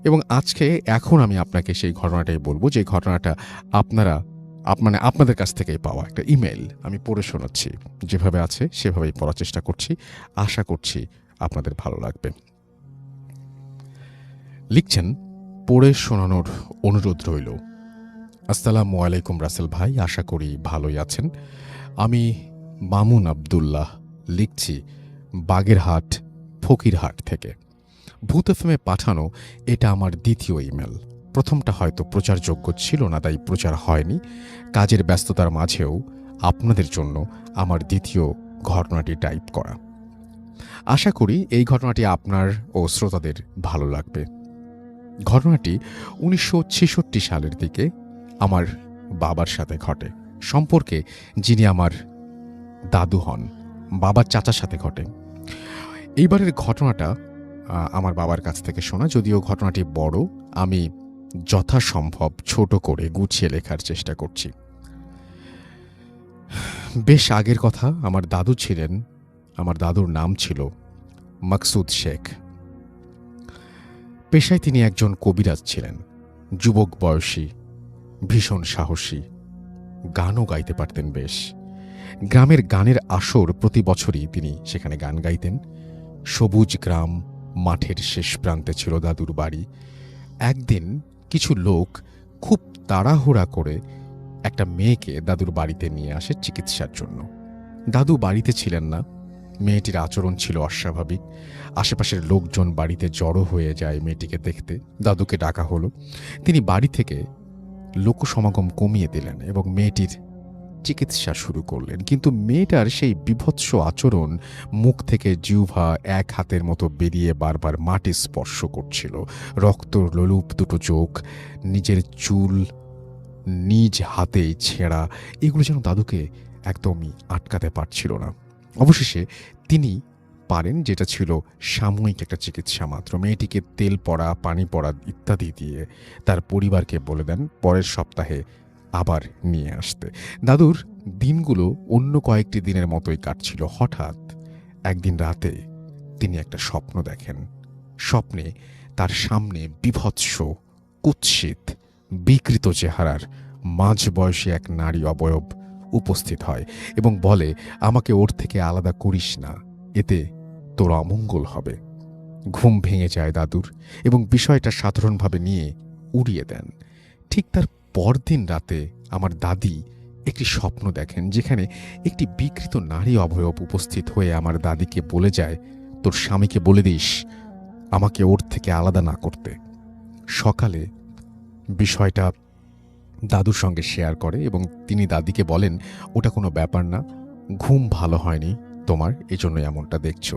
এবং এখন আমি আপনাকে সেই ঘটনাটাই বলব, যে ঘটনাটা আপনাদের কাছ থেকেই পাওয়া একটা ইমেইল আমি পড়ে শোনাচ্ছি। যেভাবে আছে সেভাবেই পড়ার চেষ্টা করছি। আশা করছি আপনাদের ভালো লাগবে। লিখছেন, পড়ে শোনানোর অনুরোধ রইল। আসসালামু আলাইকুম রাসেল ভাই, আশা করি ভালোই আছেন। আমি মামুন আবদুল্লাহ লিখছি বাগেরহাট ফকিরহাট থেকে। ভূত এফএমে পাঠানো এটা আমার দ্বিতীয় ইমেল। প্রথমটা হয়তো প্রচারযোগ্য ছিল না, তাই প্রচার হয়নি। কাজের ব্যস্ততার মাঝেও আপনাদের জন্য আমার দ্বিতীয় ঘটনাটি টাইপ করা। আশা করি এই ঘটনাটি আপনার ও শ্রোতাদের ভালো লাগবে। ঘটনাটি 1966 সালের দিকে আমার বাবার সাথে ঘটে। সম্পর্কে যিনি আমার দাদু হন, বাবার চাচার সাথে ঘটে। এইবারের ঘটনাটা আমার বাবার কাছ থেকে শোনা, যদিও ঘটনাটি বড়। আমি যথাসম্ভব ছোট করে গুছিয়ে লেখার চেষ্টা করছি। বেশ আগের কথা। আমার দাদুর নাম ছিল মাকসুদ শেখ। পেশায় তিনি একজন কবিরাজ ছিলেন। যুবক বয়সী, ভীষণ সাহসী, গানও গাইতে পারতেন বেশ। গ্রামের গানের আসর প্রতি বছরই তিনি সেখানে গান গাইতেন। সবুজ গ্রাম, মাঠের শেষ প্রান্তে ছিল দাদুর বাড়ি। একদিন কিছু লোক খুব তাড়াহুড়া করে একটা মেয়েকে দাদুর বাড়িতে নিয়ে আসে চিকিৎসার জন্য। দাদু বাড়িতে ছিলেন না। মেয়েটির আচরণ ছিল অস্বাভাবিক। আশেপাশের লোকজন বাড়িতে জড়ো হয়ে যায় মেয়েটিকে দেখতে। দাদুকে ডাকা হলো। তিনি বাড়ি থেকে লোকসমাগম কমিয়ে দিলেন এবং মেয়েটির চিকিৎসা শুরু করলেন। কিন্তু মেয়েটার সেই বীভৎস আচরণ, মুখ থেকে জিহ্বা এক হাতের মতো বেরিয়ে বারবার মাটি স্পর্শ করছিল। রক্ত লোলুপ দুটো চোখ, নিজের চুল নিজ হাতেই ছেঁড়া, এগুলো যেন দাদুকে একদমই আটকাতে পারছিল না। অবশেষে তিনি পারেন, যেটা ছিল সাময়িক একটা চিকিৎসা মাত্র। মেয়েটিকে তেল পড়া, পানি পড়া ইত্যাদি দিয়ে তার পরিবারকে বলে দেন পরের সপ্তাহে আবার নিয়ে আসতে। দাদুর দিনগুলো অন্য কয়েকটি দিনের মতোই কাটছিল। হঠাৎ একদিন রাতে তিনি একটা স্বপ্ন দেখেন। স্বপ্নে তার সামনে বীভৎস, কুৎসিত, বিকৃত চেহারার মাঝবয়সী এক নারী অবয়ব উপস্থিত হয় এবং বলে, আমাকে ওর থেকে আলাদা করিস না, এতে তোর অমঙ্গল হবে। ঘুম ভেঙে যায় দাদুর এবং বিষয়টা সাধারণভাবে নিয়ে উড়িয়ে দেন। ঠিক তার পরদিন রাতে আমার দাদি একটি স্বপ্ন দেখেন, যেখানে একটি বিকৃত নারী অবয়ব উপস্থিত হয়ে আমার দাদিকে বলে যায়, তোর স্বামীকে বলে দিস আমাকে ওর থেকে আলাদা না করতে। সকালে বিষয়টা দাদুর সঙ্গে শেয়ার করে এবং তিনি দাদিকে বলেন, ওটা কোনো ব্যাপার না, ঘুম ভালো হয়নি তোমার, এজন্যই এমনটা দেখছো।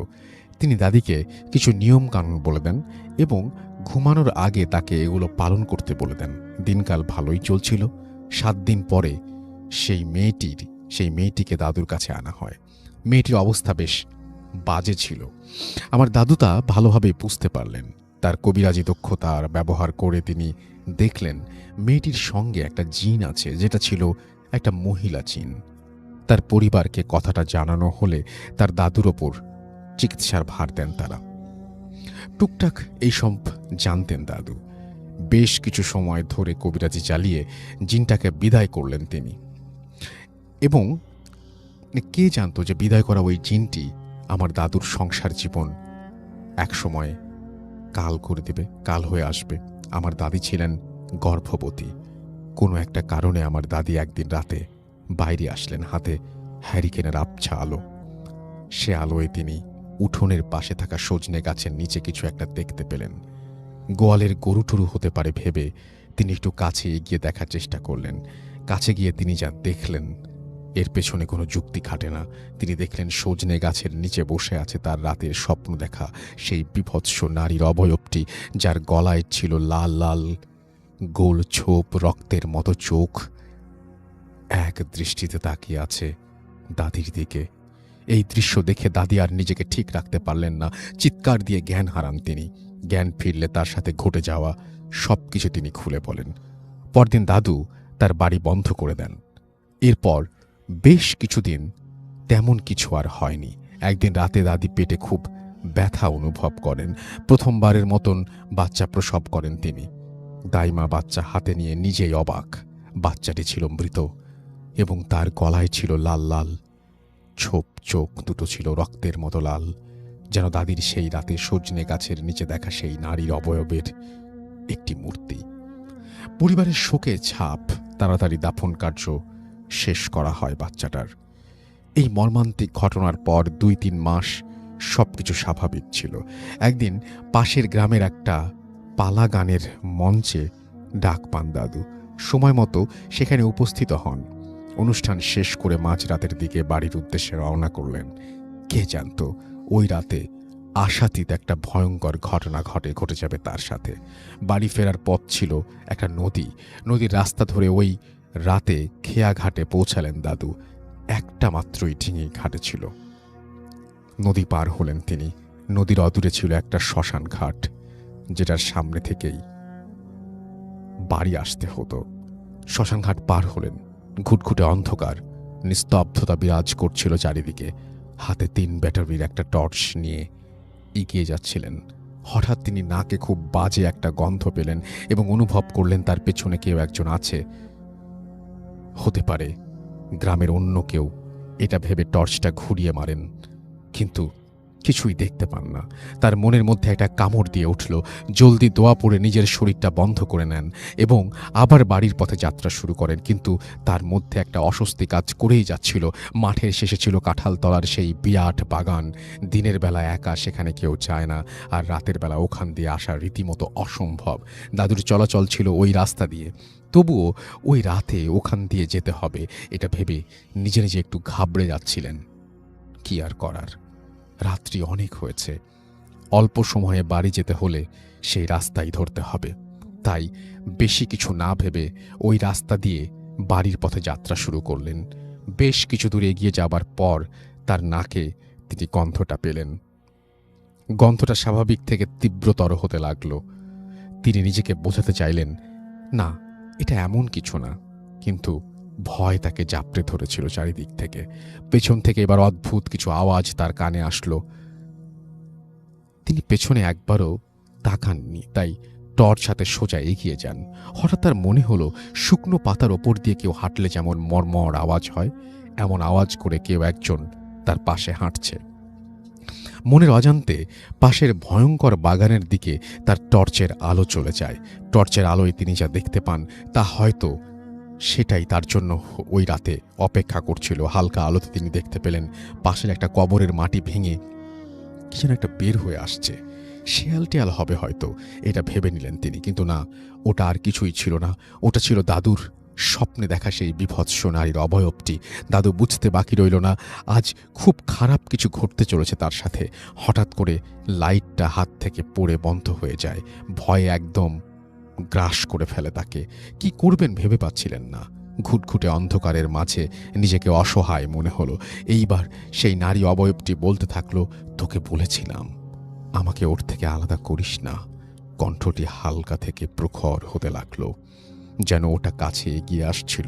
তিনি দাদিকে কিছু নিয়ম কানুন বলে দেন এবং ঘুমানোর আগে তাকে এগুলো পালন করতে বলে দেন। দিনকাল ভালোই চলছিল। 7 দিন পরে সেই মেয়েটিকে দাদুর কাছে আনা হয়। মেয়েটির অবস্থা বেশ বাজে ছিল। আমার দাদু তা ভালোভাবেই বুঝতে পারলেন। তার কবিরাজি দক্ষতার ব্যবহার করে তিনি দেখলেন মেয়েটির সঙ্গে একটা জিন আছে, যেটা ছিল একটা মহিলা জিন। তার পরিবারকে কথাটা জানানো হলে তার দাদুর ওপর চিকিৎসার ভার দেন তারা। টুকটাক এইসব জানতেন দাদু। বেশ কিছু সময় ধরে কবিরাজি চালিয়ে জিনটাকে বিদায় করলেন তিনি। এবং কে জানতো যে বিদায় করা ওই জিনটি আমার দাদুর সংসার জীবন একসময় কাল করে দেবে, কাল হয়ে আসবে। আমার দাদি ছিলেন গর্ভবতী। কোনো একটা কারণে আমার দাদি একদিন রাতে বাইরে আসলেন, হাতে হ্যারিকেনের আবছা আলো। সে আলোয় তিনি উঠোনের পাশে থাকা সজনে গাছের নিচে কিছু একটা দেখতে পেলেন। গোয়ালের গরু টরু হতে পারে ভেবে তিনি একটু কাছে এগিয়ে দেখার চেষ্টা করলেন। কাছে গিয়ে তিনি যা দেখলেন, এর পেছনে কোনো যুক্তি খাটে না। তিনি দেখলেন সজনে গাছের নিচে বসে আছে তার রাতের স্বপ্ন দেখা সেই বীভৎস নারীর অবয়বটি, যার গলায় ছিল লাল লাল গোল ছোপ, রক্তের মতো চোখ। এক দৃষ্টিতে তাকিয়ে আছে দাদির দিকে। এই দৃশ্য দেখে দাদি আর নিজেকে ঠিক রাখতে পারলেন না। চিৎকার দিয়ে জ্ঞান হারান তিনি। জ্ঞান ফিরলে তার সাথে ঘটে যাওয়া সবকিছু তিনি খুলে বলেন। পরদিন দাদু তার বাড়ি বন্ধ করে দেন। এরপর বেশ কিছুদিন তেমন কিছু আর হয়নি। একদিন রাতে দাদি পেটে খুব ব্যথা অনুভব করেন। প্রথমবারের মতন বাচ্চা প্রসব করেন তিনি। দাইমা বাচ্চা হাতে নিয়ে নিজেই অবাক। বাচ্চাটি ছিল মৃত এবং তার গলায় ছিল লাল লাল ছোপ, চোখ দুটো ছিল রক্তের মতো লাল, যেন দাদির সেই রাতে সজনে গাছের নিচে দেখা সেই নারীর অবয়বের একটি মূর্তি। পরিবারের শোকে ছাপ। তাড়াতাড়ি দাফন কার্য শেষ করা হয় বাচ্চাটার। এই মর্মান্তিক ঘটনার পর 2-3 মাস সবকিছু স্বাভাবিক ছিল। একদিন পাশের গ্রামের একটা পালা গানের মঞ্চে ডাক পান দাদু। সময় মতো সেখানে উপস্থিত হন। অনুষ্ঠান শেষ করে মাঝরাতের দিকে বাড়ির উদ্দেশ্যে রওনা করলেন। কে জানত ওই রাতে আশাতীত একটা ভয়ঙ্কর ঘটনা ঘটে যাবে তার সাথে। বাড়ি ফেরার পথ ছিল একটা নদীর রাস্তা ধরে ওই রাতে খেয়াঘাটে পৌঁছালেন দাদু। একটা মাত্রই ডিঙি ঘাটে ছিল। নদী পার হলেন তিনি। নদীর অদূরে ছিল একটা শ্মশান ঘাট, যেটার সামনে থেকেই বাড়ি আসতে হতো। শ্মশান ঘাট পার হলেন। ঘুটঘুটে অন্ধকার, নিস্তব্ধতা বিরাজ করছিল চারিদিকে। হাতে 3 ব্যাটারির একটা টর্চ নিয়ে এগিয়ে যাচ্ছিলেন। হঠাৎ তিনি নাকে খুব বাজে একটা গন্ধ পেলেন এবং অনুভব করলেন তার পেছনে কেউ একজন আছে। হতে পারে গ্রামের অন্য কেউ। এটা ভেবে টর্চটা ঘুরিয়ে মারেন, কিন্তু কিছুই দেখতে পান না। তার মনের মধ্যে একটা কামড় দিয়ে উঠল। জলদি দোয়া পড়ে নিজের শরীরটা বন্ধ করে নেন এবং আবার বাড়ির পথে যাত্রা শুরু করেন। কিন্তু তার মধ্যে একটা অস্বস্তি কাজ করেই যাচ্ছিল। মাঠের শেষে ছিল কাঁঠালতলার সেই বিরাট বাগান। দিনের বেলা একা সেখানে কেউ যায় না, আর রাতের বেলা ওখান দিয়ে আসা রীতিমতো অসম্ভব। দাদুর চলাচল ছিল ওই রাস্তা দিয়ে, তবুও ওই রাতে ওখান দিয়ে যেতে হবে এটা ভেবে নিজে নিজে একটু ঘাবড়ে যাচ্ছিলেন। কি আর করার, রাত্রি অনেক হয়েছে। অল্প সময়ে বাড়ি যেতে হলে সেই রাস্তাই ধরতে হবে। তাই বেশি কিছু না ভেবে ওই রাস্তা দিয়ে বাড়ির পথে যাত্রা শুরু করলেন। বেশ কিছু দূর এগিয়ে যাবার পর তার নাকে তিনি গন্ধটা পেলেন। গন্ধটা স্বাভাবিক থেকে তীব্রতর হতে লাগলো। তিনি নিজেকে বোঝাতে চাইলেন, না, এটা এমন কিছু না, কিন্তু ভয় তাকে জাপটে ধরেছিল চারিদিক থেকে। পেছন থেকে এবার অদ্ভুত কিছু আওয়াজ তার কানে আসলো। তিনি পেছনে একবারও তাকাননি, তাই টর্চ হাতে সোজা এগিয়ে যান। হঠাৎ তার মনে হলো শুকনো পাতার ওপর দিয়ে কেউ হাঁটলে যেমন মর্মর আওয়াজ হয়, এমন আওয়াজ করে কেউ একজন তার পাশে হাঁটছে। মনের অজান্তে পাশের ভয়ঙ্কর বাগানের দিকে তার টর্চের আলো চলে যায়। টর্চের আলোয় তিনি যা দেখতে পান তা হয়তো সেটাই তার জন্য ওই রাতে অপেক্ষা করছিল। হালকা আলোতে তিনি দেখতে পেলেন পাশের একটা কবরের মাটি ভেঙে কি যেন একটা বের হয়ে আসছে। শেয়াল টেয়াল হবে হয়তো, এটা ভেবে নিলেন তিনি, কিন্তু না, ওটা আর কিছুই ছিল না। ওটা ছিল দাদুর স্বপ্নে দেখা সেই বিভৎস নারীর অবয়বটি। দাদু বুঝতে বাকি রইল না আজ খুব খারাপ কিছু ঘটতে চলেছে তার সাথে। হঠাৎ করে লাইটটা হাত থেকে পড়ে বন্ধ হয়ে যায়। ভয়ে একদম গ্রাস করে ফেলে তাকে। কি করবেন ভেবে পাচ্ছিলেন না। ঘুটঘুটে অন্ধকারের মাঝে নিজেকে অসহায় মনে হলো। এইবার সেই নারী অবয়বটি বলতে থাকলো, তোকে বলেছিলাম আমাকে ওর থেকে আলাদা করিস না। কণ্ঠটি হালকা থেকে প্রখর হতে লাগলো, যেন ওটা কাছে এগিয়ে আসছিল।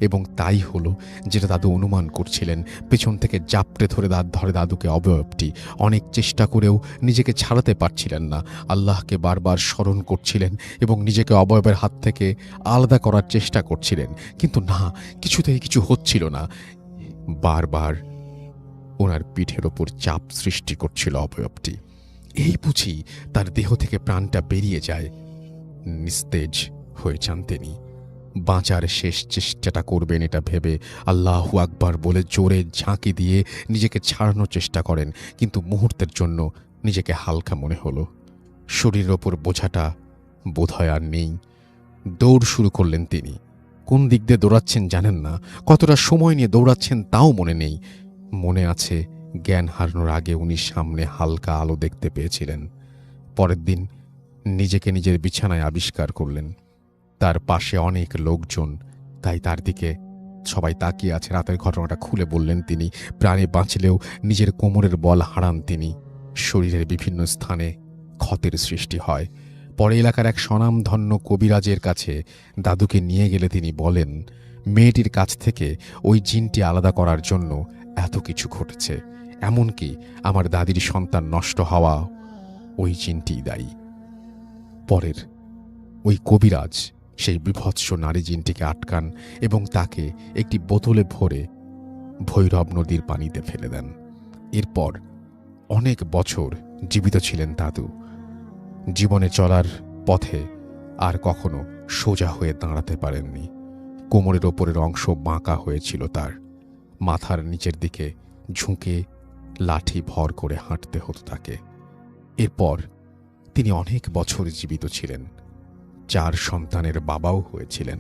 এবং তাই হলো যেটা দাদু অনুমান করছিলেন। পেছন থেকে জাপটে ধরে দাদুকে অবয়বটি। অনেক চেষ্টা করেও নিজেকে ছাড়াতে পারছিলেন না। আল্লাহকে বারবার স্মরণ করছিলেন এবং নিজেকে অবয়বের হাত থেকে আলাদা করার চেষ্টা করছিলেন, কিন্তু না, কিছুতেই কিছু হচ্ছিল না। বারবার ওনার পিঠের ওপর চাপ সৃষ্টি করছিল অবয়বটি। এই বুঝি তার দেহ থেকে প্রাণটা বেরিয়ে যায়। নিস্তেজ হয়ে যান তিনি। বাঁচার শেষ চেষ্টাটা করবেন এটা ভেবে আল্লাহু আকবার বলে জোরে ঝাঁকি দিয়ে নিজেকে ছাড়ানোর চেষ্টা করেন, কিন্তু মুহূর্তের জন্য নিজেকে হালকা মনে হলো। শরীরের ওপর বোঝাটা বোধহয় আর নেই। দৌড় শুরু করলেন তিনি। কোন দিক দিয়ে দৌড়াচ্ছেন জানেন না, কতটা সময় নিয়ে দৌড়াচ্ছেন তাও মনে নেই। মনে আছে জ্ঞান হারানোর আগে উনি সামনে হালকা আলো দেখতে পেয়েছিলেন। পরের দিন নিজেকে নিজের বিছানায় আবিষ্কার করলেন। তার পাশে অনেক লোকজন, তাই তার দিকে সবাই তাকিয়ে আছে। রাতের ঘটনাটা খুলে বললেন তিনি। প্রাণে বাঁচলেও নিজের কোমরের বল হারান তিনি। শরীরের বিভিন্ন স্থানে ক্ষতের সৃষ্টি হয়। পরে এলাকার এক স্বনামধন্য কবিরাজের কাছে দাদুকে নিয়ে গেলে তিনি বলেন, মেয়েটির কাছ থেকে ওই জিনটি আলাদা করার জন্য এত কিছু ঘটেছে। এমনকি আমার দাদির সন্তান নষ্ট হওয়া ওই জিনটিই দায়ী। পরের ওই কবিরাজ সেই বিভৎস নারী জিনটিকে আটকান এবং তাকে একটি বোতলে ভরে ভৈরব নদীর পানিতে ফেলে দেন। এরপর অনেক বছর জীবিত ছিলেন দাদু। জীবনে চলার পথে আর কখনো সোজা হয়ে দাঁড়াতে পারেননি। কোমরের ওপরের অংশ বাঁকা হয়েছিল তার। মাথার নিচের দিকে ঝুঁকে লাঠি ভর করে হাঁটতে হতো তাকে। এরপর তিনি অনেক বছর জীবিত ছিলেন। 4 সন্তানের বাবাও হয়েছিলেন।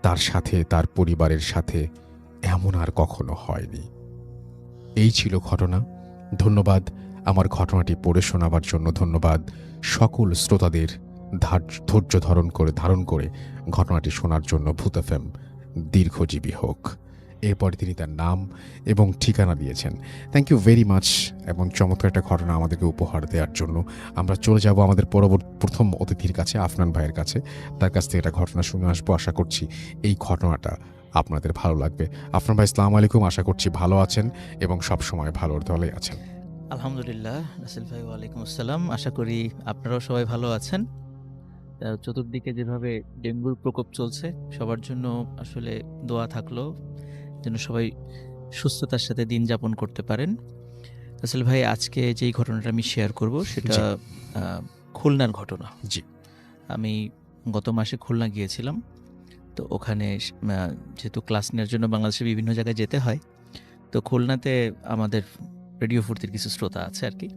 তার সাথে, তার পরিবারের সাথে এমন আর কখনো হয়নি। এই ছিল ঘটনা। ধন্যবাদ আমার ঘটনাটি পড়ে শোনাবার জন্য। ধন্যবাদ সকল শ্রোতাদের ধৈর্য ধারণ করে ঘটনাটি শোনার জন্য। ভূত এফএম দীর্ঘজীবী হোক। এরপরে তিনি তার নাম এবং ঠিকানা দিয়েছেন। থ্যাংক ইউ ভেরি মাচ এবং চমৎকার একটা ঘটনা আমাদেরকে উপহার দেওয়ার জন্য। আমরা চলে যাব আমাদের প্রথম অতিথির কাছে, আফনান ভাইয়ের কাছে। তার কাছ থেকে একটা ঘটনা শুনে আসবো। আশা করছি এই ঘটনাটা আপনাদের ভালো লাগবে। আফনান ভাই, আসসালামু আলাইকুম। আশা করছি ভালো আছেন এবং সবসময় ভালোর দলে আছেন। আলহামদুলিল্লাহ। নাসিল ভাই, ওয়ালাইকুম আসসালাম। আশা করি আপনারাও সবাই ভালো আছেন। চতুর্দিকে যেভাবে ডেঙ্গুর প্রকোপ চলছে, সবার জন্য আসলে দোয়া থাকলো যেন সবাই সুস্থতার সাথে দিন যাপন করতে পারেন। নাসিল ভাই, আজকে যেই ঘটনাটা আমি শেয়ার করব সেটা খুলনার ঘটনা। জি। আমি গত মাসে খুলনা গিয়েছিলাম। তো ওখানে যেহেতু ক্লাস নেওয়ার জন্য বাংলাদেশের বিভিন্ন জায়গায় যেতে হয়, তো খুলনাতে আমাদের রেডিও ফুর্তির কিছু শ্রোতা আছে আর কি।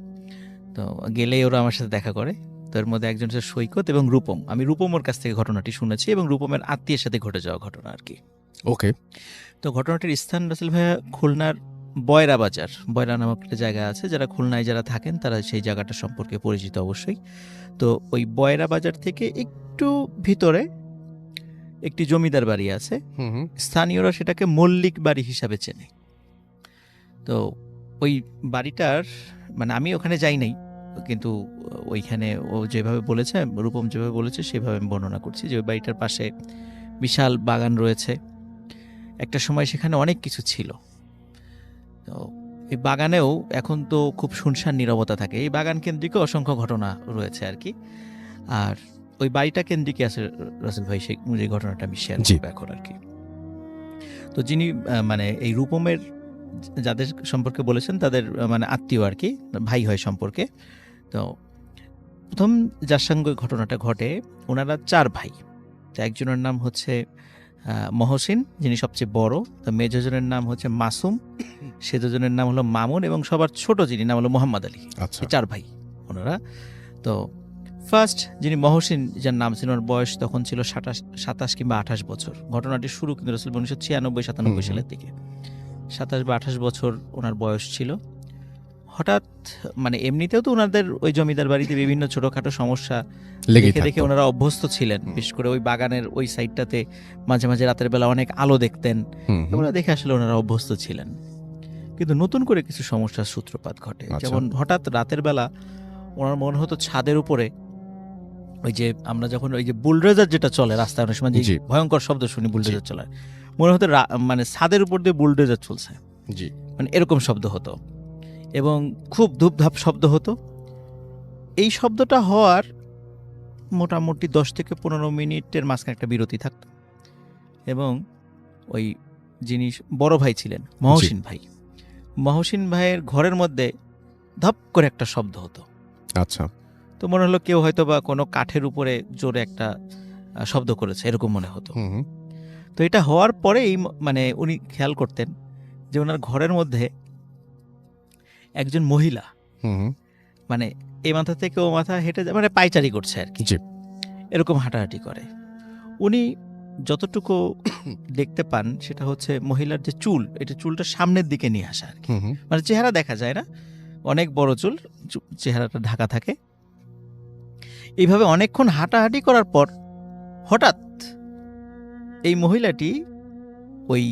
তো গেলেই ওরা আমার সাথে দেখা করে। তো এর মধ্যে একজন হচ্ছে সৈকত এবং রূপম। আমি রূপমের কাছ থেকে ঘটনাটি শুনেছি এবং রূপমের আত্মীয়ের সাথে ঘটে যাওয়া ঘটনা আর কি। ওকে। তো ঘটনাটির স্থান রাসেল ভাইয়া খুলনার বয়রা বাজার। বয়রা নামক একটা জায়গা আছে, যারা খুলনায় যারা থাকেন তারা সেই জায়গাটা সম্পর্কে পরিচিত অবশ্যই। তো ওই বয়রা বাজার থেকে একটু ভিতরে একটি জমিদার বাড়ি আছে। স্থানীয়রা সেটাকে মল্লিক বাড়ি হিসাবে চেনে। তো ওই বাড়িটার মানে আমি ওখানে যাই নাই, কিন্তু ওইখানে ও যেভাবে বলেছে, রূপম যেভাবে বলেছে সেভাবে আমি বর্ণনা করছি যে ওই বাড়িটার পাশে বিশাল বাগান রয়েছে। একটা সময় সেখানে অনেক কিছু ছিল। তো এই বাগানেও এখন তো খুব শুনশান নীরবতা থাকে। এই বাগান কেন্দ্রিক অসংখ্য ঘটনা রয়েছে আর কি। আর ওই বাড়িটা কেন্দ্রিক আছে রাসেল ভাই, যে ঘটনাটা আমি শেয়ার করব এখন আর কি। তো যিনি মানে এই রূপমের যাদের সম্পর্কে বলেছেন তাদের মানে আত্মীয় আর কি, ভাই হয় সম্পর্কে। তো প্রথম যার সঙ্গে ঘটনাটা ঘটে, ওনারা 4 ভাই। তো একজনের নাম হচ্ছে মহসিন, যিনি সবচেয়ে বড়। তো মেজজনের নাম হচ্ছে মাসুম, সেজজনের নাম হলো মামুন এবং সবার ছোট যিনি নাম হলো মোহাম্মদ আলী। 4 ভাই ওনারা। তো ফার্স্ট যিনি মহসিন, যার নাম ছিল, ওনার বয়স তখন ছিল 27 কিংবা 28 বছর। ঘটনাটির শুরু কিন্তু রাসূল 1996-97 সালের দিকে। 27 বা 28 বছর ওনার বয়স ছিল। হঠাৎ মানে এমনিতেও তো ওনাদের ওই জমিদার বাড়িতে বিভিন্ন ছোটখাটো সমস্যা দেখে ওনারা অভ্যস্ত ছিলেন। বিশেষ করে ওই বাগানের ওই সাইডটাতে মাঝে মাঝে রাতের বেলা অনেক আলো দেখতেন। ওরা দেখে আসলে ওনারা অভ্যস্ত ছিলেন। কিন্তু নতুন করে কিছু সমস্যার সূত্রপাত ঘটে। যেমন হঠাৎ রাতের বেলা ওনার মনে হতো ছাদের উপরে ওই যে আমরা যখন ওই যে বুলডোজার যেটা চলে রাস্তায়, অনেক সময় যে ভয়ঙ্কর শব্দ শুনি বুলডোজার চলে, মনে হতো মানে ছাদের উপর দিয়ে বুলডোজার চলছে, মানে এরকম শব্দ হতো এবং খুব ধূপধাপ শব্দ হতো। এই শব্দটা হওয়ার মোটামুটি 10 থেকে 15 মিনিটের মাঝখানে একটা বিরতি থাকতো এবং ওই যিনি বড় ভাই ছিলেন মহসিন ভাইয়ের ঘরের মধ্যে ধপ করে একটা শব্দ হতো। আচ্ছা। তো মনে হলো কেউ হয়তো বা কোনো কাঠের উপরে জোরে একটা শব্দ করেছে, এরকম মনে হতো। তো এটা হওয়ার পরে মানে উনি খেয়াল করতেন যে ওনার ঘরের মধ্যে একজন মহিলা মানে এই মাথা থেকে ও মাথা হেঁটে মানে পায়চারি করছে আর কি, এরকম হাঁটাহাঁটি করে। উনি যতটুকু দেখতে পান সেটা হচ্ছে মহিলার যে চুল, এটা চুলটা সামনের দিকে নিয়ে আসা আর কি, মানে চেহারা দেখা যায় না, অনেক বড় চুল, চেহারাটা ঢাকা থাকে। এইভাবে অনেকক্ষণ হাঁটাহাঁটি করার পর হঠাৎ এই মহিলাটি ওই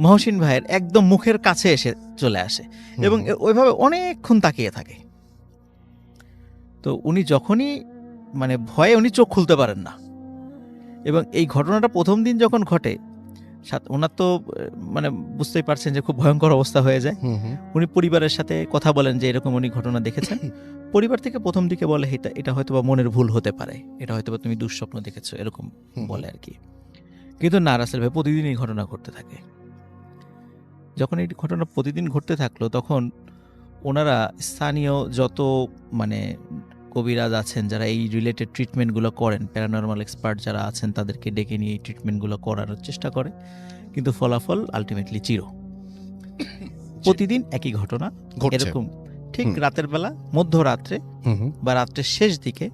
মহসিন ভাইয়ের একদম মুখের কাছে এসে চলে আসে এবং ওইভাবে অনেকক্ষণ তাকিয়ে থাকে। তো উনি যখনই মানে ভয়ে উনি চোখ খুলতে পারেন না। এবং এই ঘটনাটা প্রথম দিন যখন ঘটে ওনার তো মানে বুঝতেই পারছেন যে খুব ভয়ঙ্কর অবস্থা হয়ে যায়। হুম হুম উনি পরিবারের সাথে কথা বলেন যে এরকম উনি ঘটনা দেখেছেন। পরিবার থেকে প্রথম দিকে বলে এটা হয়তো বা মনের ভুল হতে পারে, এটা হয়তো বা তুমি দুঃস্বপ্ন দেখেছো, এরকম হুম। বলে আর কি। কিন্তু না, রাসেল ভাই প্রতিদিন এই ঘটনা ঘটতে থাকে। যখন এই ঘটনা প্রতিদিন ঘটতে থাকলো তখন ওনারা স্থানীয় যত মানে কবিরাজ আছেন যারা এই রিলেটেড ট্রিটমেন্টগুলো করেন, প্যারানর্মাল এক্সপার্ট যারা আছেন তাদেরকে ডেকে নিয়ে এই ট্রিটমেন্টগুলো করানোর চেষ্টা করে, কিন্তু ফলাফল আলটিমেটলি জিরো। প্রতিদিন একই ঘটনা ঘটছে। এরকম, ঠিক হুম। রাতের বেলা মধ্যরাত্রে হুম হুম বা রাত্রের শেষ দিকে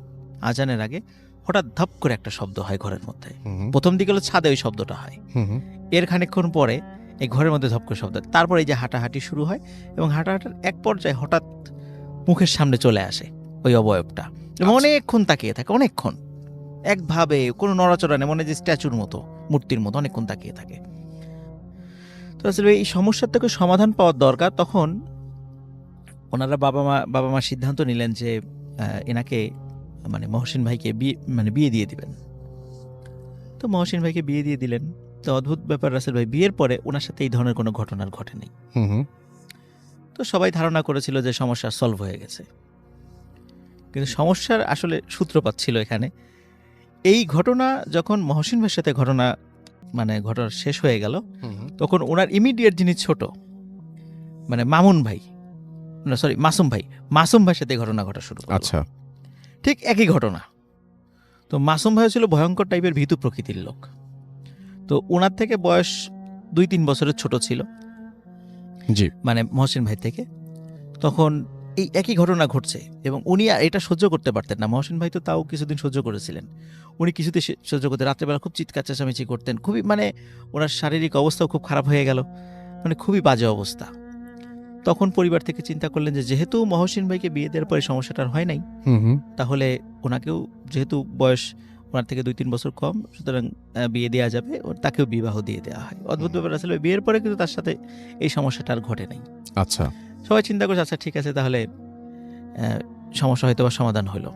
আজানের আগে হঠাৎ ধপ করে একটা শব্দ হয় ঘরের মধ্যে। হুম প্রথম দিকে হলো ছাদে ওই শব্দটা হয়, হুম এর খানিকক্ষণ পরে এই ঘরের মধ্যে ধপ করে শব্দ হয়। তারপর এই যে হাঁটাহাঁটি শুরু হয় এবং হাঁটাহাঁটার এক পর্যায়ে হঠাৎ মুখের সামনে চলে আসে ওই অবয়বটা এবং আচ্ছা। অনেকক্ষণ তাকিয়ে থাকে, অনেকক্ষণ একভাবে কোনো নড়াচড়া নেই, মনে হয় যে স্ট্যাচুর মতো, মূর্তির মতো অনেকক্ষণ তাকিয়ে থাকে। তো আসলে এই সমস্যার থেকে সমাধান পাওয়ার দরকার। তখন ওনারা বাবা মা সিদ্ধান্ত নিলেন যে এনাকে মানে মহসিন ভাইকে বিয়ে দিয়ে দিবেন। তো মহসিন ভাইকে বিয়ে দিয়ে দিলেন। তো অদ্ভুত ব্যাপার রাসেল ভাই, বিয়ের পরে ওনার সাথে এই ধরনের কোনো ঘটনার ঘটেনি। হুম হুম তো সবাই ধারণা করেছিল যে সমস্যা সলভ হয়ে গেছে, কিন্তু সমস্যার আসলে সূত্রপাত ছিল এখানে। এই ঘটনা যখন মহসিন ভাইয়ের সাথে ঘটনা শেষ হয়ে গেল, হুম তখন ওনার ইমিডিয়েট যিনি ছোট মানে মামুন ভাই, না সরি মাসুম ভাইয়ের সাথে এই ঘটনা ঘটা শুরু করলো। আচ্ছা। ঠিক একই ঘটনা। তো মাসুম ভাই ছিল ভয়ঙ্কর টাইপের ভীতু প্রকৃতির লোক। তো ওনার থেকে বয়স 2-3 বছরের ছোট ছিল, জি। মানে মহসিন ভাই থেকে। তখন এই একই ঘটনা ঘটছে এবং উনি আর এটা সহ্য করতে পারতেন না। মহসিন ভাই তো তাও কিছুদিন সহ্য করেছিলেন, উনি কিছুতে সহ্য করতে, রাত্রেবেলা খুব চিৎকার চেঁচামেচি করতেন, খুবই মানে ওনার শারীরিক অবস্থাও খুব খারাপ হয়ে গেল, মানে খুবই বাজে অবস্থা। তখন পরিবার থেকে চিন্তা করলেন যে যেহেতু মহসিন ভাইকে বিয়ে দেওয়ার পরে সমস্যাটা আর হয় নাই, হুম হুম তাহলে ওনাকেও যেহেতু বয়স ওনার থেকে 2-3 বছর কম, সুতরাং বিয়ে দেওয়া যাবে, তাকেও বিবাহ দিয়ে দেওয়া হয়। অদ্ভুত ব্যাপার আসলে বিয়ের পরে কিন্তু তার সাথে এই সমস্যাটা আর ঘটে নাই। আচ্ছা। সবাই চিন্তা করছে আচ্ছা ঠিক আছে, তাহলে সমস্যা হয়তো বা সমাধান হলো।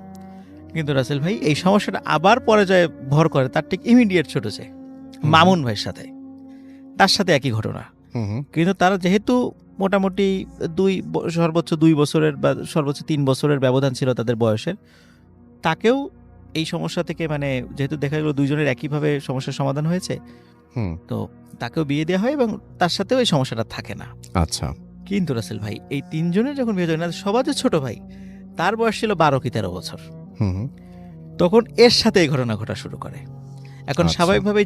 কিন্তু রাসেল ভাই এই সমস্যাটা আবার পর্যায়ে ভর করে তার ঠিক ইমিডিয়েট ছোট যে মামুন ভাইয়ের সাথে, তার সাথে একই ঘটনা। হুম হুম কিন্তু তারা যেহেতু মোটামুটি সর্বোচ্চ 2 বছরের বা সর্বোচ্চ 3 বছরের ব্যবধান ছিল তাদের বয়সের, তাকেও এই সমস্যা থেকে মানে যেহেতু দেখা গেল দুইজনের একইভাবে সমস্যার সমাধান হয়েছে, হুম তো তাকেও বিয়ে দেওয়া হয় এবং তার সাথেও এই সমস্যাটা থাকে না। আচ্ছা। কিন্তু রাসেল ভাই এই 3 জনের যখন বিয়ে হয় না, সবার যে ছোট ভাই তার বয়স ছিল 12 কি 13 বছর, হুম হুম তখন এর সাথে এই ঘটনা ঘটা শুরু করে। এখন আচ্ছা। স্বাভাবিকভাবে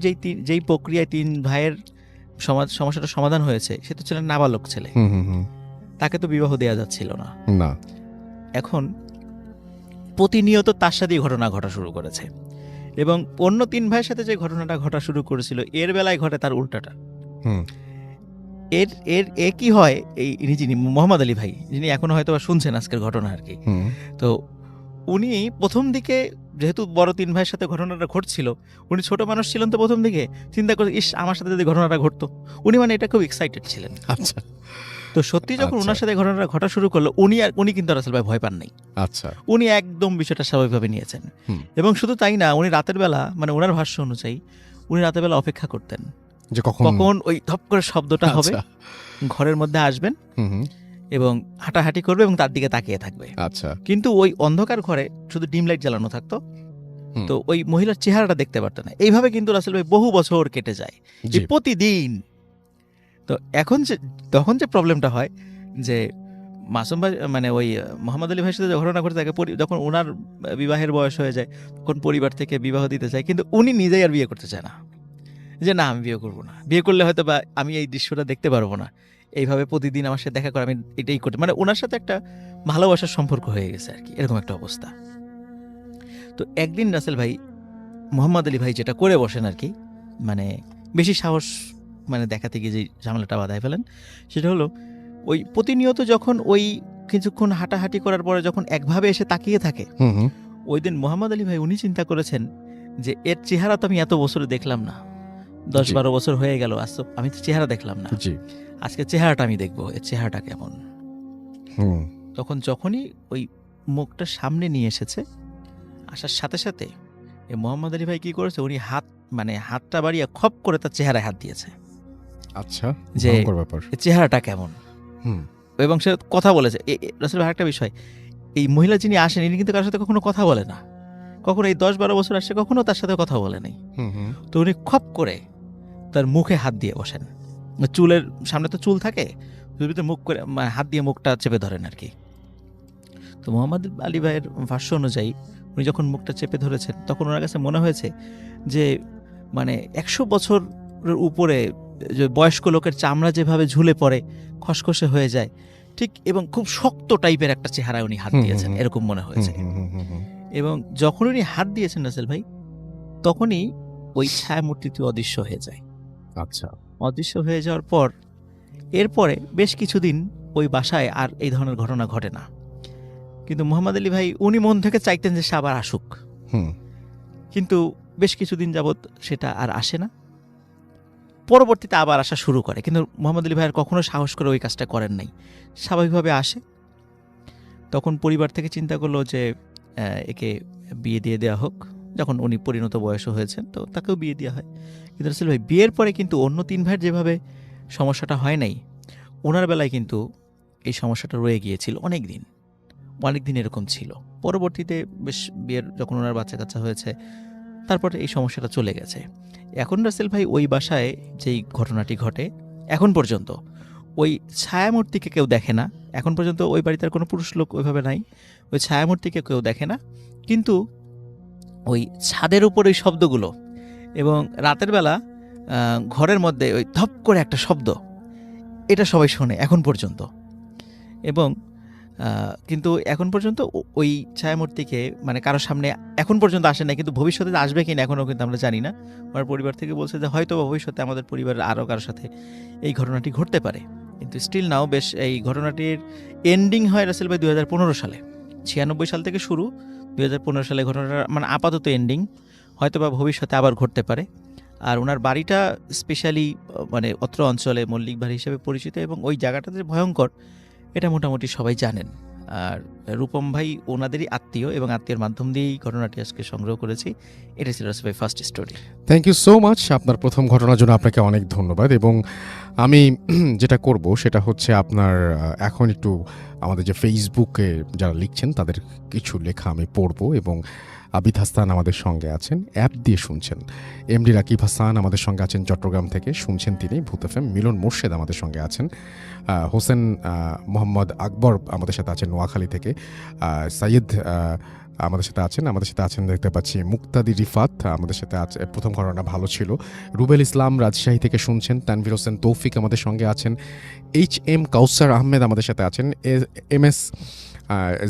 যেই প্রক্রিয়ায় 3 ভাইয়ের সমস্যাটা সমাধান হয়েছে, সে তো ছিলেন নাবালক ছেলে, হুম হুম হুম তাকে তো বিবাহ দেওয়া যাচ্ছিল না। না। এখন প্রতিনিয়ত তার সাথেই ঘটনা ঘটা শুরু করেছে এবং অন্য 3 ভাইয়ের সাথে যে ঘটনাটা ঘটা শুরু করেছিল এর বেলায় ঘটে তার উল্টাটা। হুম এর এর এ কি হয়, যিনি মোহাম্মদ আলী ভাই, যিনি এখনো হয়তো বা শুনছেন আজকের ঘটনা আর কি, হুম তো উনি প্রথম দিকে যেহেতু বড় 3 ভাইয়ের সাথে ঘটনাটা ঘটছিল, উনি ছোট মানুষ ছিলেন, তো প্রথম দিকে চিন্তা করে ইস আমার সাথে যদি ঘটনাটা ঘটতো, উনি মানে এটা খুব এক্সাইটেড ছিলেন। আচ্ছা। তো সত্যি যখন আচ্ছা। ওনার সাথে ঘটনাটা ঘটা শুরু করলো, উনি কিন্তু রাসেল ভাই ভয় পান নাই। আচ্ছা। উনি একদম বিষয়টা স্বাভাবিকভাবে নিয়েছেন হুম। এবং শুধু তাই না, উনি রাতের বেলা মানে ওনার ভাষ্য অনুযায়ী উনি রাতের বেলা অপেক্ষা করতেন যে কখন ওই ধপ করে শব্দটা হবে, আচ্ছা। ঘরের মধ্যে আসবেন হুম হুম এবং হাঁটাহাঁটি করবে এবং তার দিকে তাকিয়ে থাকবে। আচ্ছা। কিন্তু ওই অন্ধকার ঘরে শুধু ডিম লাইট জ্বালানো থাকতো, হুম। তো ওই মহিলার চেহারাটা দেখতে পারতো না। এইভাবে কিন্তু রাসেল ভাই বহু বছর কেটে যায়, জি। এই প্রতিদিন। তো তখন যে প্রবলেমটা হয় যে মাসুম ভাই মানে ওই মোহাম্মদ আলী ভাইয়ের সাথে যে ঘটনা ঘটে থাকে, যখন ওনার বিবাহের বয়স হয়ে যায় তখন পরিবার থেকে বিবাহ দিতে চায়, কিন্তু উনি নিজেই আর বিয়ে করতে চায় না, যে না আমি বিয়ে করবো না, বিয়ে করলে হয়তো বা আমি এই দৃশ্যটা দেখতে পারবো না, এইভাবে প্রতিদিন আমার সাথে দেখা করে আমি এটাই করতে, মানে ওনার সাথে একটা ভালোবাসার সম্পর্ক হয়ে গেছে আর কি, এরকম একটা অবস্থা। তো একদিন রাসেল ভাই মোহাম্মদ আলী ভাই যেটা করে বসেন আর কি, মানে বেশি সাহস মানে দেখাতে গিয়ে যে ঝামেলাটা বাধায় ফেলেন, সেটা হলো ওই প্রতিনিয়ত যখন ওই কিছুক্ষণ হাঁটাহাঁটি করার পরে যখন একভাবে এসে তাকিয়ে থাকে, হুম হুম ওই দিন মোহাম্মদ আলী ভাই উনি চিন্তা করেছেন যে এর চেহারা তো আমি এত বছরে দেখলাম না, 10-12 বছর হয়ে গেল, আজ তো আমি তো চেহারা দেখলাম না, জি। আজকে চেহারাটা আমি দেখবো, এর চেহারাটা কেমন। হুম তখন যখনই ওই মুখটা সামনে নিয়ে এসেছে, আসার সাথে সাথে এই মোহাম্মদ আলী ভাই কি করেছে, উনি হাত মানে হাতটা বাড়িয়ে খপ করে তার চেহারায় হাত দিয়েছে, আচ্ছা, যে ভয়ঙ্কর ব্যাপার। এর চেহারাটা কেমন। হুম এবং সে কথা বলেছে। রাসেল ভাই আরেকটা বিষয়, এই মহিলা যিনি আসেন ইনি কিন্তু কারোর সাথে কখনো কথা বলে না, কখনো এই 10-12 বছর আসছে কখনো তার সাথে কথা বলে নাই। হুম হুম তো উনি খপ করে তার মুখে হাত দিয়ে বসেন, চুলের সামনে তো চুল থাকে, চুলের ভিতরে মুখ করে হাত দিয়ে মুখটা চেপে ধরেন আর কি। তো মোহাম্মদ আলী ভাইয়ের ভাষ্য অনুযায়ী উনি যখন মুখটা চেপে ধরেছেন তখন ওনার কাছে মনে হয়েছে যে মানে 100 বছরের উপরে যে বয়স্ক লোকের চামড়া যেভাবে ঝুলে পড়ে, খসখসে হয়ে যায় ঠিক, এবং খুব শক্ত টাইপের একটা চেহারায় উনি হাত হুম, দিয়েছেন হুম, এরকম মনে হয়েছে। হুম, হুম, হুম, হুম। এবং যখন উনি হাত দিয়েছেন রাসেল ভাই, তখনই ওই ছায়ামূর্তিটি অদৃশ্য হয়ে যায়। আচ্ছা, অদৃশ্য হয়ে যাওয়ার পর এরপরে বেশ কিছুদিন ওই বাসায় আর এই ধরনের ঘটনা ঘটে না। কিন্তু মোহাম্মদ আলী ভাই উনি মন থেকে চাইতেন যে সে আবার আসুক, হুম কিন্তু বেশ কিছুদিন যাবৎ সেটা আর আসে না। পরবর্তীতে আবার আসা শুরু করে, কিন্তু মোহাম্মদ আলী ভাই আর কখনো সাহস করে ওই কাজটা করেন নাই, স্বাভাবিকভাবে আসে। তখন পরিবার থেকে চিন্তা করলো যে একে বিয়ে দিয়ে দেওয়া হোক, যখন উনি পরিণত বয়সও হয়েছেন তো তাকেও বিয়ে দেওয়া হয়। কিন্তু রাসেল ভাই বিয়ের পরে কিন্তু অন্য 3 ভাইয়ের যেভাবে সমস্যাটা হয় নাই, ওনার বেলায় কিন্তু এই সমস্যাটা রয়ে গিয়েছিল অনেক দিন এরকম ছিল। পরবর্তীতে বেশ বিয়ের যখন ওনার বাচ্চা কাচ্চা হয়েছে তারপরে এই সমস্যাটা চলে গেছে। এখন রাসেল ভাই ওই বাসায় যেই ঘটনাটি ঘটে, এখন পর্যন্ত ওই ছায়ামূর্তিকে কেউ দেখে না। এখন পর্যন্ত ওই বাড়িতে আর কোনো পুরুষ লোক ওইভাবে নাই, ওই ছায়ামূর্তিকে কেউ দেখে না। কিন্তু ওই ছাদের উপর ওই শব্দগুলো, এবং রাতের বেলা ঘরের মধ্যে ওই ধপ করে একটা শব্দ, এটা সবাই শোনে এখন পর্যন্ত। এবং কিন্তু এখন পর্যন্ত ওই ছায়ামূর্তিকে মানে কারোর সামনে এখন পর্যন্ত আসে না, কিন্তু ভবিষ্যতে আসবে কিনা এখনও কিন্তু আমরা জানি না। আমার পরিবার থেকে বলছে যে হয়তো ভবিষ্যতে আমাদের পরিবারের আরও কারোর সাথে এই ঘটনাটি ঘটতে পারে। কিন্তু স্টিল নাও বেশ এই ঘটনাটির এন্ডিং হয় রাসেল ভাই 2015 সালে। 96 সাল থেকে শুরু, 2015 সালে ঘটনাটা মানে আপাতত এন্ডিং, হয়তো বা ভবিষ্যতে আবার ঘটতে পারে। আর ওনার বাড়িটা স্পেশালি মানে অত্র অঞ্চলে মল্লিক বাড়ি হিসেবে পরিচিত, এবং ওই জায়গাটা যে ভয়ঙ্কর এটা মোটামুটি সবাই জানেন। আর রূপম ভাই ওনাদেরই আত্মীয়, এবং আত্মীয়ের মাধ্যম দিয়েই ঘটনাটি আজকে সংগ্রহ করেছি। এটা ছিল রাসেল ভাই first story. Thank you so much. আপনার প্রথম ঘটনার জন্য আপনাকে অনেক ধন্যবাদ। এবং আমি যেটা করব সেটা হচ্ছে আপনার এখন একটু আমাদের যে ফেসবুকে যারা লিখছেন তাদের কিছু লেখা আমি পড়ব, এবং আবিদ হাসান আমাদের সঙ্গে আছেন, অ্যাপ দিয়ে শুনছেন। এমডি রাকিব হাসান আমাদের সঙ্গে আছেন চট্টগ্রাম থেকে, শুনছেন তিনি ভূত এফএম। মিলন মোর্শেদ আমাদের সঙ্গে আছেন, হোসেন মোহাম্মদ আকবর আমাদের সাথে আছেন নোয়াখালী থেকে, সাইয়েদ আমাদের সাথে আছেন দেখতে পাচ্ছি মুক্তাদি রিফাত আমাদের সাথে আছে। প্রথম ঘটনা ভালো ছিল। রুবেল ইসলাম রাজশাহী থেকে শুনছেন। তানভীর হোসেন তৌফিক আমাদের সঙ্গে আছেন। HM কাউসার আহমেদ আমাদের সাথে আছেন। MS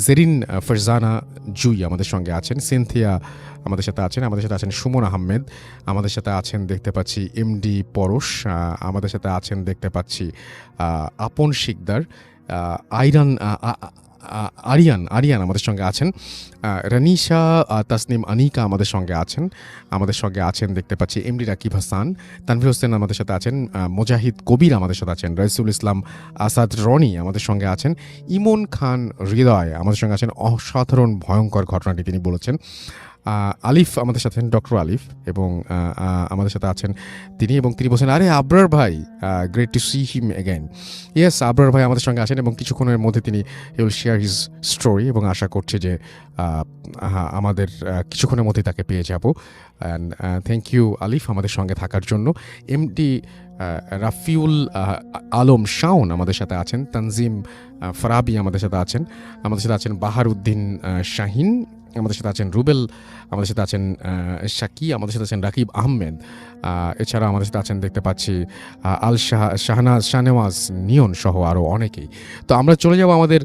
জেরিন ফারজানা জুই আমাদের সঙ্গে আছেন। সিনথিয়া আমাদের সাথে আছেন সুমন আহমেদ আমাদের সাথে আছেন দেখতে পাচ্ছি। MD পরশ আমাদের সাথে আছেন দেখতে পাচ্ছি। আপন শিকদার, আরিয়ান আমাদের সঙ্গে আছেন। রানিশা তাসনিম আনিকা আমাদের সঙ্গে আছেন দেখতে পাচ্ছি। MD রাকিব হাসান, তানভীর হোসেন আমাদের সাথে আছেন। মুজাহিদ কবির আমাদের সাথে আছেন। রাইসুল ইসলাম আসাদ রনি আমাদের সঙ্গে আছেন। ইমন খান হৃদয় আমাদের সঙ্গে আছেন। অসাধারণ ভয়ঙ্কর ঘটনাটি তিনি বলেছেন। আলিফ আমাদের সাথে আছেন, ডক্টর আলিফ, এবং আমাদের সাথে আছেন তিনি, এবং তিনি বলছেন আরে আবরার ভাই, great two see him again. Yes, Abrar ভাই আমাদের সঙ্গে আছেন, এবং কিছুক্ষণের মধ্যে তিনি উইল শেয়ার হিজ স্টোরি, এবং আশা করছি যে আমাদের কিছুক্ষণের মধ্যেই তাকে পেয়ে যাব। অ্যান্ড থ্যাংক ইউ আলিফ আমাদের সঙ্গে থাকার জন্য। MD রাফিউল আলম শাওন আমাদের সাথে আছেন। তানজিম ফরাবি আমাদের সাথে আছেন। বাহারউদ্দিন শাহিন আমাদের সাথে আছেন। রুবেল আমাদের সাথে আছেন। শাকি আমাদের সাথে আছেন। রাকিব আহমেদ এছাড়া আমাদের সাথে আছেন দেখতে পাচ্ছি। আল শাহনেওয়াজ নিয়ন সহ আরও অনেকেই। তো আমরা চলে যাব আমাদের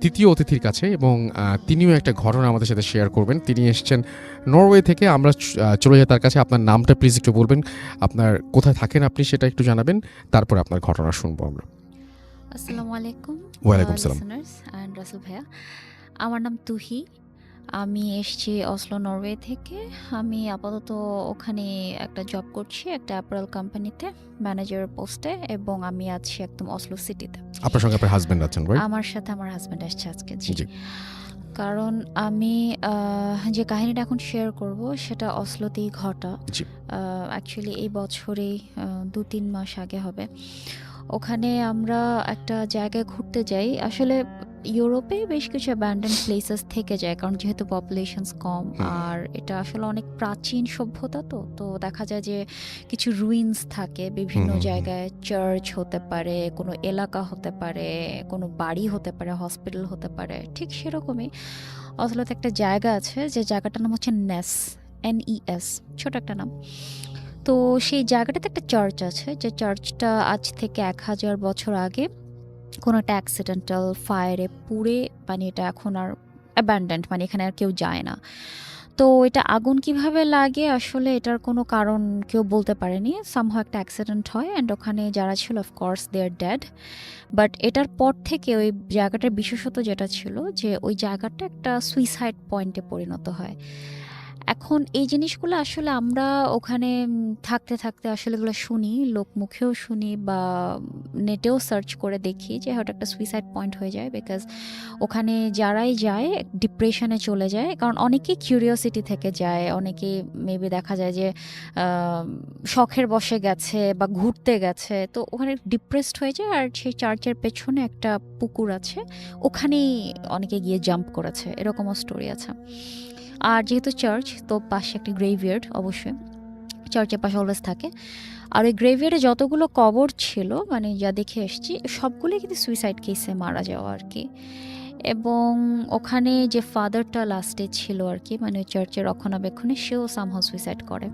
দ্বিতীয় অতিথির কাছে, এবং তিনিও একটা ঘটনা আমাদের সাথে শেয়ার করবেন। তিনি এসেছেন নরওয়ে থেকে। আমরা চলে যাই তার কাছে। আপনার নামটা প্লিজ একটু বলবেন, আপনার কোথায় থাকেন আপনি সেটা একটু জানাবেন, তারপরে আপনার ঘটনা শুনবো আমরা। আসসালামু আলাইকুম। ওয়ালাইকুম সালাম। লিসেনার্স এন্ড রাসেল ভাইয়া, আমার নাম তুহি। আমি এসেছি অসলো, নরওয়ে থেকে। আমি আপাতত ওখানে একটা জব করছি, একটা অ্যাপারেল কোম্পানিতে ম্যানেজার পোস্টে, এবং আমি আছি একদম অসলো সিটিতে। আপনার সঙ্গে আপনার হাজবেন্ড আছেন, রাইট? আমার সাথে আমার হাজব্যান্ড আসছে আজকে। জি। জি। কারণ আমি যে কাহিনীটা এখন শেয়ার করব সেটা অসলোতেই ঘটা। জি। অ্যাকচুয়ালি এই বছরেই ২-৩ মাস আগে হবে। ওখানে আমরা একটা জায়গায় ঘুরতে যাই। আসলে ইউরোপে বেশ কিছু অ্যাবান্ডন প্লেসেস থেকে যায়। কারণ যেহেতু পপুলেশনস কম হুম। আর এটা আসলে অনেক প্রাচীন সভ্যতা তো। তো দেখা যায় যে কিছু রুইনস থাকে বিভিন্ন হুম, হুম, হুম। জায়গায়। চার্চ হতে পারে, কোনো এলাকা হতে পারে, কোনো বাড়ি হতে পারে, হসপিটাল হতে পারে। ঠিক সেরকমই অসলোতে একটা জায়গা আছে যে জায়গাটার নাম হচ্ছে নেস, NES, ছোট একটা নাম। তো সেই জায়গাটাতে একটা চার্চ আছে যে চার্চটা আজ থেকে ১,০০০ বছর আগে কোনো একটা অ্যাক্সিডেন্টাল ফায়ারে পুড়ে মানে এটা এখন আর অ্যাবান্ডেন্ড, মানে এখানে আর কেউ যায় না। তো এটা আগুন কিভাবে লাগে আসলে এটার কোনো কারণ কেউ বলতে পারেনি। সামহাও একটা অ্যাক্সিডেন্ট হয় অ্যান্ড ওখানে যারা ছিল of course they are dead. But এটার পর থেকে ওই জায়গাটার বিশেষত যেটা ছিল যে ওই জায়গাটা একটা সুইসাইড পয়েন্টে পরিণত হয়। এখন এই জিনিসগুলো আসলে আমরা ওখানে থাকতে থাকতে আসলে এগুলো শুনি, লোক মুখেও শুনি বা নেটেও সার্চ করে দেখি যে হয়তো একটা সুইসাইড পয়েন্ট হয়ে যায়। বিকজ ওখানে যারাই যায় ডিপ্রেশনে চলে যায়, কারণ অনেকেই কিউরিওসিটি থেকে যায়, অনেকেই মেবি দেখা যায় যে শখের বশে গেছে বা ঘুরতে গেছে, তো ওখানে ডিপ্রেসড হয়ে যায়। আর সেই চার্চের পেছনে একটা পুকুর আছে, ওখানেই অনেকে গিয়ে জাম্প করেছে, এরকমও স্টোরি আছে। আর যেহেতু চার্চ তো পাশে একটা গ্রেভইয়ার্ড অবশ্যই চার্চের পাশে অলওয়েজ থাকে। আর ওই গ্রেভইয়ার্ডে যতগুলো কবর ছিল মানে যা দেখে এসেছি সবগুলোই কিন্তু সুইসাইড কেসে মারা যাওয়া আর কি। এবং ওখানে যে ফাদারটা লাস্টে ছিল আর কি, মানে ওই চার্চের রক্ষণাবেক্ষণে, সেও সামহাও সুইসাইড করে।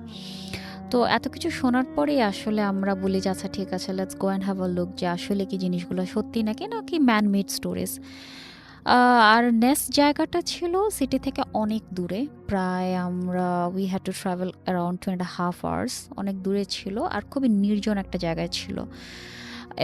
তো এত কিছু শোনার পরেই আসলে আমরা বলি যে আচ্ছা ঠিক আছে, let's go and have a look যে আসলে কি জিনিসগুলো সত্যি নাকি নাকি ম্যান মেড স্টোরিজ। আর নেক্সট জায়গাটা ছিল সিটি থেকে অনেক দূরে, প্রায় আমরা we had to travel around 2.5 hours, অনেক দূরে ছিল আর খুবই নির্জন একটা জায়গায় ছিল।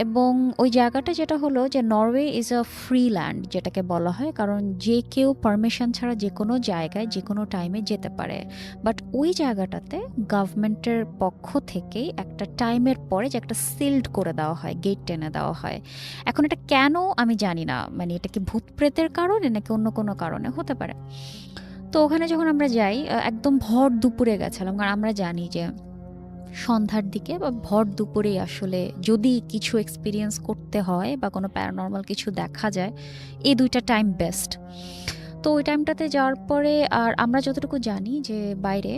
এবং ওই জায়গাটা যেটা হলো যে Norway is a free land যেটাকে বলা হয়, কারণ যে কেউ পারমিশন ছাড়া যে কোনো জায়গায় যে কোনো টাইমে যেতে পারে। বাট ওই জায়গাটাতে গভর্নমেন্টের পক্ষ থেকে একটা টাইমের পরে যে একটা সিল্ড করে দেওয়া হয়, গেট টেনে দেওয়া হয়। এখন এটা কেন আমি জানি না, মানে এটা কি ভূত প্রেতের কারণে নাকি অন্য কোনো কারণে হতে পারে। তো ওখানে যখন আমরা যাই একদম ভর দুপুরে গেছিলাম, কারণ আমরা জানি যে সন্ধ্যার দিকে বা ভর দুপুরেই আসলে যদি কিছু এক্সপিরিয়েন্স করতে হয় বা কোনো প্যারানর্মাল কিছু দেখা যায়, এই দুইটা টাইম বেস্ট। তো ওই টাইমটাতে যাওয়ার পরে আর আমরা যতটুকু জানি যে বাইরে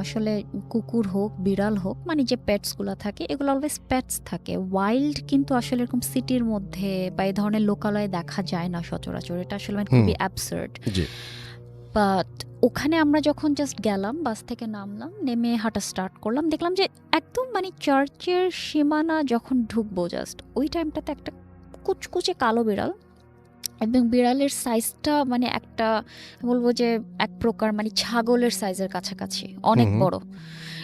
আসলে কুকুর হোক বিড়াল হোক মানে যে পেটসগুলো থাকে এগুলো অলওয়েজ পেটস থাকে, ওয়াইল্ড কিন্তু আসলে এরকম সিটির মধ্যে বা এই ধরনের লোকালয়ে দেখা যায় না সচরাচর। এটা আসলে মানে খুবই অ্যাবসার্ড। জি। বাট ওখানে আমরা যখন জাস্ট গেলাম, বাস থেকে নামলাম, নেমে হাঁটা স্টার্ট করলাম, দেখলাম যে একদম মানে চার্চের সীমানা যখন ঢুকবো জাস্ট ওই টাইমটাতে একটা কুচকুচে কালো বিড়াল, এবং বিড়ালের সাইজটা মানে একটা বলবো যে এক প্রকার মানে ছাগলের সাইজের কাছাকাছি, অনেক হুম, হুম। বড়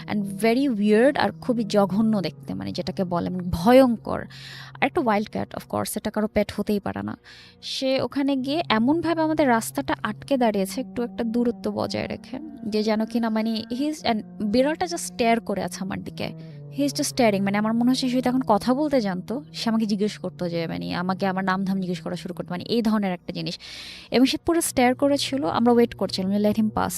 অ্যান্ড ভেরি উইয়ার্ড আর খুবই জঘন্য দেখতে, মানে যেটাকে বলে মানে ভয়ঙ্কর। আর একটা ওয়াইল্ড ক্যাট, অফকোর্স এটা কারো পেট হতেই পারে না। সে ওখানে গিয়ে এমনভাবে আমাদের রাস্তাটা আটকে দাঁড়িয়েছে একটু একটা দূরত্ব বজায় রেখে, যে যেন কিনা মানে হিজ অ্যান্ড বিড়ালটা জাস্ট স্টেয়ার করে আছে আমার দিকে। হি ইজ জাস্ট স্টেয়ারিং, মানে আমার মনে হচ্ছে সে যদি এখন কথা বলতে জানতো সে আমাকে জিজ্ঞেস করতো যে মানে আমাকে আমার নাম ধাম জিজ্ঞেস করা শুরু করতো, মানে এই ধরনের একটা জিনিস। এবং সে পুরো স্টেয়ার করেছিল, আমরা ওয়েট করছিলাম লেট হিম পাস।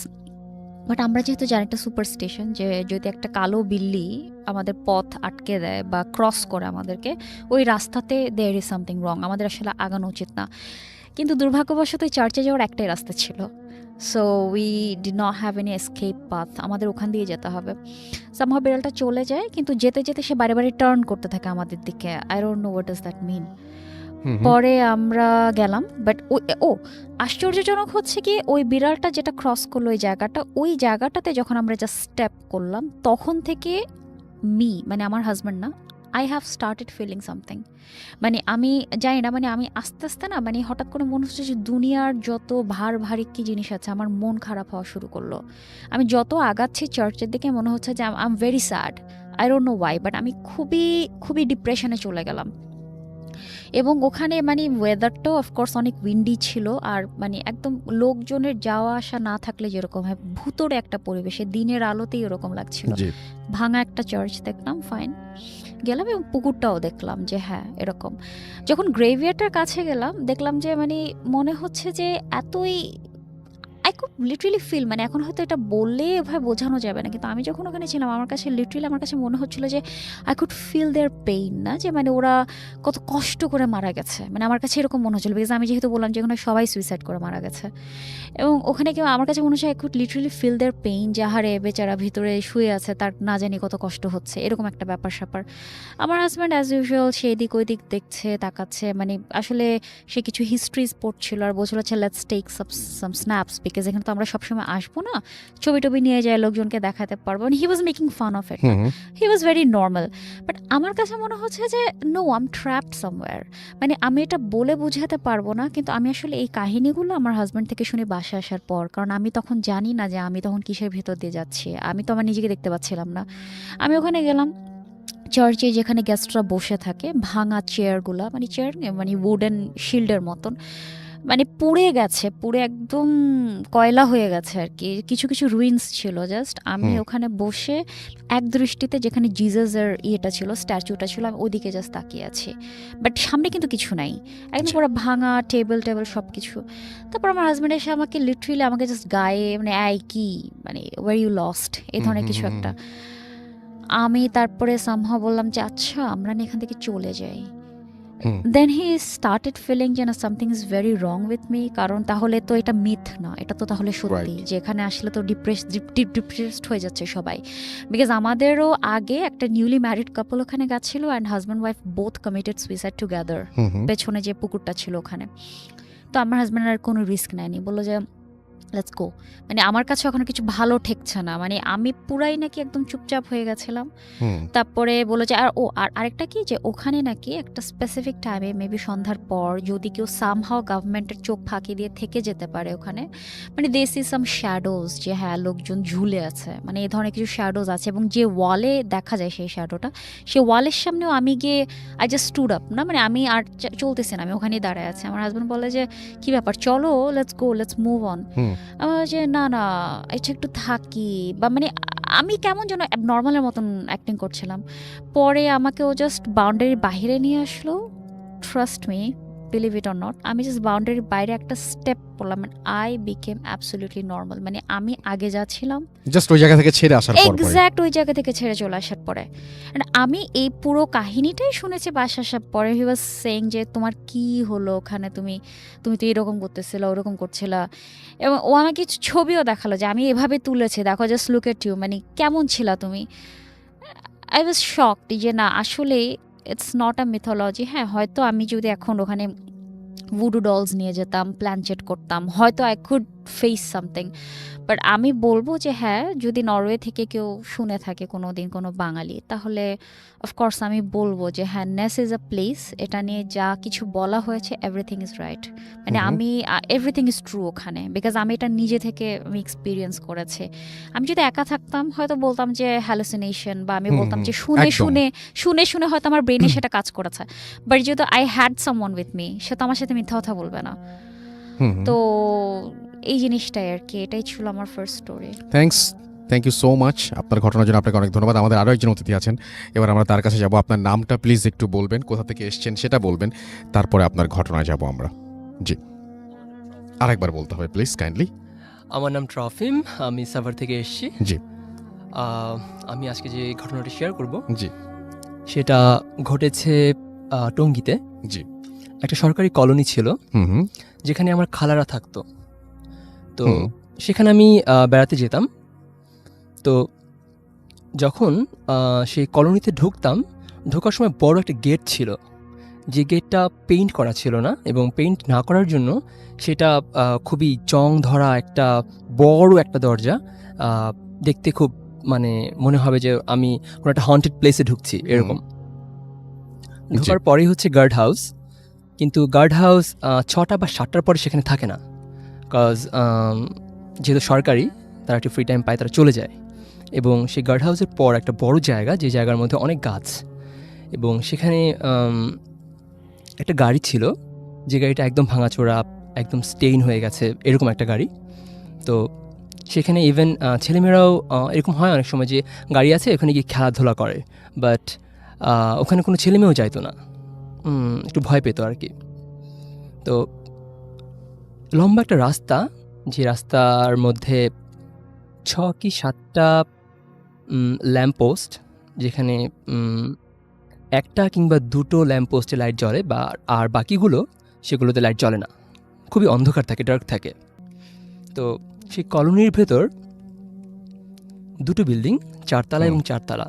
বাট আমরা যেহেতু জানি একটা সুপার স্টেশন যে যদি একটা কালো বিল্লি আমাদের পথ আটকে দেয় বা ক্রস করে আমাদেরকে, ওই রাস্তাতে দেয়ার ইজ সামথিং রং, আমাদের আসলে আগানো উচিত না। কিন্তু দুর্ভাগ্যবশত ওই চার্চে যাওয়ার একটাই রাস্তা ছিল, so we D not have any escape path, আমাদের ওখান দিয়ে যেতে হবে। সামহাও বিড়ালটা চলে যায়, কিন্তু যেতে যেতে সে বারে বারে টার্ন করতে থাকে আমাদের দিকে। I don't know what does that mean. Hmm, hmm. পরে আমরা গেলাম, বাট আশ্চর্যজনক হচ্ছে কি ওই বিড়ালটা যেটা ক্রস করলো ওই জায়গাটা, ওই জায়গাটাতে যখন আমরা জাস্ট স্টেপ করলাম তখন থেকে মানে আমার হাজব্যান্ড না, I have started feeling something. মানে আমি জানি না, মানে আমি আস্তে আস্তে না মানে হঠাৎ করে মনে হচ্ছে যে দুনিয়ার যত ভারী কি জিনিস আছে আমার মন খারাপ হওয়া শুরু করলো। আমি যত আগাচ্ছি চার্চের দিকে মনে হচ্ছে যে I am very sad, I don't no Y, but আমি খুবই খুবই ডিপ্রেশনে চলে গেলাম। এবং ওখানে মানে ওয়েদারটাও অফকোর্স অনেক উইন্ডি ছিল, আর মানে একদম লোকজনের যাওয়া আসা না থাকলে যেরকম হয় ভুতুড়ে একটা পরিবেশে দিনের আলোতেই ওরকম লাগছিল। জি। ভাঙা একটা চার্চ দেখলাম, ফাইন গেলাম, এবং পুকুরটাও দেখলাম যে হ্যাঁ এরকম। যখন গ্রেভিয়ার্ডটার কাছে গেলাম দেখলাম যে মানে মনে হচ্ছে যে এতই কুড লিটারালি ফিল, মানে এখন হয়তো এটা বললে এভাবে বোঝানো যাবে না, কিন্তু আমি যখন ওখানে ছিলাম আমার কাছে লিটারালি আমার কাছে মনে হচ্ছিল যে I could feel their pain, না যে মানে ওরা কত কষ্ট করে মারা গেছে, মানে আমার কাছে এরকম মনে হচ্ছিল, বিকজ আমি যেহেতু বললাম যে ওখানে সবাই সুইসাইড করে মারা গেছে, এবং ওখানে কেউ আমার কাছে মনে হচ্ছে I could literally feel their pain, যে আহারে বেচারা ভিতরে শুয়ে আছে, তার না জানি কত কষ্ট হচ্ছে, এরকম একটা ব্যাপার স্যাপার। আমার হাজব্যান্ড অ্যাজ ইউজুয়াল সে এদিক ওই দিক দেখছে, তাকাচ্ছে, মানে আসলে সে কিছু হিস্ট্রিজ পড়ছিল আর বলছিল হচ্ছে let's take some snaps, because এখানে তো আমরা সবসময় আসবো না, ছবি টবি নিয়ে যায়, লোকজনকে দেখাতে পারবো। He was making fun of it, he was very normal. But আমার কাছে মনে হচ্ছে যে no, I am trapped somewhere, মানে আমি এটা বলে বোঝাতে পারবো না, কিন্তু আমি আসলে এই কাহিনীগুলো আমার হাজব্যান্ড থেকে শুনে বাসায় আসার পর, কারণ আমি তখন জানি না যে আমি তখন কিসের ভেতর দিয়ে যাচ্ছি, আমি তো আমার নিজেকে দেখতে পাচ্ছিলাম না। আমি ওখানে গেলাম চার্চে, যেখানে গেস্টরা বসে থাকে, ভাঙা চেয়ারগুলা, মানে চেয়ার মানে উডেন শিল্ডের মতন, মানে পুড়ে গেছে, পুড়ে একদম কয়লা হয়ে গেছে আর কি, কিছু কিছু রুইন্স ছিল। জাস্ট আমি ওখানে বসে এক দৃষ্টিতে যেখানে জিজাসের ইয়েটা ছিল, স্ট্যাচুটা ছিল, আমি ওদিকে জাস্ট তাকিয়ে আছি, বাট সামনে কিন্তু কিছু নাই, একদম পুরো ভাঙা টেবিল সব কিছু। তারপর আমার হাজব্যান্ড এসে আমাকে লিটারেলি আমাকে জাস্ট গায়ে মানে কি মানে ওয়ার ইউ লস্ট এই ধরনের কিছু একটা। আমি তারপরে সামহাও বললাম যে আচ্ছা আমরা না এখান থেকে চলে যাই। দেন হি স্টার্টেড ফিলিং যেন something is very wrong with me, কারণ তাহলে তো এটা মিথ না, এটা তো তাহলে সত্যি, যে এখানে আসলে তো ডিপ্রেসড হয়ে যাচ্ছে সবাই, বিকজ আমাদেরও আগে একটা নিউলি ম্যারিড কাপল ওখানে গেছিল and husband wife both committed suicide together, পেছনে যে পুকুরটা ছিল ওখানে। তো আমার হাজব্যান্ড আর কোনো রিস্ক নেয়নি, বললো যে লেটস গো। মানে আমার কাছে ওখানে কিছু ভালো ঠেকছে না, মানে আমি পুরাই নাকি একদম চুপচাপ হয়ে গেছিলাম। তারপরে বললো যে আর আরেকটা কি, যে ওখানে নাকি একটা স্পেসিফিক টাইমে মেবি সন্ধ্যার পর যদি কেউ সামহাও গভর্নমেন্টের চোখ ফাঁকি দিয়ে থেকে যেতে পারে ওখানে, মানে দে সি সাম শ্যাডোজ, যে হ্যাঁ লোকজন ঝুলে আছে, মানে এই ধরনের কিছু শ্যাডোজ আছে, এবং যে ওয়ালে দেখা যায় সেই শ্যাডোটা, সেই ওয়ালের সামনেও আমি গিয়ে আই জাস্ট স্টুড আপ, না মানে আমি আর চলতেছি না, আমি ওখানেই দাঁড়ায় আছি। আমার হাজব্যান্ড বলে যে কি ব্যাপার, চলো let's go, let's move on. যে না না এটা একটু থাকি, বা মানে আমি কেমন যেন নর্মালের মতন অ্যাক্টিং করছিলাম। পরে আমাকে ও জাস্ট বাউন্ডারির বাইরে নিয়ে আসলো, trust me, believe it or not, আমি জাস্ট বাউন্ডারির বাইরে একটা স্টেপ পড়লাম, আই বিকেম অ্যাবসলিউটলি নর্মাল, মানে আমি আগে যা ছিলাম জাস্ট ওই জায়গা থেকে ছেড়ে আসার পর, এক্স্যাক্ট ওই জায়গা থেকে ছেড়ে চলে আসার পরে। And আমি এই পুরো কাহিনীটাই শুনেছি বাসা আসার পরে। হি ওয়াজ সেইং যে তোমার কি হলো ওখানে, তুমি তো এরকম করতেছিলা, ওরকম করছিলা, এবং ও আমাকে কিছু ছবিও দেখালো যে আমি এভাবে তুলেছি, দেখো জাস্ট লুক এট ইউ, মানে কেমন ছিলা তুমি। আই ওয়াজ শকড যে না আসলে ইটস নট আ মিথোলজি। হ্যাঁ হয়তো আমি যদি এখন ওখানে ভুডু ডলস নিয়ে যেতাম, প্ল্যানচেট করতাম, হয়তো I could face something, but আমি বলবো যে হ্যাঁ যদি নরওয়ে থেকে কেউ শুনে থাকে কোনো দিন কোনো বাঙালি, তাহলে অফকোর্স আমি বলবো যে হ্যাঁ নেস ইজ আ প্লেস, এটা নিয়ে যা কিছু বলা হয়েছে এভরিথিং ইজ রাইট, মানে আমি এভরিথিং ইজ ট্রু ওখানে, বিকজ আমি এটা নিজে থেকে আমি এক্সপিরিয়েন্স করেছি। আমি যদি একা থাকতাম হয়তো বলতাম যে হ্যালুসিনেশন, বা আমি বলতাম যে শুনে শুনে শুনে শুনে হয়তো আমার ব্রেনে সেটা কাজ করেছে, বাট যেহেতু I had someone with me, সে তো আমার সাথে মিথ্যা কথা বলবে না। তো এই জিনিসটাই আর কি, এটাই ছিল আমার first story. Thank you so much আপনার ঘটনার জন্য, আপনাকে অনেক ধন্যবাদ। আমাদের আরও একজন অতিথি আছেন, এবার আমরা তার কাছে যাব। আপনার নামটা প্লিজ একটু বলবেন, কোথা থেকে এসেছেন সেটা বলবেন, তারপরে আপনার ঘটনায় যাব আমরা। জি আরেকবার বলতে হবে প্লিজ কাইন্ডলি। আমার নাম ট্রফিম, আমি সাভার থেকে এসেছি। জি আমি আজকে যে ঘটনাটি শেয়ার করব জি সেটা ঘটেছে টঙ্গীতে। জি একটা সরকারি কলোনি ছিল হুম যেখানে আমার খালারা থাকতো। তো সেখানে আমি বেড়াতে যেতাম। তো যখন সেই কলোনিতে ঢুকতাম, ঢোকার সময় বড় একটা গেট ছিল, যে গেটটা পেইন্ট করা ছিল না, এবং পেইন্ট না করার জন্য সেটা খুবই জং ধরা একটা বড় একটা দরজা, দেখতে খুব মানে মনে হবে যে আমি কোনো একটা হন্টেড প্লেসে ঢুকছি এরকম। ঢোকার পরেই হচ্ছে গার্ড হাউস, কিন্তু গার্ড হাউস 6টা বা 7টার পরে সেখানে থাকে না, কজ যেহেতু সরকারি তারা একটু ফ্রি টাইম পায়, তারা চলে যায়। এবং সেই গার্ড হাউসের পর একটা বড় জায়গা, যে জায়গার মধ্যে অনেক গাছ, এবং সেখানে একটা গাড়ি ছিল, যে গাড়িটা একদম ভাঙাচোরা, একদম স্টেইন হয়ে গেছে, এরকম একটা গাড়ি। তো সেখানে ইভেন ছেলেমেয়েরাও এরকম হয় অনেক সময় যে গাড়ি আছে ওখানে গিয়ে খেলাধুলা করে, বাট ওখানে কোনো ছেলেমেয়েও যাইতো না, একটু ভয় পেত আর কি। তো লম্বা একটা রাস্তা, যে রাস্তার মধ্যে ৬ কি ৭টা ল্যাম্প পোস্ট, যেখানে ১টা কিংবা ২টো ল্যাম্প পোস্টে লাইট জ্বলে আর বাকিগুলো সেগুলোতে লাইট জ্বলে না। খুবই অন্ধকার থাকে, ডার্ক থাকে। তো সেই কলোনির ভেতর ২টো বিল্ডিং, ৪ তালা এবং ৪ তালা,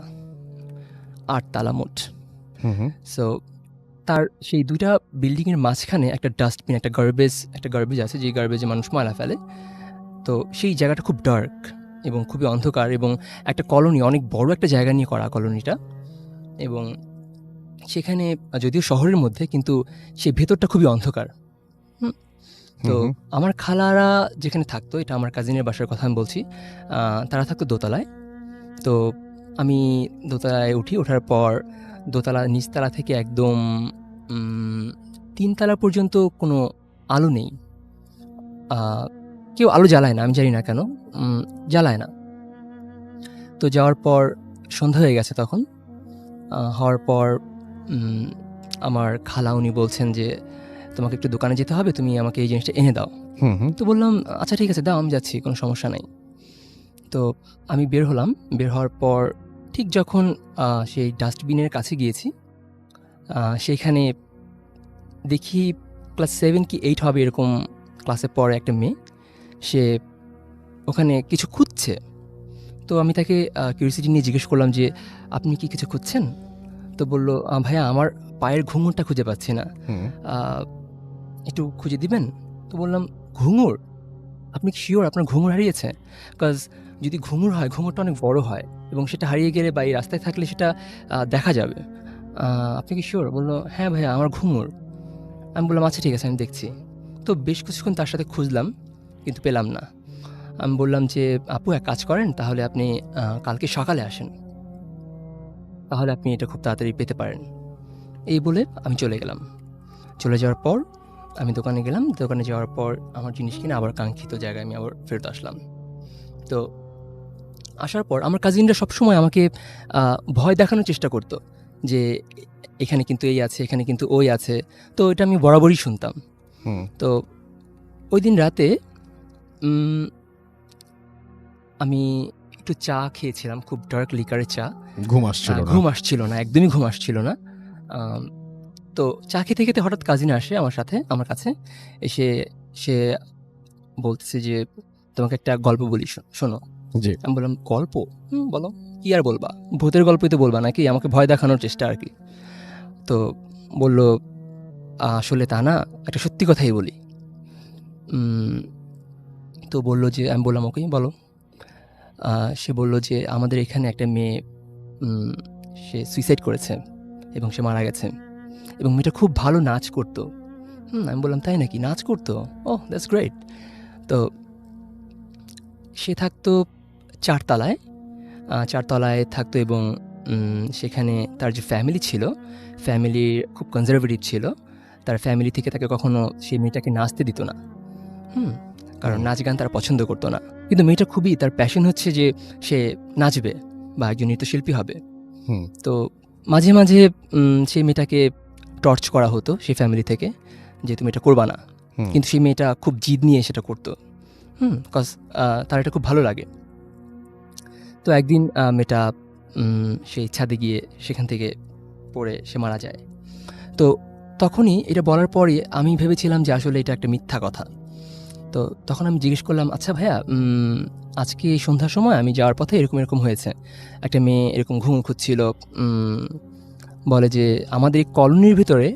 ৮ তালা মোট। হুম হুম সো তার সেই ২টা বিল্ডিংয়ের মাঝখানে একটা ডাস্টবিন, একটা গার্বেজ আছে, যে গার্বেজে মানুষ ময়লা ফেলে। তো সেই জায়গাটা খুব ডার্ক এবং খুবই অন্ধকার, এবং একটা কলোনি, অনেক বড় একটা জায়গা নিয়ে করা কলোনিটা, এবং সেখানে যদিও শহরের মধ্যে, কিন্তু সেই ভেতরটা খুবই অন্ধকার। তো হুম। আমার খালারা যেখানে থাকতো, এটা আমার কাজিনের বাসার কথা আমি বলছি, তারা থাকতো দোতলায়। তো আমি দোতলায় ওঠার পর দোতলা নিচতলা থেকে একদম ৩ তালা পর্যন্ত কোনো আলো নেই। কেউ আলো জ্বালায় না, আমি জানি না কেন জ্বালায় না। তো যাওয়ার পর সন্ধ্যা হয়ে গেছে তখন। হওয়ার পর আমার খালা উনি বলছেন যে, তোমাকে একটু দোকানে যেতে হবে, তুমি আমাকে এই জিনিসটা এনে দাও। হুম হুম তো বললাম, আচ্ছা ঠিক আছে, দাও, আমি যাচ্ছি, কোনো সমস্যা নাই। তো আমি বের হলাম। বের হওয়ার পর ঠিক যখন সেই ডাস্টবিনের কাছে গিয়েছি, সেইখানে দেখি ক্লাস 7 কি 8 হবে এরকম ক্লাসে পড়ে একটা মেয়ে, সে ওখানে কিছু খুঁজছে। তো আমি তাকে কিউরিওসিটি নিয়ে জিজ্ঞেস করলাম যে, আপনি কি কিছু খুঁজছেন? তো বলল, ভাইয়া আমার পায়ের ঘুঙুরটা খুঁজে পাচ্ছি না, হুম একটু খুঁজে দিবেন? তো বললাম, ঘুঙুর? আপনি কি শিওর আপনার ঘুঙুর হারিয়েছে? বিকজ যদি ঘুঙুর হয়, ঘুঙুরটা অনেক বড় হয়, এবং সেটা হারিয়ে গেলে বা এই রাস্তায় থাকলে সেটা দেখা যাবে। আপনি কি শিওর? বলল, হ্যাঁ ভাইয়া, আমার ঘুঙুর। আমি বললাম, আচ্ছা ঠিক আছে, আমি দেখছি। তো বেশ কিছুক্ষণ তার সাথে খুঁজলাম, কিন্তু পেলাম না। আমি বললাম যে, আপু এক কাজ করেন, তাহলে আপনি কালকে সকালে আসেন, তাহলে আপনি এটা খুব তাড়াতাড়ি পেতে পারেন। এই বলে আমি চলে গেলাম। চলে যাওয়ার পর আমি দোকানে গেলাম। দোকানে যাওয়ার পর আমার জিনিস কিনে আবার কাঙ্ক্ষিত জায়গায় আমি আবার ফেরত আসলাম। তো আসার পর আমার কাজিনরা সবসময় আমাকে ভয় দেখানোর চেষ্টা করতো যে, এখানে কিন্তু এই আছে, এখানে কিন্তু ওই আছে। তো এটা আমি বরাবরই শুনতাম। হুম তো ওই দিন রাতে আমি একটু চা খেয়েছিলাম, খুব ডার্ক লিকারের চা। ঘুম আসছিল না। ঘুম আসছিল না, একদমই ঘুম আসছিল না। আম তো চা খেতে, খেতে হঠাৎ কাজিন আসে আমার কাছে। এসে সে বলতেছে যে, তোমাকে একটা গল্প বলি, শোনো। জি। আমি বললাম, গল্প? বলো। কি আর বলবা? ভূতের গল্পই তো বলবা নাকি? আমাকে ভয় দেখানোর চেষ্টা আরকি। তো বলল, আসলে তা না, একটা সত্যি কথাই বলি। উম তো বলল যে, আমি বললাম, ওকে বলো। সে বলল যে, আমাদের এখানে একটা মেয়ে উম সে সুইসাইড করেছে এবং সে মারা গেছে, এবং মেয়েটা খুব ভালো নাচ করতো। আমি বললাম, তাই নাকি? নাচ করতো? ওহ, দ্যাটস গ্রেট। তো সে থাকতো ৪ তালায়। ৪ তলায় থাকতো, এবং সেখানে তার যে ফ্যামিলি ছিল, ফ্যামিলি খুব কনজারভেটিভ ছিল। তার ফ্যামিলি থেকে তাকে কখনো সেই মেয়েটাকে নাচতে দিত না। কারণ নাচ গান তারা পছন্দ করতো না। কিন্তু মেয়েটা খুবই, তার প্যাশন হচ্ছে যে সে নাচবে বা একজন নৃত্যশিল্পী হবে। হুম তো মাঝে, মাঝে সেই মেয়েটাকে টর্চ করা হতো সেই ফ্যামিলি থেকে যে, তুমি এটা করবা না। হুম কিন্তু সেই মেয়েটা খুব জিদ নিয়ে সেটা করতো। কজ তার এটা খুব ভালো লাগে। তো একদিন মেয়েটা সেই ছাদে গিয়ে সেখান থেকে পড়ে সে মারা যায়। তো তখনই এটা বলার পরই আমি ভেবেছিলাম যে আসলে এটা একটা মিথ্যা কথা। তো তখন আমি জিজ্ঞেস করলাম, আচ্ছা ভাইয়া, আজকে এই সন্ধ্যার সময় আমি যাওয়ার পথে এরকম হয়েছে। একটা মেয়ে এরকম ঘুঙুর খুঁজছিল। বলে যে, আমাদের এই কলোনির ভিতরে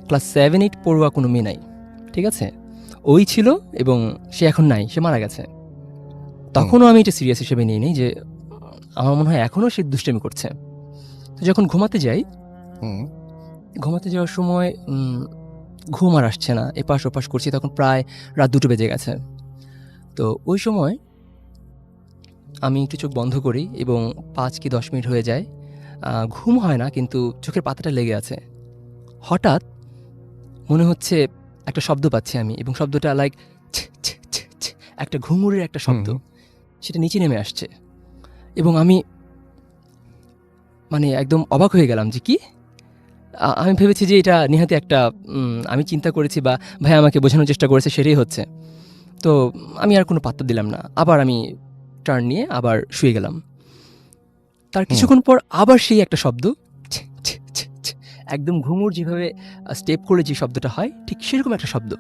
ক্লাস 7-8 পড়ুয়া কোনো মেয়ে নাই, ঠিক আছে? ওই ছিল, এবং সে এখন নাই, সে মারা গেছে। তখনও আমি এটা সিরিয়াস হিসেবে নিই নি, যে আমার মনে হয় এখনও সে দুষ্টামি করছে। তো যখন ঘুমাতে যাই, হুম ঘুমাতে যাওয়ার সময় ঘুম আর আসছে না, এপাশ ওপাশ করছি, তখন প্রায় রাত 2টো বেজে গেছে। তো ওই সময় আমি একটু চোখ বন্ধ করি, এবং 5 কি 10 মিনিট হয়ে যায়। ঘুম হয় না, কিন্তু চোখের পাতাটা লেগে আছে। হঠাৎ মনে হচ্ছে একটা শব্দ পাচ্ছি আমি, এবং শব্দটা লাইক একটা ঘুঙুরের একটা শব্দ। সেটা নিচে নেমে আসছে, এবং আমি মানে একদম অবাক হয়ে গেলাম যে, কি? আমি ভেবেছি যে এটা নেহাতি একটা আমি চিন্তা করেছি বা ভাই আমাকে বোঝানোর চেষ্টা করেছে, সেটাই হচ্ছে। তো তো আমি আর কোনো পাত্তা দিলাম না, আবার আমি টার্ন নিয়ে আবার শুয়ে গেলাম। তার কিছুক্ষণ পর আবার সেই একটা শব্দ, ছি, ছি, ছি, ছি। একদম ঘুঙুর যেভাবে স্টেপ করলে যে শব্দটা হয় ঠিক সেরকম একটা শব্দ।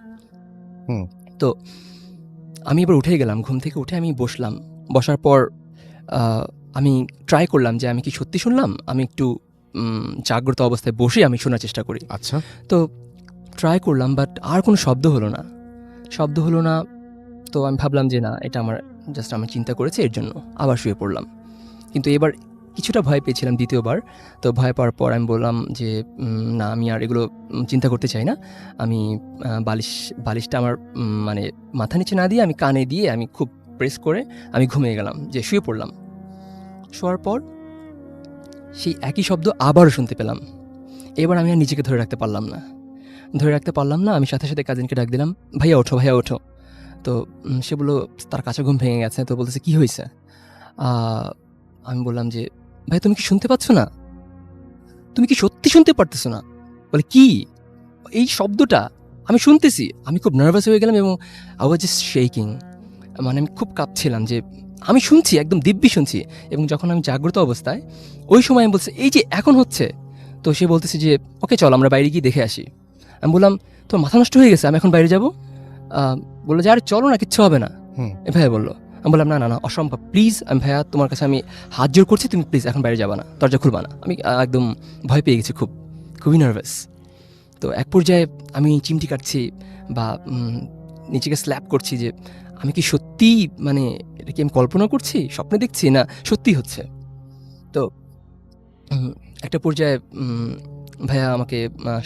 হুম। তো আমি এবার উঠে গেলাম, ঘুম থেকে উঠে আমি বসলাম। বসার পর আমি ট্রাই করলাম যে আমি কি সত্যি শুনলাম, আমি একটু জাগ্রত অবস্থায় বসে আমি শোনার চেষ্টা করি। আচ্ছা। তো ট্রাই করলাম, বাট আর কোনো শব্দ হলো না, শব্দ হলো না। তো আমি ভাবলাম যে না, এটা আমার জাস্ট আমি চিন্তা করেছি, এর জন্য আবার শুয়ে পড়লাম। কিন্তু এবার কিছুটা ভয় পেয়েছিলাম দ্বিতীয়বার। তো ভয় পাওয়ার পর আমি বললাম যে না, আমি আর এগুলো চিন্তা করতে চাই না। আমি বালিশটা আমার মানে মাথা নিচে না দিয়ে আমি কানে দিয়ে আমি খুব প্রেস করে আমি ঘুমিয়ে গেলাম, যে শুয়ে পড়লাম। শোয়ার পর সেই একই শব্দ আবারও শুনতে পেলাম। এবার আমি আর নিজেকে ধরে রাখতে পারলাম না। আমি সাথে সাথে কাজিনকে ডাক দিলাম, ভাইয়া ওঠো। তো সে বললো তার কাছে ঘুম ভেঙে গেছে। তো বলতেছে কি হয়েছে? আমি বললাম যে ভাই, তুমি কি শুনতে পাচ্ছ না? তুমি কি সত্যি শুনতে পারতেছো না? বলে কি এই শব্দটা? আমি শুনতেছি। আমি খুব নার্ভাস হয়ে গেলাম এবং আই ওয়াজ জাস্ট শেকিং। মানে আমি খুব কাঁপছিলাম যে আমি শুনছি, একদম দিব্যি শুনছি। এবং যখন আমি জাগ্রত অবস্থায়, ওই সময় আমি বলছি এই যে এখন হচ্ছে। তো সে বলতেছে যে ওকে চল আমরা বাইরে গিয়ে দেখে আসি। আমি বললাম তোর মাথা নষ্ট হয়ে গেছে, আমি এখন বাইরে যাবো? বললো যে আরে চলো না, কিচ্ছু হবে না। এ ভাইয়া বললো। আমি বললাম না অসম্ভব, প্লিজ। আমি ভাইয়া তোমার কাছে আমি হাত জোর করছি, তুমি প্লিজ এখন বাইরে যাবা না, দরজা খুলবা না। আমি একদম ভয় পেয়ে গেছি, খুবই নার্ভাস। তো এক পর্যায়ে আমি চিমটি কাটছি বা নিজেকে স্ল্যাপ করছি যে আমি কি সত্যি, মানে এটা কি আমি কল্পনা করছি, স্বপ্নে দেখছি, না সত্যি হচ্ছে। তো একটা পর্যায়ে ভাইয়া আমাকে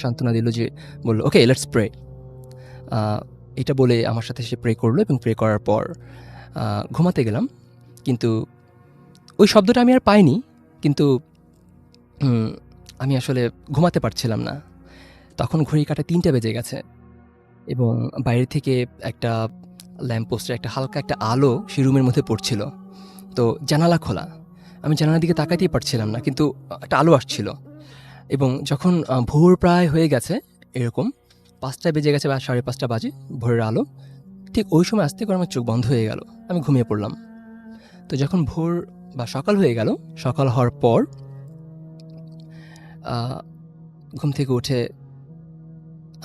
সান্ত্বনা দিল, যে বললো ওকে লেটস প্রে। এটা বলে আমার সাথে সে প্রে করলো এবং প্রে করার পর ঘুমাতে গেলাম। কিন্তু ওই শব্দটা আমি আর পাইনি, কিন্তু আমি আসলে ঘুমাতে পারছিলাম না। তখন ঘড়ি কাঁটা 3টা বেজে গেছে এবং বাইরে থেকে একটা ল্যাম্পপোস্টের একটা হালকা একটা আলো সেই রুমের মধ্যে পড়ছিল। তো জানালা খোলা, আমি জানালার দিকে তাকাতেই পারছিলাম না, কিন্তু একটা আলো আসছিল। এবং যখন ভোর প্রায় হয়ে গেছে, এরকম 5টা বেজে গেছে বা 5:30 বাজে, ভোরের আলো, ঠিক ওই সময় আস্তে করে আমার চোখ বন্ধ হয়ে গেল, আমি ঘুমিয়ে পড়লাম। তো যখন ভোর বা সকাল হয়ে গেল, সকাল হওয়ার পর ঘুম থেকে উঠে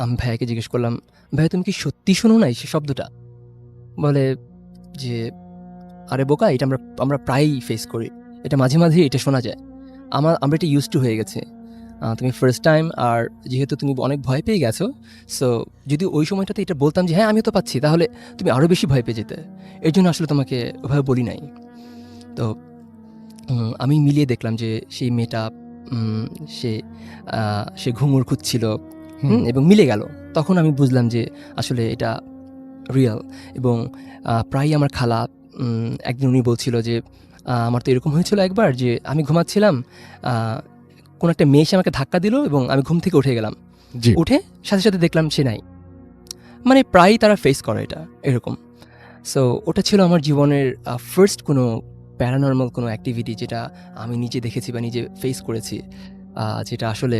আমি ভাইয়াকে জিজ্ঞেস করলাম, ভাইয়া তুমি কি সত্যি শোনো নাই সে শব্দটা? বলে যে আরে বোকা, এটা আমরা প্রায়ই ফেস করি, এটা মাঝে মাঝে এটা শোনা যায়, আমরা এটা ইউজ টু হয়ে গেছে। তুমি ফার্স্ট টাইম, আর যেহেতু তুমি অনেক ভয় পেয়ে গেছো, সো যদি ওই সময়টাতে এটা বলতাম যে হ্যাঁ আমি তো পাচ্ছি, তাহলে তুমি আরও বেশি ভয় পেয়ে যেতে, এর জন্য আসলে তোমাকে ওভাবে বলি নাই। তো আমি মিলিয়ে দেখলাম যে সেই মেয়েটা সে ঘুঙুর খুঁজছিল এবং মিলে গেল। তখন আমি বুঝলাম যে আসলে এটা রিয়েল। এবং প্রায়ই আমার খালা একদিন উনি বলছিল যে আমার তো এরকম হয়েছিল একবার, যে আমি ঘুমাচ্ছিলাম, কোনো একটা মেয়ে এসে আমাকে ধাক্কা দিল এবং আমি ঘুম থেকে উঠে গেলাম, উঠে সাথে সাথে দেখলাম সে নাই। মানে প্রায়ই তারা ফেস করে এটা এরকম। সো ওটা ছিল আমার জীবনের ফার্স্ট কোনো প্যারানর্মাল কোনো অ্যাক্টিভিটি, যেটা আমি নিজে দেখেছি বা নিজে ফেস করেছি, যেটা আসলে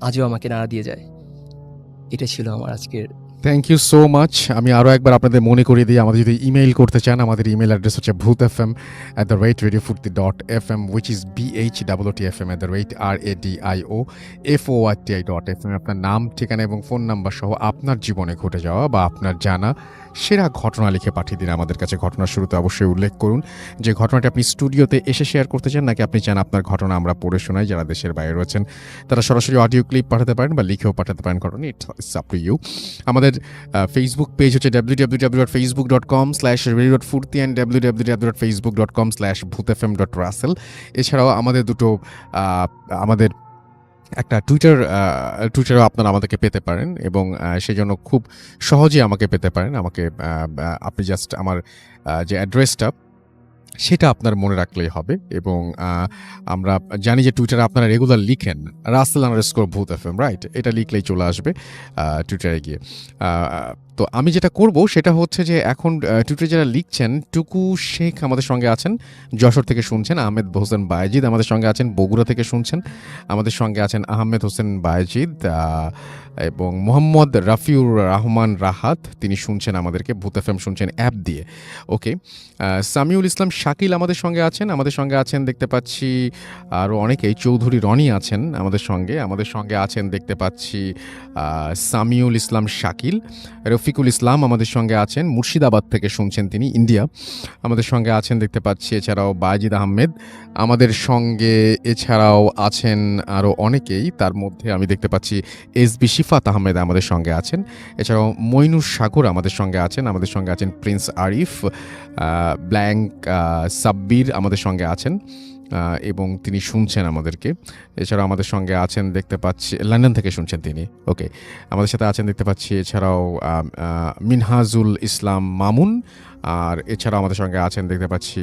আজও আমাকে নাড়া দিয়ে যায়। এটা ছিল আমার আজকের। Thank you so much. আমি আরও একবার আপনাদের মনে করিয়ে দিই, আমাদের যদি ইমেইল করতে চান, আমাদের ইমেল অ্যাড্রেস হচ্ছে bhutfm@radiofurti.fm, which is bhwtfm@radioforti.fm। আপনার নাম, ঠিকানা এবং ফোন নাম্বার সহ আপনার জীবনে ঘটে যাওয়া বা আপনার জানা সেরা ঘটনা লিখে পাঠিয়ে দিন আমাদের কাছে। ঘটনার শুরুতে অবশ্যই উল্লেখ করুন যে ঘটনাটি আপনি স্টুডিওতে এসে শেয়ার করতে চান, নাকি আপনি চান আপনার ঘটনা আমরা পড়ে শোনাই। যারা দেশের বাইরে রয়েছেন তারা সরাসরি অডিও ক্লিপ পাঠাতে পারেন বা লিখেও পাঠাতে পারেন ঘটনা, ইটস আপ টু ইউ। আমাদের ফেসবুক পেজ হচ্ছে www.facebook.com/radio.furti and www.facebook.com/bhutfm.russell। এছাড়াও আমাদের আমাদের একটা টুইটারও আপনারা আমাদেরকে পেতে পারেন এবং সেই জন্য খুব সহজেই আমাকে পেতে পারেন। আপনি জাস্ট আমার যে অ্যাড্রেসটা সেটা আপনার মনে রাখলেই হবে। এবং আমরা জানি যে টুইটারে আপনারা রেগুলার লিখেন Russell_bhuthfm, রাইট? এটা লিখলেই চলে আসবে টুইটারে গিয়ে। তো আমি যেটা করব সেটা হচ্ছে যে এখন টুইটারে যারা লিখছেন, টুকু শেখ আমাদের সঙ্গে আছেন, যশোর থেকে শুনছেন। আহমেদ হোসেন বায়েজিদ আমাদের সঙ্গে আছেন, বগুড়া থেকে শুনছেন। আমাদের সঙ্গে আছেন আহমেদ হোসেন বায়েজিদ, এবং মোহাম্মদ রাফিউর রহমান রাহাত, তিনি শুনছেন আমাদেরকে, ভূত এফএম শুনছেন অ্যাপ দিয়ে। ওকে, সামিউল ইসলাম শাকিল আমাদের সঙ্গে আছেন দেখতে পাচ্ছি। আরও অনেকেই, চৌধুরী রনি আছেন আমাদের সঙ্গে আছেন দেখতে পাচ্ছি। সামিউল ইসলাম শাকিল, রফিকুল ইসলাম আমাদের সঙ্গে আছেন, মুর্শিদাবাদ থেকে শুনছেন তিনি, ইন্ডিয়া, আমাদের সঙ্গে আছেন দেখতে পাচ্ছি। এছাড়াও বায়েজিদ আহমেদ আমাদের সঙ্গে, এছাড়াও আছেন আরও অনেকেই, তার মধ্যে আমি দেখতে পাচ্ছি এসবি শিফাত আহমেদ আমাদের সঙ্গে আছেন। এছাড়াও মইনুর সাগর আমাদের সঙ্গে আছেন প্রিন্স আরিফ, ব্ল্যাঙ্ক সাব্বির আমাদের সঙ্গে আছেন, এবং তিনি শুনছেন আমাদেরকে। এছাড়াও আমাদের সঙ্গে আছেন দেখতে পাচ্ছি, লন্ডন থেকে শুনছেন তিনি। ওকে, আমাদের সাথে আছেন দেখতে পাচ্ছি। এছাড়াও মিনহাজুল ইসলাম মামুন, আর এছাড়াও আমাদের সঙ্গে আছেন দেখতে পাচ্ছি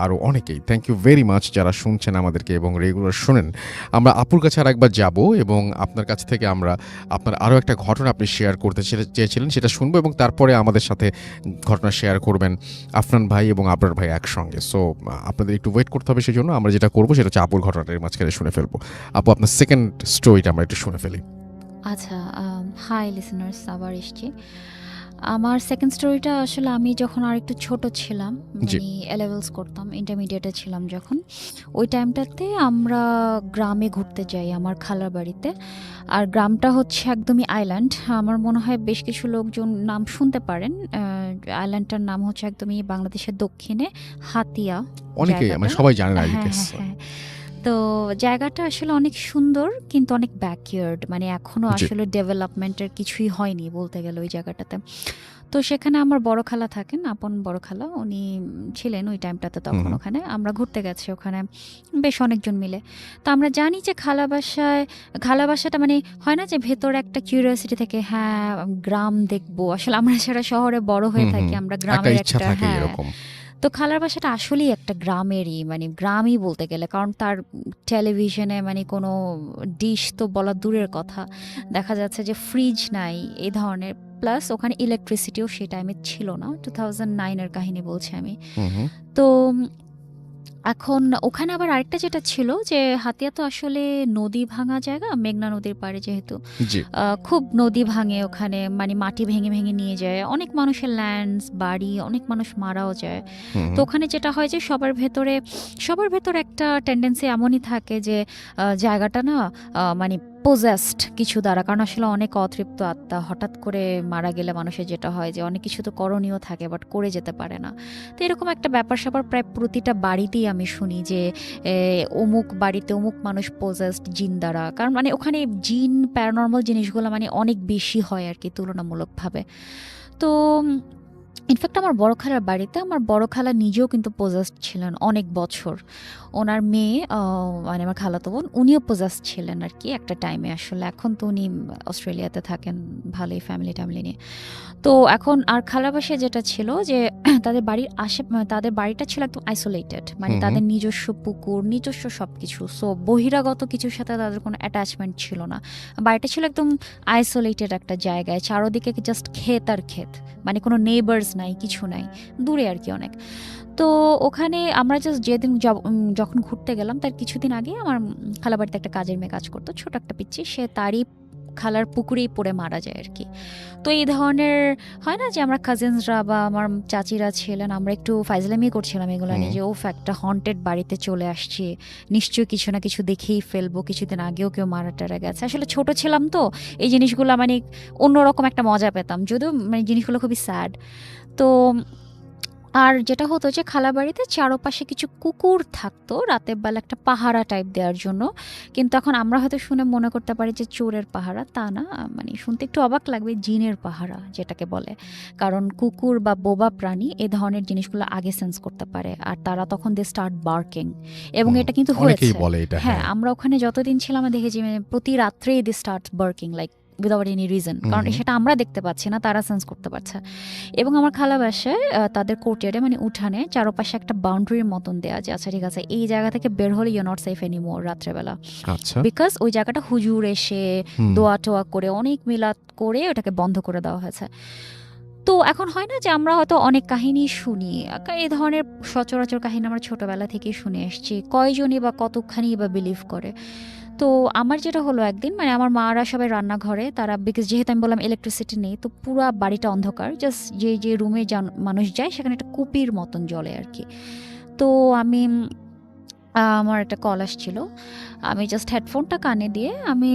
আরও অনেকেই। থ্যাংক ইউ ভেরি মাচ যারা শুনছেন আমাদেরকে এবং রেগুলার শোনেন। আমরা আপুর কাছে আর একবার যাব এবং আপনার কাছ থেকে আমরা আপনার আরও একটা ঘটনা আপনি শেয়ার করতে চেয়েছিলেন সেটা শুনবো, এবং তারপরে আমাদের সাথে ঘটনা শেয়ার করবেন আফনান ভাই এবং আবরার ভাই একসঙ্গে। সো আপনাদের একটু ওয়েট করতে হবে, সেই জন্য আমরা যেটা করবো সেটা হচ্ছে আপুর ঘটনাটার মাঝখানে শুনে ফেলবো। আপু, আপনার সেকেন্ড স্টোরিটা আমরা একটু শুনে ফেলি। আচ্ছা, হাই লিসেনার্স, আবার এসছি। আমার সেকেন্ড স্টোরিটা আসলে আমি যখন আর একটু ছোট ছিলাম, জি। মানে এলেভেলস করতাম, ইন্টারমিডিয়েটে ছিলাম যখন, ওই টাইমটাতে আমরা গ্রামে ঘুরতে যাই আমার খালার বাড়িতে। আর গ্রামটা হচ্ছে একদমই আইল্যান্ড। আমার মনে হয় বেশ কিছু লোকজন নাম শুনতে পারেন। আইল্যান্ডটার নাম হচ্ছে একদমই বাংলাদেশের দক্ষিণে হাতিয়া অনেকেই, জায়গাটা। মানে সবাই জানেন আই হ্যাঁ গেস। হ্যাঁ হ্যাঁ। তো জায়গাটা আসলে অনেক সুন্দর, কিন্তু অনেক ব্যাকইয়ার্ড, মানে এখনো জি। আসলে ডেভেলপমেন্টের কিছুই হয়নি বলতে গেলে ওই জায়গাটাতে। তো সেখানে আমার বড় খালা থাকেন, আপন বড় খালা, উনি ছিলেন ওই টাইমটাতে তখন হুম। ওখানে। আমরা ঘুরতে গেছি ওখানে বেশ অনেকজন মিলে। তো আমরা জানি যে খালা বাসাটা মানে হয় না যে ভেতরে একটা কিউরিয়াসিটি থেকে, হ্যাঁ গ্রাম দেখবো। আসলে আমরা যারা শহরে বড় হয়ে থাকি, আমরা একটা গ্রামের ইচ্ছা একটা, থাকে হ্যাঁ। এরকম। তো খালার বাসাটা আসলেই একটা গ্রামেরই, মানে গ্রামই বলতে গেলে, কারণ তার টেলিভিশনে মানে কোনো ডিশ তো বলা দূরের কথা, দেখা যাচ্ছে যে ফ্রিজ নাই এই ধরনের। প্লাস ওখানে ইলেকট্রিসিটিও সেই টাইমে ছিল না, 2009-এর কাহিনী বলছি আমি। হুম। তো এখন ওখানে আবার আরেকটা যেটা ছিল যে হাতিয়া তো আসলে নদী ভাঙা জায়গা, মেঘনা নদীর পাড়ে যেহেতু, জি। খুব নদী ভাঙে ওখানে, মানে মাটি ভেঙে ভেঙে নিয়ে যায়, অনেক মানুষের ল্যান্ডস বাড়ি, অনেক মানুষ মারাও যায়। তো ওখানে যেটা হয় যে সবার ভেতরে একটা টেন্ডেন্সি এমনই থাকে যে জায়গাটা না মানে পোজেসড কিছু দ্বারা, কারণ আসলে অনেক অতৃপ্ত আত্মা হঠাৎ করে মারা গেলে মানুষের যেটা হয় যে অনেক কিছু তো করণীয় থাকে বাট করে যেতে পারে না। তো এরকম একটা ব্যাপার স্যাপার প্রায় প্রতিটা বাড়িতেই আমি শুনি যে অমুক বাড়িতে অমুক মানুষ পোজেসড জিন দ্বারা, কারণ মানে ওখানে জিন প্যারানর্মাল জিনিসগুলো মানে অনেক বেশি হয় আর কি তুলনামূলকভাবে। তো ইনফ্যাক্ট আমার বড় খালার বাড়িতে আমার বড় খালা নিজেও কিন্তু পোজেসড ছিলেন অনেক বছর। ওনার মেয়ে মানে আমার খালাতো বোন, উনিও পোজেসড ছিলেন আর কি একটা টাইমে। আসলে এখন তো উনি অস্ট্রেলিয়াতে থাকেন ভালোই ফ্যামিলি নিয়ে। তো এখন আর খালাবাসায় যেটা ছিল যে তাদের বাড়িটা ছিল একদম আইসোলেটেড, মানে তাদের নিজস্ব পুকুর, নিজস্ব সবকিছু। সো বহিরাগত কিছুর সাথে তাদের কোনো অ্যাটাচমেন্ট ছিল না। বাড়িটা ছিল একদম আইসোলেটেড একটা জায়গায়, চারোদিকে জাস্ট ক্ষেত আর ক্ষেত, মানে কোনো নেইবার্স নাই, কিছু নাই, দূরে আর কি অনেক। তো ওখানে আমরা জাস্ট যেদিন যখন ঘুরতে গেলাম তার কিছুদিন আগে আমার খালা বাড়িতে একটা কাজের মেয়ে কাজ করতো, ছোট একটা পিচ্চি, সে তারই খালার পুকুরেই পড়ে মারা যায় আর কি। তো এই ধরনের হয় না যে আমরা কাজিনসরা বা আমার চাচিরা ছিলেন, আমরা একটু ফাইজলামি করছিলাম এগুলো নিয়ে, যে একটা হন্টেড বাড়িতে চলে আসছি, নিশ্চয়ই কিছু না কিছু দেখেই ফেলবো, কিছুদিন আগেও কেউ মারা টারা গেছে। আসলে ছোট ছিলাম তো এই জিনিসগুলো মানে অন্যরকম একটা মজা পেতাম, যদিও মানে জিনিসগুলো খুবই স্যাড। তো আর যেটা হতো যে খালাবাড়িতে চারপাশে কিছু কুকুর থাকতো রাতের বেলা একটা পাহারা টাইপ দেওয়ার জন্য। কিন্তু এখন আমরা হয়তো শুনে মনে করতে পারি যে চোরের পাহারা, তা না, মানে শুনতে একটু অবাক লাগবে, জিনের পাহারা যেটাকে বলে। কারণ কুকুর বা বোবা প্রাণী এ ধরনের জিনিসগুলো আগে সেন্স করতে পারে, আর তারা তখন দে স্টার্ট বার্কিং, এবং এটা কিন্তু অনেকেই হয়েছে। বলে এটা। হ্যাঁ, আমরা ওখানে যতদিন ছিলাম দেখেছি মানে প্রতি রাত্রেই they start barking like without any reason, কারণ সেটা আমরা দেখতে পাচ্ছি না, তারা সেন্স করতে পারছে। এবং আমার খালা বাসায় তাদের কোর্টিয়ারে মানে উঠানে চারপাশে একটা বাউন্ডারির মতন দেওয়া আছে, আচ্ছা ঠিক আছে এই জায়গা থেকে বের হলে ইউ নট সেফ এনিমোর রাত্রেবেলা, আচ্ছা। বিকজ ওই জায়গাটা হুজুর এসে দোয়া টোয়া করে অনেক মিলাদ করে ওটাকে বন্ধ করে দেওয়া হয়েছে। তো এখন হয় না যে আমরা হয়তো অনেক কাহিনী শুনি, এই ধরনের সচরাচর কাহিনী আমরা ছোটবেলা থেকেই শুনে এসেছি, কয়জনই বা কতখানি বা বিলিভ করে। তো আমার যেটা হলো একদিন, মানে আমার মারা সবাই রান্নাঘরে, তারা বিকজ যেহেতু আমি বললাম ইলেকট্রিসিটি নেই, তো পুরা বাড়িটা অন্ধকার, জাস্ট যে যে রুমে মানুষ যায় সেখানে একটা কুপির মতন জ্বলে আর কি। তো আমি আমার একটা কল আসছিল, আমি জাস্ট হেডফোনটা কানে দিয়ে আমি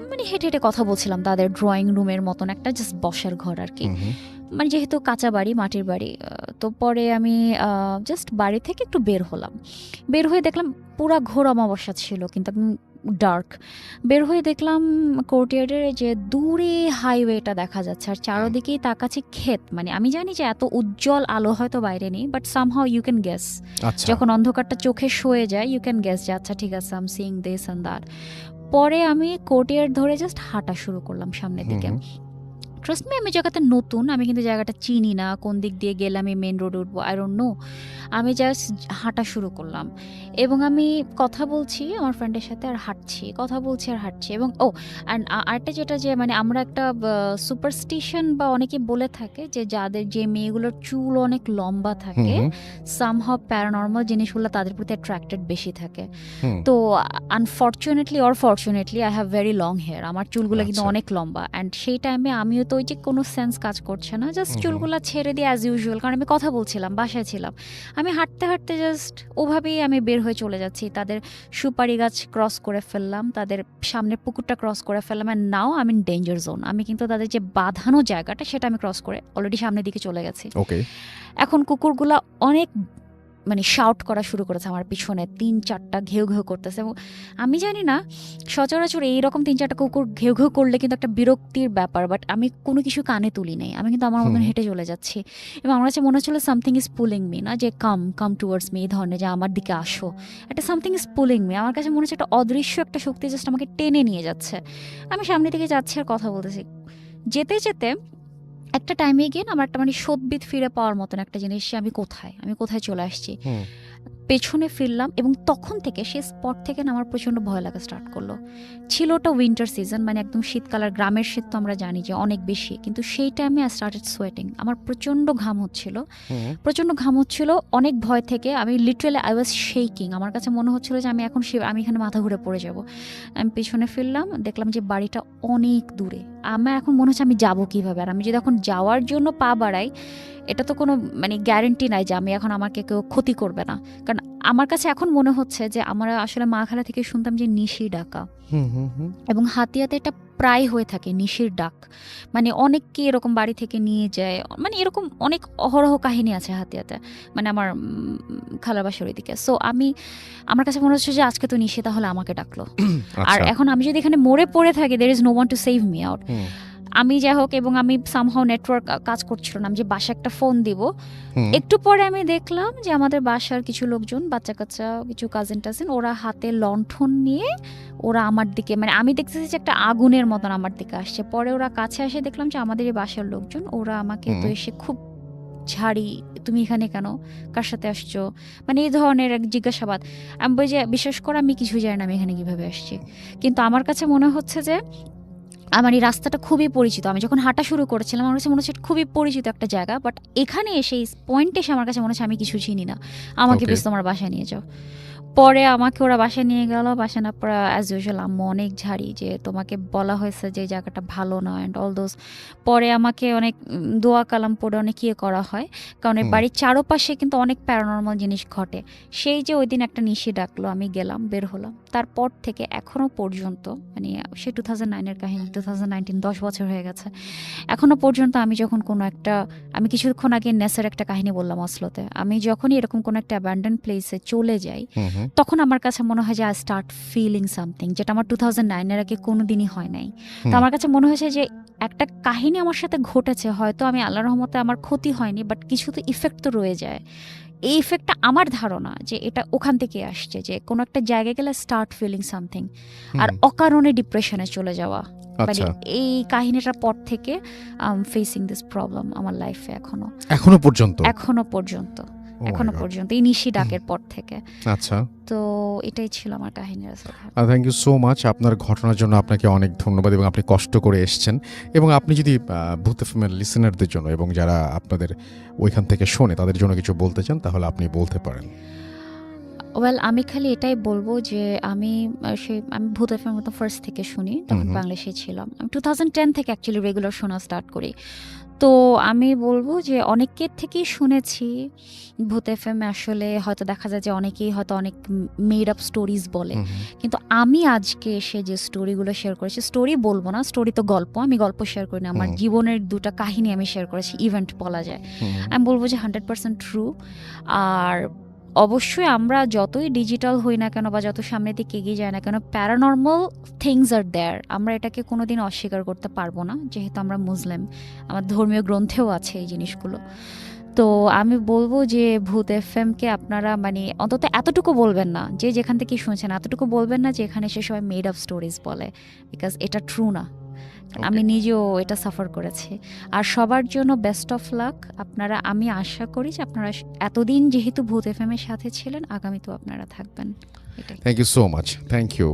মানে হেঁটে হেঁটে কথা বলছিলাম তাদের ড্রয়িং রুমের মতন একটা জাস্ট বসার ঘর আর কি। হুম হুম। মানে যেহেতু কাঁচা বাড়ি, মাটির বাড়ি, তো পরে আমি জাস্ট বাড়ি থেকে একটু বের হলাম। বের হয়ে দেখলাম পুরা ঘোর অমাবস্যা ছিল, কিন্তু ডার্ক। বের হয়ে দেখলাম কোর্টইয়ার্ডের যে দূরে হাইওয়েটা দেখা যাচ্ছে, আর চারদিকেই তাকাচ্ছি ক্ষেত। মানে আমি জানি যে এত উজ্জ্বল আলো হয়তো বাইরে নেই, but somehow you can guess, আচ্ছা। যখন অন্ধকারটা চোখে সয়ে যায় ইউ ক্যান গেস যে আচ্ছা ঠিক আছে, আম সিইং দিস অ্যান্ড দ্যাট। পরে আমি কোর্টইয়ার্ড ধরে জাস্ট হাঁটা শুরু করলাম সামনের দিকে। হুম ট্রাস্ট মি, আমি জায়গাটা নতুন, আমি কিন্তু জায়গাটা চিনি না, কোন দিক দিয়ে গেলে আমি মেন রোডে উঠবো আই ডোন্ট নো। আমি জাস্ট হাঁটা শুরু করলাম এবং আমি কথা বলছি আমার ফ্রেন্ডের সাথে, আর হাঁটছি, কথা বলছি আর হাঁটছি। এবং অ্যান্ড আরেকটা যেটা, যে মানে আমরা একটা সুপারস্টিশন বা অনেকে বলে থাকে যে যাদের যে মেয়েগুলোর চুল অনেক লম্বা থাকে, হুম সামহাও প্যারানর্মাল জিনিসগুলো তাদের প্রতি অ্যাট্রাক্টেড বেশি থাকে। হুম। তো unfortunately or fortunately I have very long hair, আমার চুলগুলো কিন্তু আচ্ছা। অনেক লম্বা। অ্যান্ড সেই টাইমে আমিও তো ওই যে কোনো সেন্স কাজ করছে না, জাস্ট হুম হুম। চুলগুলো ছেড়ে দিয়ে অ্যাজ ইউজুয়াল, কারণ আমি কথা বলছিলাম, বাসায় ছিলাম। আমি হাঁটতে হাঁটতে জাস্ট ওভাবেই আমি বের হয়ে চলে যাচ্ছি, তাদের সুপারি গাছ ক্রস করে ফেললাম, তাদের সামনের পুকুরটা ক্রস করে ফেললাম, অ্যান্ড নাও আমি ইন ডেঞ্জার জোন। আমি কিন্তু তাদের যে বাঁধানো জায়গাটা সেটা আমি ক্রস করে অলরেডি সামনের দিকে চলে গেছি। ওকে। এখন কুকুরগুলা অনেক মানে শাউট করা শুরু করেছে আমার পিছনে, ৩-৪টা ঘেউ ঘেউ করতেছে। এবং আমি জানি না সচরাচর এইরকম ৩-৪টা কুকুর ঘেউ ঘেউ করলে কিন্তু একটা বিরক্তির ব্যাপার, বাট আমি কোনো কিছু কানে তুলি নাই, আমি কিন্তু আমার মতন হুম। হেঁটে চলে যাচ্ছি। এবং আমার কাছে মনে হচ্ছিল সামথিং ইজ পুলিং মি, না যে কাম টুয়ার্ডস মি, এই ধরনের যে আমার দিকে আসো, একটা সামথিং ইজ পুলিং মি। আমার কাছে মনে হচ্ছে একটা অদৃশ্য একটা শক্তি জাস্ট আমাকে টেনে নিয়ে যাচ্ছে। আমি সামনের দিকে যাচ্ছি আর কথা বলতেছি, যেতে যেতে একটা টাইমে গিয়ে না আমার একটা মানে সদ্বিত ফিরে পাওয়ার মতন একটা জিনিস, আমি কোথায় চলে আসছি। হুম। পেছনে ফিরলাম এবং তখন থেকে সেই স্পট থেকে না আমার প্রচণ্ড ভয় লাগা স্টার্ট করলো। ছিল ওটা উইন্টার সিজন, মানে একদম শীতকাল, আর গ্রামের শীত তো আমরা জানি যে অনেক বেশি, কিন্তু সেই টাইমে আই স্টার্টেড সোয়েটিং, আমার প্রচণ্ড ঘাম হচ্ছিল অনেক ভয় থেকে। আমি লিটারালি আই ওয়াজ শেকিং, আমার কাছে মনে হচ্ছিল যে আমি এখানে মাথা ঘুরে পড়ে যাব। আমি পেছনে ফিরলাম, দেখলাম যে বাড়িটা অনেক দূরে। আমার এখন মনে হচ্ছে আমি যাবো কীভাবে, আর আমি যদি এখন যাওয়ার জন্য পা বাড়াই, এটা তো কোনো মানে গ্যারেন্টি নাই যে আমি এখন আমাকে কেউ ক্ষতি করবে না। কারণ আমার কাছে এখন মনে হচ্ছে যে আমরা আসলে মা খালা থেকে শুনতাম যে নিশি ডাকা, হুম হুম হুম। এবং হাতিয়াতে এটা প্রায় হয়ে থাকে নিশির ডাক, মানে অনেককে এরকম বাড়ি থেকে নিয়ে যায়, মানে এরকম অনেক অহরহ কাহিনী আছে হাতিয়াতে, মানে আমার খালার বাসার ওইদিকে। সো আমার কাছে মনে হচ্ছে যে আজকে তো নিশি তাহলে আমাকে ডাকলো, আর আচ্ছা। এখন আমি যদি এখানে মরে পড়ে থাকি, there is no one to save me out. Hmm আমি যাই হোক, এবং আমি সামহাও নেটওয়ার্ক কাজ করছিল না, আমি যে বাসায় একটা ফোন দিব। হুম। একটু পরে আমি দেখলাম যে আমাদের বাসার কিছু লোকজন, বাচ্চা কাচ্চা, কিছু কাজিন টাজিন, ওরা হাতে লণ্ঠন নিয়ে ওরা আমার দিকে, মানে আমি দেখতেছি যে একটা আগুনের মতন আমার দিকে আসছে। পরে ওরা কাছে এসে দেখলাম যে আমাদের এই বাসার লোকজন, ওরা আমাকে তো এসে খুব ঝাড়ি, তুমি এখানে কেন, কার সাথে আসছো, মানে এই ধরনের এক জিজ্ঞাসাবাদ। আমি বলি যে বিশ্বাস করো আমি কিছু জানি না আমি এখানে কিভাবে আসছি, কিন্তু আমার কাছে মনে হচ্ছে যে আমার এই রাস্তাটা খুবই পরিচিত। আমি যখন হাঁটা শুরু করেছিলাম আমার কাছে মনে হচ্ছে খুবই পরিচিত একটা জায়গা, বাট এখানে এসে এই পয়েন্টে এসে আমার কাছে মনে হচ্ছে আমি কিছু চিনি না, আমাকে Okay. বেশ তোমার বাসায় নিয়ে যাও। পরে আমাকে ওরা বাসায় নিয়ে গেল, বাসায় না পড়া অ্যাজ ইউজুয়াল আম্মু অনেক ঝাড়ি, যে তোমাকে বলা হয়েছে যে এই জায়গাটা ভালো না অ্যান্ড অল দোজ। পরে আমাকে অনেক দোয়া কালাম পড়ে অনেক ইয়ে করা হয়, কারণ এই বাড়ির চারপাশে কিন্তু অনেক প্যারানর্মাল জিনিস ঘটে। সেই যে ওই দিন একটা নিশি ডাকলো, আমি গেলাম, বের হলাম, তারপর থেকে এখনও পর্যন্ত, মানে সে 2009-এর কাহিনী, 2019, 10 বছর হয়ে গেছে, এখনও পর্যন্ত আমি যখন কোনো একটা, আমি কিছুক্ষণ আগে নেসের একটা কাহিনী বললাম অসলোতে, আমি যখনই এরকম কোনো একটা অ্যাবান্ডেন্ট প্লেসে চলে যাই, হুম হুম। তখন আমার কাছে মনে হয় যে আই স্টার্ট ফিলিং সামথিং, যেটা আমার 2009-এর আগে কোনো দিনই হয় নাই। তো আমার কাছে মনে হয়েছে যে একটা কাহিনী আমার সাথে ঘটেছে, হয়তো আমি আল্লাহর রহমতে আমার ক্ষতি হয়নি, বাট কিছু তো ইফেক্ট তো রয়ে যায়। এই ইফেক্টটা আমার ধারণা যে এটা ওখান থেকে আসছে, যে কোনো একটা জায়গায় গেলে স্টার্ট ফিলিং সামথিং, আর অকারণে ডিপ্রেশনে চলে যাওয়া। মানে আচ্ছা। এই কাহিনীটার পর থেকে ফেসিং দিস প্রবলেম আমার লাইফে এখনো পর্যন্ত? এখনো পর্যন্ত Oh my God. এই নিশি ডাকের পর থেকে। আচ্ছা। তো এটাই ছিল আমার কাহিনী রাসেল ভাই। Thank you so much. আপনার ঘটনার জন্য আপনাকে অনেক ধন্যবাদ, এবং আপনি কষ্ট করে এসেছেন। এবং আপনি যদি ভূত এফএমের লিসেনারদের জন্য এবং যারা আপনাদের ওইখান থেকে শোনে তাদের জন্য কিছু বলতে চান, তাহলে আপনি বলতে পারেন। ওয়েল, আমি খালি এটাই বলবো যে আমি আমি ভূত এফএম মতো ফার্স্ট থেকে শুনি, তখন হুম। বাংলাদেশে ছিলাম। আমি 2010 থেকে অ্যাকচুয়ালি রেগুলার শোনা স্টার্ট করি। তো আমি বলবো যে অনেকের থেকেই শুনেছি ভূত এফএম আসলে হয়তো দেখা যায় যে অনেকেই হয়তো অনেক মেড আপ স্টোরিজ বলে, কিন্তু আমি আজকে এসে যে স্টোরিগুলো শেয়ার করেছি, স্টোরি বলবো না, স্টোরি তো গল্প, আমি গল্প শেয়ার করি না, আমার জীবনের দুটো কাহিনী আমি শেয়ার করেছি, ইভেন্ট বলা যায়। আমি বলবো যে 100% ট্রু। আর অবশ্যই আমরা যতই ডিজিটাল হই না কেন বা যত সামনের দিকে এগিয়ে যায় না কেন, প্যারানর্মাল থিংস আর দেয়ার, আমরা এটাকে কোনোদিন অস্বীকার করতে পারবো না, যেহেতু আমরা মুসলিম, আমার ধর্মীয় গ্রন্থেও আছে এই জিনিসগুলো। তো আমি বলবো যে ভূত এফএমকে আপনারা মানে অন্তত এতটুকু বলবেন না, যে যেখান থেকে শুনছেন এতটুকু বলবেন না যে এখানে সে সবাই মেড আপ স্টোরিজ বলে, বিকজ এটা ট্রু না। আমি নিজেও এটা সাফার করেছি। আর সবার জন্য বেস্ট অফ লাক। আপনারা, আমি আশা করি যে আপনারা এতদিন যেহেতু ভূত এফএম এর সাথে ছিলেন, আগামীতেও আপনারা থাকবেন। এটাই। Thank you so much. Thank you.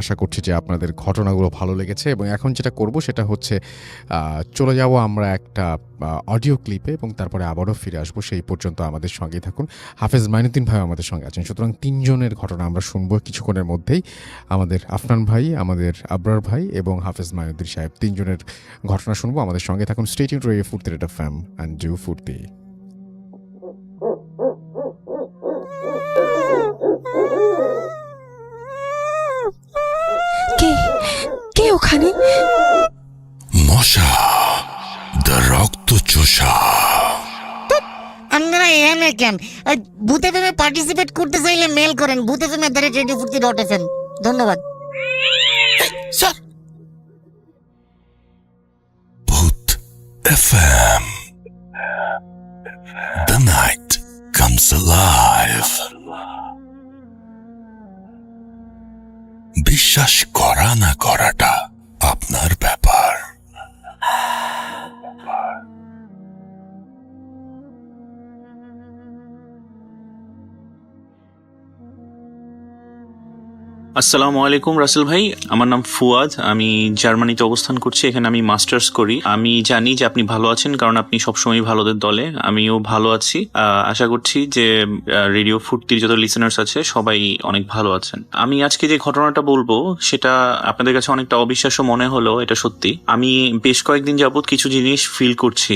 আশা করছি যে আপনাদের ঘটনাগুলো ভালো লেগেছে, এবং এখন যেটা করব সেটা হচ্ছে চলে যাব আমরা একটা অডিও ক্লিপে, এবং তারপরে আবারও ফিরে আসবো। সেই পর্যন্ত আমাদের সঙ্গেই থাকুন। হাফেজ মাইনুদ্দিন ভাই আমাদের সঙ্গে আছেন, সুতরাং তিনজনের ঘটনা আমরা শুনবো কিছুক্ষণের মধ্যেই। আমাদের আফনান ভাই, আমাদের আবরার ভাই এবং হাফেজ মাইনুদ্দিন সাহেব, তিনজনের ঘটনা শুনবো। আমাদের সঙ্গে থাকুন। স্টে টিউনড টু রেডিও ফুর্তি এফএম অ্যান্ড ডু ফুর্তি। কে ওখানে? মশা, দ্য রক্ত চোষা। আপনারা এখানে কেন? ভূত এফএম এ পার্টিসিপেট করতে চাইলে মেল করেন boothfm@radiofurti.fm। ধন্যবাদ। স্যার, ভূত FM, the night comes alive. বিশ্বাস করা না করাটা আপনার ব্যাপার। আসসালামু আলাইকুম রাসেল ভাই, আমার নাম ফুয়াদ, আমি জার্মানিতে অবস্থান করছি, এখানে আমি মাস্টার্স করি। আমি জানি যে আপনি ভালো আছেন, কারণ আপনি সবসময় ভালোদের দলে। আমিও ভালো আছি। আশা করছি যে রেডিও ফুর্তির যত লিসেনার্স আছে সবাই অনেক ভালো আছেন। আমি আজকে যে ঘটনাটা বলবো সেটা আপনাদের কাছে অনেকটা অবিশ্বাস্য মনে হলেও এটা সত্যি। আমি বেশ কয়েকদিন যাবত কিছু জিনিস ফিল করছি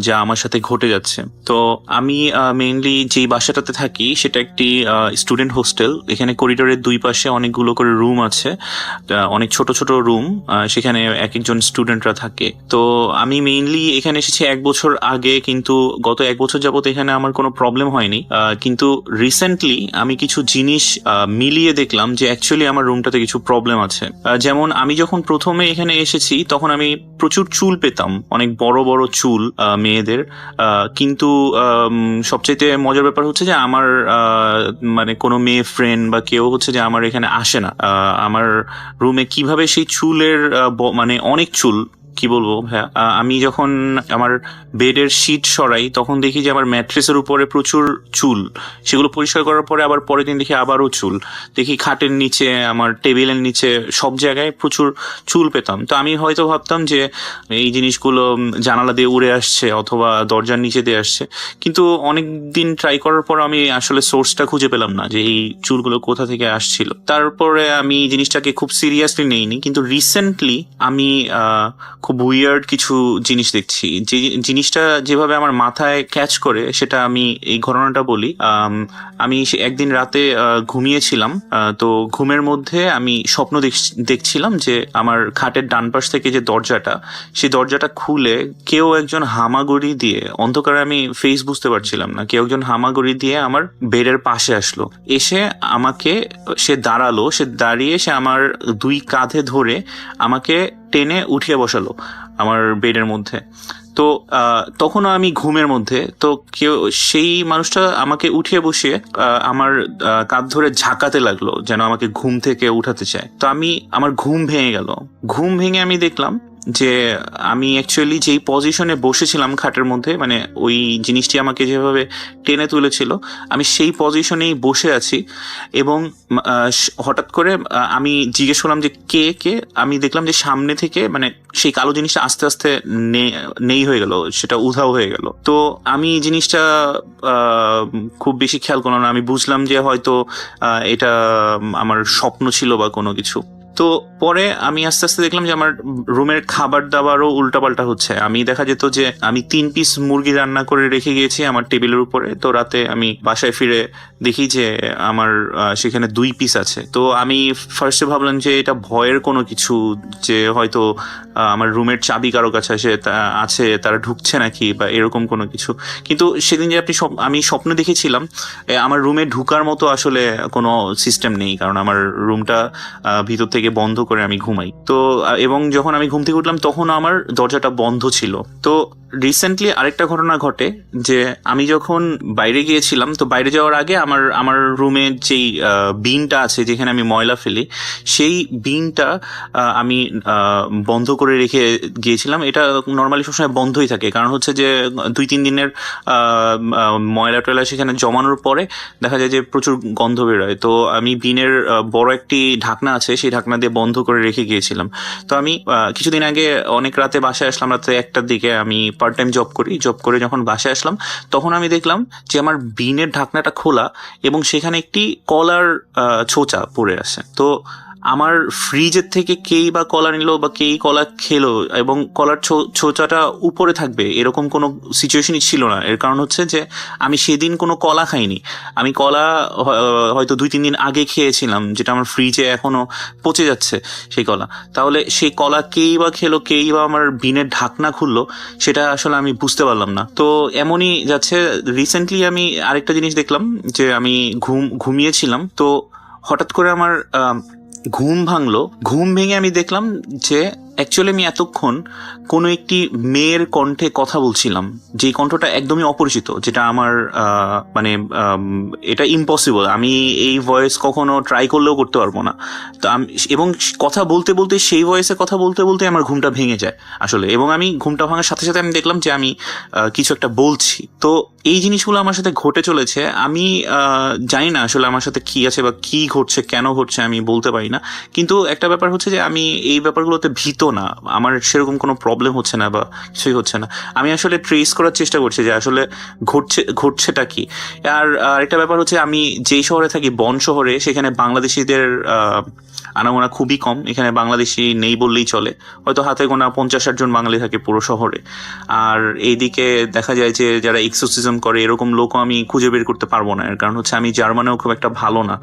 যা আমার সাথে ঘটে যাচ্ছে। তো আমি মেইনলি যেই বাসাটাতে থাকি সেটা একটি স্টুডেন্ট হোস্টেল। এখানে করিডোরের দুই পাশে অনেকগুলো করে রুম আছে, অনেক ছোট ছোট রুম, সেখানে এক একজন স্টুডেন্টরা থাকে। তো আমি মেইনলি এখানে এসেছি 1 বছর আগে, কিন্তু গত 1 বছর যাবত এখানে আমার কোনো প্রবলেম হয়নি। কিন্তু রিসেন্টলি আমি কিছু জিনিস মিলিয়ে দেখলাম যে অ্যাকচুয়ালি আমার রুমটাতে কিছু প্রবলেম আছে। যেমন আমি যখন প্রথমে এখানে এসেছি তখন আমি প্রচুর চুল পেতাম, অনেক বড় বড় চুল মেয়েদের। কিন্তু সবচাইতে মজার ব্যাপার হচ্ছে যে আমার মানে কোনো মেয়ে ফ্রেন্ড বা কেউ হচ্ছে যে আমার এখানে আসে না। আমার রুমে কিভাবে সেই চুলের মানে অনেক চুল, কি বলবো ভাইয়া, আমি যখন আমার বেডের শীট সরাই তখন দেখি যে আমার ম্যাট্রেসের উপরে প্রচুর চুল। সেগুলো পরিষ্কার করার পরে আবার পরের দিন দেখি আবারও চুল। দেখি খাটের নিচে, আমার টেবিলের নিচে, সব জায়গায় প্রচুর চুল পেতাম। তো আমি হয়তো ভাবতাম যে এই জিনিসগুলো জানালা দিয়ে উড়ে আসছে অথবা দরজার নিচে দিয়ে আসছে, কিন্তু অনেক দিন ট্রাই করার পর আমি আসলে সোর্সটা খুঁজে পেলাম না যে এই চুলগুলো কোথা থেকে আসছিল। তারপরে আমি জিনিসটাকে খুব সিরিয়াসলি নেইনি, কিন্তু রিসেন্টলি আমি খুব উইয়ার্ড কিছু জিনিস দেখছি। যে জিনিসটা যেভাবে আমার মাথায় ক্যাচ করে সেটা আমি এই ঘটনাটা বলি। আমি একদিন রাতে ঘুমিয়েছিলাম, তো ঘুমের মধ্যে আমি স্বপ্ন দেখছিলাম যে আমার খাটের ডান পাশ থেকে যে দরজাটা, সেই দরজাটা খুলে কেউ একজন হামাগুড়ি দিয়ে, অন্ধকারে আমি ফেস বুঝতে পারছিলাম না, কেউ একজন হামাগুড়ি দিয়ে আমার বেডের পাশে আসলো। এসে আমাকে সে দাঁড়ালো, সে দাঁড়িয়ে সে আমার 2 কাঁধে ধরে আমাকে টেনে উঠিয়ে বসালো আমার বেডের মধ্যে। তো তখনও আমি ঘুমের মধ্যে। তো কেউ, সেই মানুষটা আমাকে উঠিয়ে বসিয়ে আমার কাঁধ ধরে ঝাঁকাতে লাগলো যেন আমাকে ঘুম থেকে উঠাতে চায়। তো আমার ঘুম ভেঙে গেল। ঘুম ভেঙে আমি দেখলাম যে আমি অ্যাকচুয়ালি যেই পজিশনে বসেছিলাম খাটের মধ্যে, মানে ওই জিনিসটি আমাকে যেভাবে টেনে তুলেছিল, আমি সেই পজিশনেই বসে আছি। এবং হঠাৎ করে আমি জিজ্ঞেস করলাম যে কে কে। আমি দেখলাম যে সামনে থেকে মানে সেই কালো জিনিসটা আস্তে আস্তে নেই হয়ে গেল, সেটা উধাও হয়ে গেল। তো আমি জিনিসটা খুব বেশি খেয়াল করলাম না। আমি বুঝলাম যে হয়তো এটা আমার স্বপ্ন ছিল বা কোনো কিছু। তো পরে আমি আস্তে আস্তে দেখলাম যে আমার রুমের খাবার দাবারও উল্টাপাল্টা হচ্ছে। আমি দেখা যেত যে আমি 3 পিস মুরগি রান্না করে রেখে গিয়েছি আমার টেবিলের উপরে, তো রাতে আমি বাসায় ফিরে দেখি যে আমার সেখানে 2 পিস আছে। তো আমি ফার্স্টে ভাবলাম যে এটা ভয়ের কোনো কিছু, যে হয়তো আমার রুমের চাবি কারো কাছে আছে, তারা ঢুকছে নাকি বা এরকম কোনো কিছু। কিন্তু সেদিন যে আমি স্বপ্ন দেখেছিলাম, আমার রুমে ঢুকার মতো আসলে কোনো সিস্টেম নেই, কারণ আমার রুমটা ভিতর থেকে বন্ধ করে আমি ঘুমাই। তো এবং যখন আমি ঘুম থেকে উঠলাম তখন আমার দরজাটা বন্ধ ছিল। তো রিসেন্টলি আরেকটা ঘটনা ঘটে যে আমি যখন বাইরে গিয়েছিলাম, তো বাইরে যাওয়ার আগে আমার রুমে যেই বিনটা আছে যেখানে আমি ময়লা ফেলি, সেই বিনটা আমি বন্ধ করে রেখে গিয়েছিলাম। এটা নর্মালি সবসময় বন্ধই থাকে, কারণ হচ্ছে যে 2-3 দিনের ময়লা টয়লা সেখানে জমানোর পরে দেখা যায় যে প্রচুর গন্ধ বেরোয়। তো আমি বিনের বড় একটি ঢাকনা আছে, সেই ঢাকনা দিয়ে বন্ধ করে রেখে গিয়েছিলাম। তো আমি কিছুদিন আগে অনেক রাতে বাসায় আসলাম, রাতে 1টার দিকে। আমি পার্ট টাইম জব করে যখন বাসায় আসলাম তখন আমি দেখলাম যে আমার বিনের ঢাকনাটা খোলা এবং সেখানে একটি কলার ছোচা পড়ে আছে। তো আমার ফ্রিজের থেকে কেই বা কলা নিল বা কেই কলা খেলো, এবং কলার ছোচাটা উপরে থাকবে এরকম কোনো সিচুয়েশনই ছিল না। এর কারণ হচ্ছে যে আমি সেদিন কোনো কলা খাইনি। আমি কলা হয়তো 2-3 দিন আগে খেয়েছিলাম, যেটা আমার ফ্রিজে এখনো পচে যাচ্ছে সেই কলা। তাহলে সেই কলা কেই বা খেলো, কেই বা আমার বিনের ঢাকনা খুললো, সেটা আসলে আমি বুঝতে পারলাম না। তো এমনই যাচ্ছে। রিসেন্টলি আমি আরেকটা জিনিস দেখলাম যে আমি ঘুমিয়েছিলাম, তো হঠাৎ করে আমার ঘুম ভাঙলো। ঘুম ভেঙে আমি দেখলাম যে অ্যাকচুয়ালি আমি এতক্ষণ কোনো একটি মেয়ের কণ্ঠে কথা বলছিলাম, যেই কণ্ঠটা একদমই অপরিচিত, যেটা আমার মানে এটা ইম্পসিবল। আমি এই ভয়েস কখনো ট্রাই করলেও করতে পারবো না। তো এবং কথা বলতে বলতে, সেই ভয়েসে কথা বলতে বলতে আমার ঘুমটা ভেঙে যায় আসলে। এবং আমি ঘুমটা ভাঙার সাথে সাথে আমি দেখলাম যে আমি কিছু একটা বলছি। তো এই জিনিসগুলো আমার সাথে ঘটে চলেছে। আমি জানি না আসলে আমার সাথে কি আছে বা কি ঘটছে, কেন ঘটছে আমি বলতে পারি না। কিন্তু একটা ব্যাপার হচ্ছে যে আমি এই ব্যাপারগুলোতে ভীত না, আমার সেরকম কোনো প্রবলেম হচ্ছে না বা কিছুই হচ্ছে না। আমি আসলে ট্রেস করার চেষ্টা করছি যে আসলে ঘটছেটা কি। আর আরেকটা ব্যাপার হচ্ছে আমি যেই শহরে থাকি, বন শহরে, সেখানে বাংলাদেশিদের আনাগোনা খুবই কম। এখানে বাংলাদেশি নেই বললেই চলে, হয়তো হাতে গোনা 50-60 জন বাঙালি থাকে পুরো শহরে। আর এইদিকে দেখা যায় যে যারা এক্সোসিজম করে এরকম লোকও আমি খুঁজে বের করতে পারবো না। এর কারণ হচ্ছে আমি জার্মানেও খুব একটা ভালো না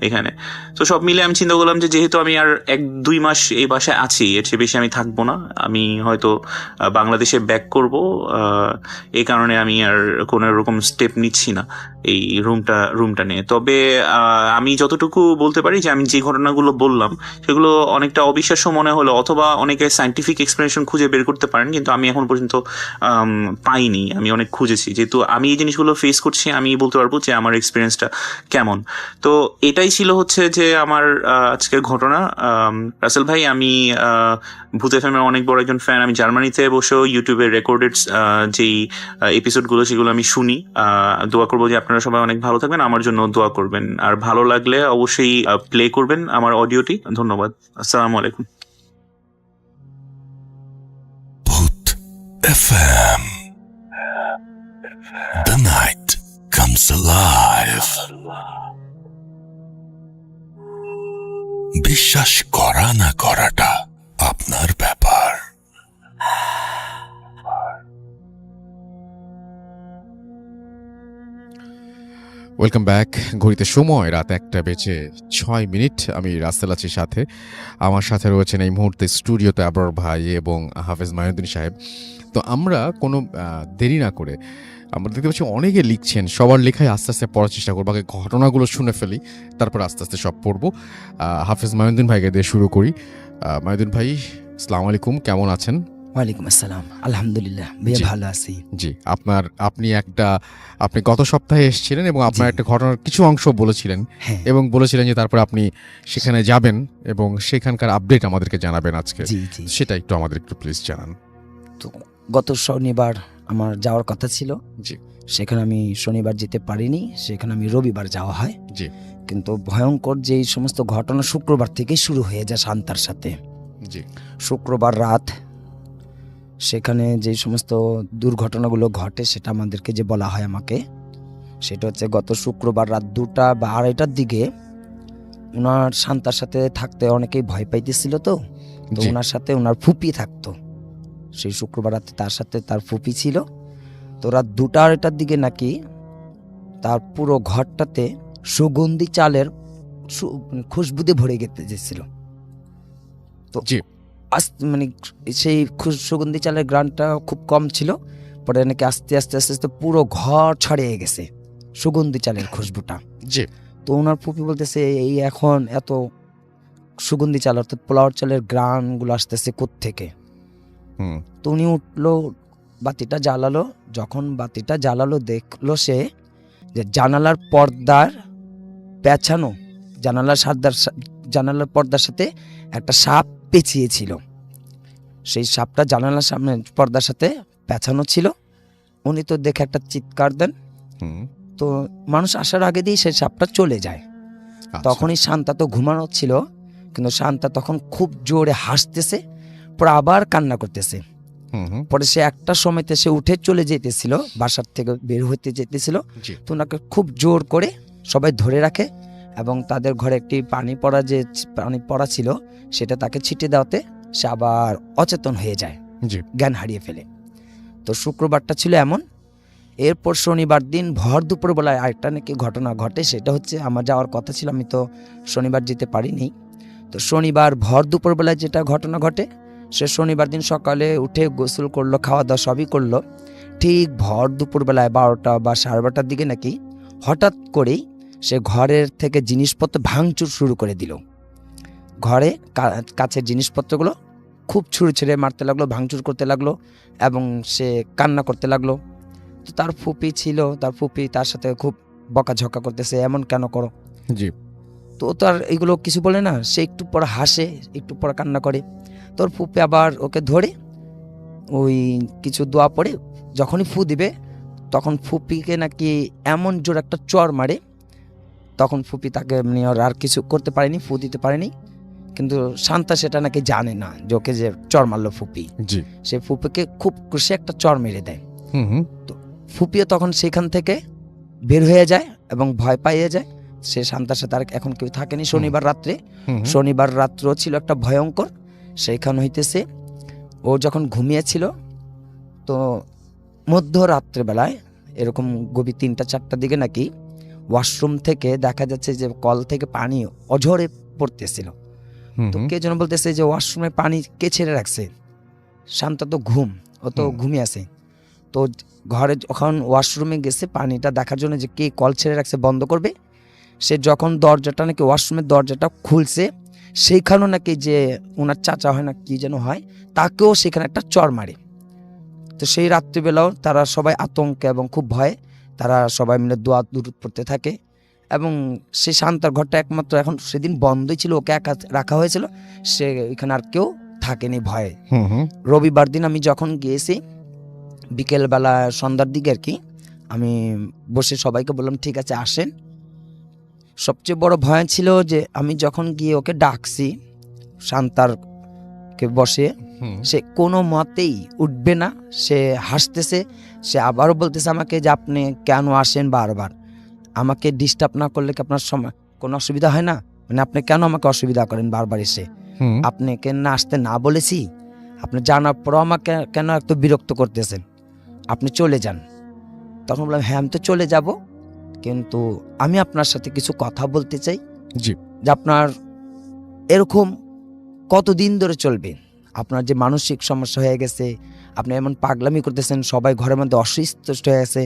এখানে। তো সব মিলে আমি চিন্তা করলাম যে যেহেতু আমি আর 1-2 মাস এই বাসায় আছি, এর চেয়ে বেশি আমি থাকবো না। আমি হয়তো বাংলাদেশে ব্যাক করব। এই কারণে আমি আর কোনো রকম স্টেপ নিচ্ছি না এই রুমটা নিয়ে। তবে আমি যতটুকু বলতে পারি যে আমি যে ঘটনাগুলো বললাম সেগুলো অনেকটা অবিশ্বাস্য মনে হলো, অথবা অনেকে সায়েন্টিফিক এক্সপ্লেনেশন খুঁজে বের করতে পারেন, কিন্তু আমি এখন পর্যন্ত পাইনি। আমি অনেক খুঁজেছি, যেহেতু আমি এই জিনিসগুলো ফেস করছি, আমি বলতে পারবো যে আমার এক্সপিরিয়েন্সটা কেমন। তো এটাই ছিল হচ্ছে যে আমার আজকের ঘটনা। রাসেল ভাই, আমি ভূত এফএম-এর অনেক বড় একজন ফ্যান। আমি জার্মানিতে বসেও ইউটিউবে রেকর্ডেড যেই এপিসোডগুলো সেগুলো আমি শুনি। দোয়া করবো যে আপনারা সবাই অনেক ভালো থাকবেন, আমার জন্য দোয়া করবেন। আর ভালো লাগলে অবশ্যই প্লে করবেন আমার অডিওটি। ধন্যবাদ। আসসালামু আলাইকুম। ভূত FM. The night comes alive. বিশ্বাস করা না করাটা আপনার ব্যাপার। Welcome back. ঘড়িতে সময় রাত 1:06। আমি রাসেল আছি সাথে। আমার সাথে রয়েছেন এই মুহূর্তে স্টুডিওতে আবরার ভাই এবং হাফেজ মাইনুদ্দিন সাহেব। তো আমরা কোনো দেরি না করে, আমরা দেখতে পাচ্ছি অনেকে লিখছেন, সবার লেখায় আস্তে আস্তে পড়ার চেষ্টা করবো। আগে ঘটনাগুলো শুনে ফেলি, তারপর আস্তে আস্তে সব পড়বো। হাফেজ মাইনুদ্দিন ভাইকে দিয়ে শুরু করি। মাইনুদ্দিন ভাই, আসসালামু আলাইকুম, কেমন আছেন? ওয়ালাইকুম আসসালাম, আলহামদুলিল্লাহ ভাইয়া জি। ভালো আছি। জি, আপনি গত সপ্তাহে এসেছিলেন এবং আপনার জি। একটা ঘটনার কিছু অংশ বলেছিলেন হ্যাঁ, এবং বলেছিলেন যে তারপরে আপনি সেখানে যাবেন এবং সেখানকার আপডেট আমাদেরকে জানাবেন আজকে। জি জি। সেটা একটু আমাদের একটু প্লিজ জানান। তো গত শনিবার আমার যাওয়ার কথা ছিল, জি। সেখানে আমি শনিবার যেতে পারিনি, সেখানে আমি রবিবার যাওয়া হয়। জি। কিন্তু ভয়ঙ্কর যে এই সমস্ত ঘটনা শুক্রবার থেকেই শুরু হয়ে যায় শান্তার সাথে। জি। শুক্রবার রাত সেখানে যে সমস্ত দুর্ঘটনাগুলো ঘটে সেটা আমাদেরকে যে বলা হয় আমাকে, সেটা হচ্ছে গত শুক্রবার রাত 2টা বা 2:30টার দিকে ওনার শান্তার সাথে থাকতে অনেকেই ভয় পাইতেছিল, তো জি। ওনার সাথে ওনার ফুপি থাকতো। সেই শুক্রবার রাতে তার সাথে তার ফুপি ছিল। তো রাত 2টা 2:30টার দিকে নাকি তার পুরো ঘরটাতে সুগন্ধি চালের খুশবুতে ভরে গেছিল। তো জি। মানে সেই সুগন্ধি চালের গ্রানটা খুব কম ছিল, পরে নাকি আস্তে আস্তে আস্তে আস্তে পুরো ঘর ছড়িয়ে গেছে সুগন্ধি চালের খুশবুটা। জি। তো ওনার ফুপি বলতেছে এই এখন এত সুগন্ধি চাল অর্থাৎ পোলাওয়ার চালের গ্রানগুলো আসতেছে কোত্থেকে। হুম। তো উনি উঠলো, বাতিটা জ্বালালো। যখন বাতিটা জ্বালালো দেখলো সে যে জানালার পর্দার পেঁচানো, জানালার পর্দার সাথে একটা সাপ পেঁচিয়ে ছিল। সেই সাপটা জানালার সামনে পর্দার সাথে পেঁচানো ছিল। উনি তো দেখে একটা চিৎকার দেন। হুম। তো মানুষ আসার আগে দিয়ে সেই সাপটা চলে যায়। আচ্ছা। তখনই শান্তা তো ঘুমানো ছিল, কিন্তু শান্তা তখন খুব জোরে হাসতেছে, পরে আবার কান্না করতেছে। হুম, হুম। পরে সে একটা সময়তে সে উঠে চলে যেতেছিল, বাসার থেকে বের হতে যেতেছিল। জি। তো ওনাকে খুব জোর করে সবাই ধরে রাখে এবং তাদের ঘরে একটি পানি পড়া ছিল, সেটা তাকে ছিটে দেওয়াতে সে আবার অচেতন হয়ে যায়, জি। জ্ঞান হারিয়ে ফেলে। তো শুক্রবারটা ছিল এমন। এরপর শনিবার দিন ভর দুপুরবেলায় আরেকটা নাকি ঘটনা ঘটে, সেটা হচ্ছে আমার যাওয়ার কথা ছিল, আমি তো শনিবার যেতে পারিনি। তো শনিবার ভর দুপুরবেলায় যেটা ঘটনা ঘটে, সে শনিবার দিন সকালে উঠে গোসল করলো, খাওয়া দাওয়া সবই করলো। ঠিক ভর দুপুরবেলায় 12টা বা 12:30টার দিকে নাকি হঠাৎ করেই সে ঘরের থেকে জিনিসপত্র ভাঙচুর শুরু করে দিল। ঘরে কাছের জিনিসপত্রগুলো খুব ছুঁড়ে মারতে লাগলো, ভাঙচুর করতে লাগলো এবং সে কান্না করতে লাগলো। তো তার ফুপি ছিল, তার ফুপি তার সাথে খুব বকাঝকা করতেছে, এমন কেন করো। জি। তো ও তো আর এইগুলো কিছু বলে না, সে একটু পর হাসে, একটু পর কান্না করে। তোর ফুপি আবার ওকে ধরে ওই কিছু দোয়া পড়ে যখনই ফু দিবে তখন ফুপিকে নাকি এমন জোর একটা চর মারে, তখন ফুপি তাকে মানে আর কিছু করতে পারেনি, ফু দিতে পারেনি। কিন্তু শান্তা সেটা নাকি জানে না যে ওকে যে চর মারলো ফুপি, জি। সে ফুপিকে খুব খুশি একটা চর মেরে দেয়। হুম, হুম। ফুপিও তখন সেখান থেকে বের হয়ে যায় এবং ভয় পাইয়ে যায়। সে শান্তার সাথে আর এখন কেউ থাকেনি শনিবার রাত্রে। হুম, হুম। শনিবার রাত্র ছিল একটা ভয়ঙ্কর। সেইখান হইতেছে ও যখন ঘুমিয়েছিল, তো মধ্যরাত্রেবেলায় এরকম গভীর 3টা 4টার দিকে নাকি ওয়াশরুম থেকে দেখা যাচ্ছে যে কল থেকে পানি অঝরে পড়তেছিল। হুম, তো হুম। কে যেন বলতেছে যে ওয়াশরুমে পানি কে ছেড়ে রাখছে। শান্ত তো ও তো ঘুমিয়ে আছে। তো ঘরে যখন ওয়াশরুমে গেছে পানিটা দেখার জন্য যে কে কল ছেড়ে রাখছে বন্ধ করবে, সে যখন দরজাটা নাকি ওয়াশরুমের দরজাটা খুলছে, সেইখানেও নাকি যে ওনার চাচা হয় না কি যেন হয়, তাকেও সেখানে একটা চর মারে। তো সেই রাত্রিবেলাও তারা সবাই আতঙ্কে এবং খুব ভয়ে তারা সবাই মিলে দোয়া দুরুদ পড়তে থাকে। এবং সে শান্তার ঘরটা একমাত্র এখন সেদিন বন্ধই ছিল, ওকে একা রাখা হয়েছিল, সে এখানে আর কেউ থাকেনি ভয়ে। হুম, হুম। রবিবার দিন আমি যখন গিয়েছি বিকেলবেলা সন্ধ্যার দিকে আর কি, আমি বসে সবাইকে বললাম ঠিক আছে আসেন। সবচেয়ে বড় ভয় ছিল যে আমি যখন গিয়ে ওকে ডাকছি শান্তারকে বসে, হুম। সে কোনো মতেই উঠবে না, সে হাসতেছে। সে আবারও বলতেছে আমাকে যে আপনি কেন আসেন বারবার, আমাকে ডিস্টার্ব না করলে কি আপনার সময় কোনো অসুবিধা হয় না, মানে আপনি কেন আমাকে অসুবিধা করেন বারবার এসে, হুম। আপনাকে না আসতে না বলেছি, আপনি জানার পরও আমাকে কেন এত বিরক্ত করতেছেন, আপনি চলে যান। তখন বললাম হ্যাঁ আমি তো চলে যাব, কিন্তু আমি আপনার সাথে কিছু কথা বলতে চাই। জি। যে আপনার এরকম কতদিন ধরে চলবে, আপনার যে মানসিক সমস্যা হয়ে গেছে, আপনি এমন পাগলামি করতেছেন, সবাই ঘরের মধ্যে অসন্তুষ্ট হয়ে আছে,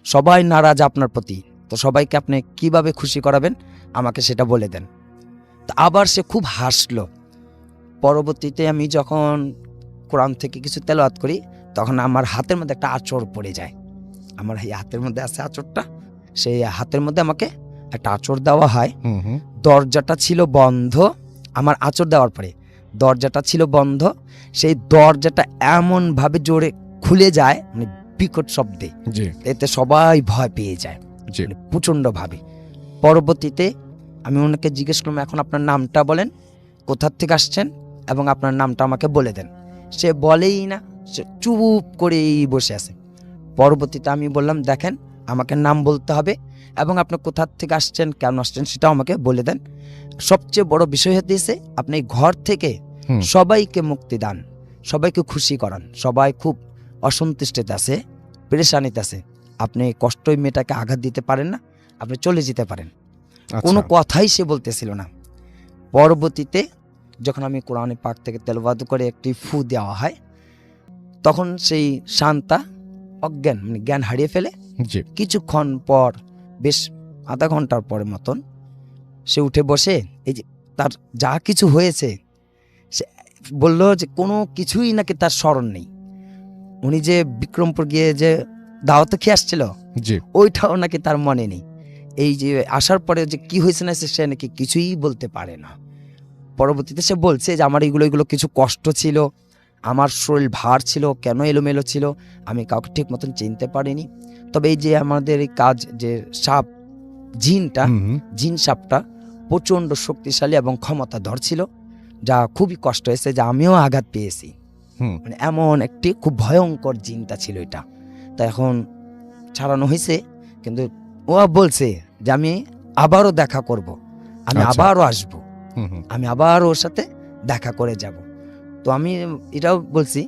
সবাই নারাজ আপনার প্রতি, তো সবাইকে আপনি কিভাবে খুশি করাবেন আমাকে সেটা বলে দেন। তো আবার সে খুব হাসলো। পরবর্তীতে আমি যখন কোরআন থেকে কিছু তেলাওয়াত করি, তখন আমার হাতের মধ্যে একটা আঁচড় পড়ে যায়। আমার এই হাতের মধ্যে আছে আঁচড়টা, সেই হাতের মধ্যে আমাকে একটা আঁচড় দেওয়া হয়। হুম হুম দরজাটা ছিল বন্ধ, আমার আঁচড় দেওয়ার পরে দরজাটা ছিল বন্ধ, সেই দরজাটা এমনভাবে জোরে খুলে যায়, মানে বিকট শব্দে, জি এতে সবাই ভয় পেয়ে যায়, জি মানে প্রচণ্ডভাবে। পরবর্তীতে আমি ওনাকে জিজ্ঞেস করলাম, এখন আপনার নামটা বলেন, কোথার থেকে আসছেন এবং আপনার নামটা আমাকে বলে দেন। সে বলেই না, সে চুপ করেই বসে আছে। পরবর্তীতে আমি বললাম, দেখেন আমাকে নাম বলতে হবে এবং আপনি কোথার থেকে আসছেন, কেন আসছেন সেটাও আমাকে বলে দেন। সবচেয়ে বড় বিষয় হতেছে আপনি ঘর থেকে হুম। সবাইকে মুক্তি দান, সবাইকে খুশি করান। সবাই খুব অসন্তুষ্টিতে আছে, পেরেশানিতে আছে, আপনি কষ্টই মেয়েটাকে আঘাত দিতে পারেন না, আপনি চলে যেতে পারেন। কোনো আচ্ছা কথাই সে বলতেছিল না। পরবর্তীতে যখন আমি কোরআনে পাক থেকে তেলাওয়াত করে একটি ফু দেওয়া হয়, তখন সেই শান্তা অজ্ঞান, মানে জ্ঞান হারিয়ে ফেলে। জি কিছুক্ষণ পর, বেশ আধা ঘন্টার পরে মতন, সে উঠে বসে, এই যে তার যা কিছু হয়েছে সে বলল যে কোনো কিছুই নাকি তার স্মরণ নেই। উনি যে বিক্রমপুর গিয়ে যে দাওয়াতে খেয়ে আসছিল, জি ওইটাও নাকি তার মনে নেই। এই যে আসার পরে যে কি হয়েছে না, সে নাকি কিছুই বলতে পারে না। পরবর্তীতে সে বলছে যে আমার এগুলো কিছু কষ্ট ছিল, আমার শরীর ভার ছিল, কেন এলোমেলো ছিল, আমি কাউকে ঠিক মতন চিনতে পারিনি। তবে এই যে আমাদের এই কাজ, যে সাপ জিনটা, হুম হুম জিন সাপটা প্রচণ্ড শক্তিশালী এবং ক্ষমতাধর ছিল, যা খুবই কষ্ট হয়েছে, যে আমিও আঘাত পেয়েছি। হুম মানে এমন একটি খুব ভয়ঙ্কর জিনটা ছিল এটা। তা এখন ছাড়ানো হয়েছে, কিন্তু ও বলছে যে আমি আবারও দেখা করব, আমি আচ্ছা। আবারও আসব, হুম হুম আমি আবার ওর সাথে দেখা করে যাব। তো আমি এটাও বলছি,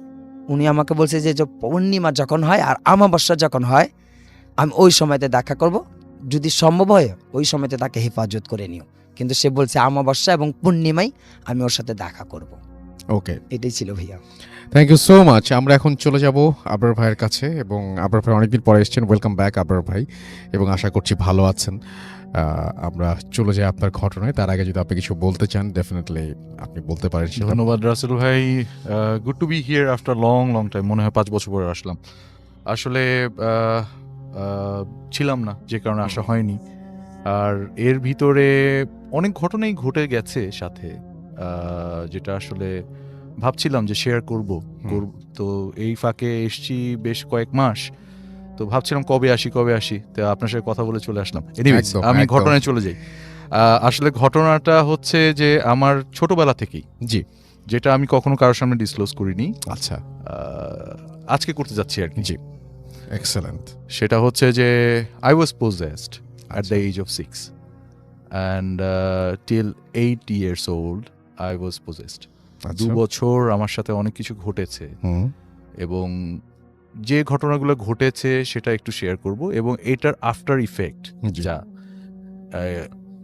উনি আমাকে বলছে যে যে পূর্ণিমা যখন হয় আর আমাবস্যা যখন হয়, আমি ওই সময়তে দেখা করব, যদি সম্ভব হয় ওই সময়তে তাকে হেফাজত করে নিও। কিন্তু সে বলছে আমাবস্যা এবং পূর্ণিমায় আমি ওর সাথে দেখা করব। ওকে এটাই ছিল ভাইয়া। Thank you so much. আমরা এখন চলে যাব আবরার ভাইয়ের কাছে, এবং আবরার ভাই অনেকদিন পরে এসেছেন। ওয়েলকাম ব্যাক আবরার ভাই, এবং আশা করছি ভালো আছেন। আমরা চলে যাই আপনার ঘটনায়। তার আগে যদি আপনি কিছু বলতে চান, ডেফিনেটলি আপনি বলতে পারেন সেটা। ধন্যবাদ রাসেল ভাই, good to be here after long time. মনে হয় 5 বছর পরে আসলাম। আসলে ছিলাম না, যে কারণে আসা হয়নি। আর এর ভিতরে অনেক ঘটনাই ঘটে গেছে সাথে, যেটা আসলে ভাবছিলাম যে শেয়ার করব। তো এই ফাঁকে এসছি বেশ কয়েক মাস, তো ভাবছিলাম কবে আসি, তো আপনার সাথে কথা বলে চলে আসলাম। এনিওয়েজ, একদম, আমি একদম। ঘটনায় চলে যাই। আসলে ঘটনাটা হচ্ছে যে আমার ছোটবেলা থেকেই, জি যেটা আমি কখনো কারোর সামনে ডিসক্লোজ করিনি, আচ্ছা আজকে করতে যাচ্ছি আর কি। জি এক্সেলেন্ট। সেটা হচ্ছে যে I was possessed at the age of 6 and till 8 years old I was possessed. 2 বছর আমার সাথে অনেক কিছু ঘটেছে, হুম এবং যে ঘটনাগুলো ঘটেছে সেটা একটু শেয়ার করব, এবং এটার আফটার ইফেক্ট জি। যা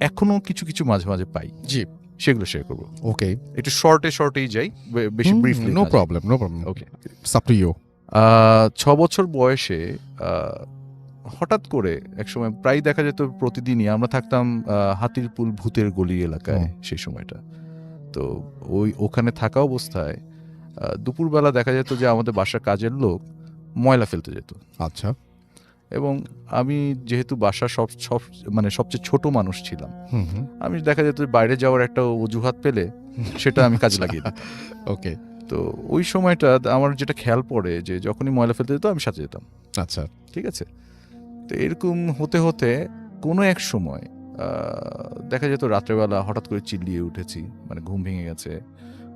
এখনো কিছু কিছু মাঝে মাঝে পাই, জি সেগুলো শেয়ার করব। ওকে একটু শর্টেই যাই, বেশি briefly no problem okay. It's up to you. 6 বছর বয়সে হঠাৎ করে একসময় প্রায় দেখা যেত, প্রতিদিনই আমরা থাকতাম হাতির পুল ভূতের গলি এলাকায় সেই সময়টা। তো ওখানে থাকা অবস্থায় দুপুরবেলা দেখা যেত যে আমাদের বাসার কাজের লোক ময়লা ফেলতে যেত। আচ্ছা এবং আমি যেহেতু বাসার সব মানে সবচেয়ে ছোট মানুষ ছিলাম, হুম হুম আমি দেখা যেত বাইরে যাওয়ার একটা অজুহাত পেলে সেটা আমি কাজে লাগিয়ে দিতাম। ওকে তো ওই সময়টা আমার যেটা খেয়াল পড়ে, যে যখনই ময়লা ফেলতে যেত আমি সাথে যেতাম। আচ্ছা ঠিক আছে। তো এরকম হতে হতে কোনো এক সময় দেখা যেত রাত্রেবেলা হঠাৎ করে চিল্লিয়ে উঠেছি, মানে ঘুম ভেঙে গেছে,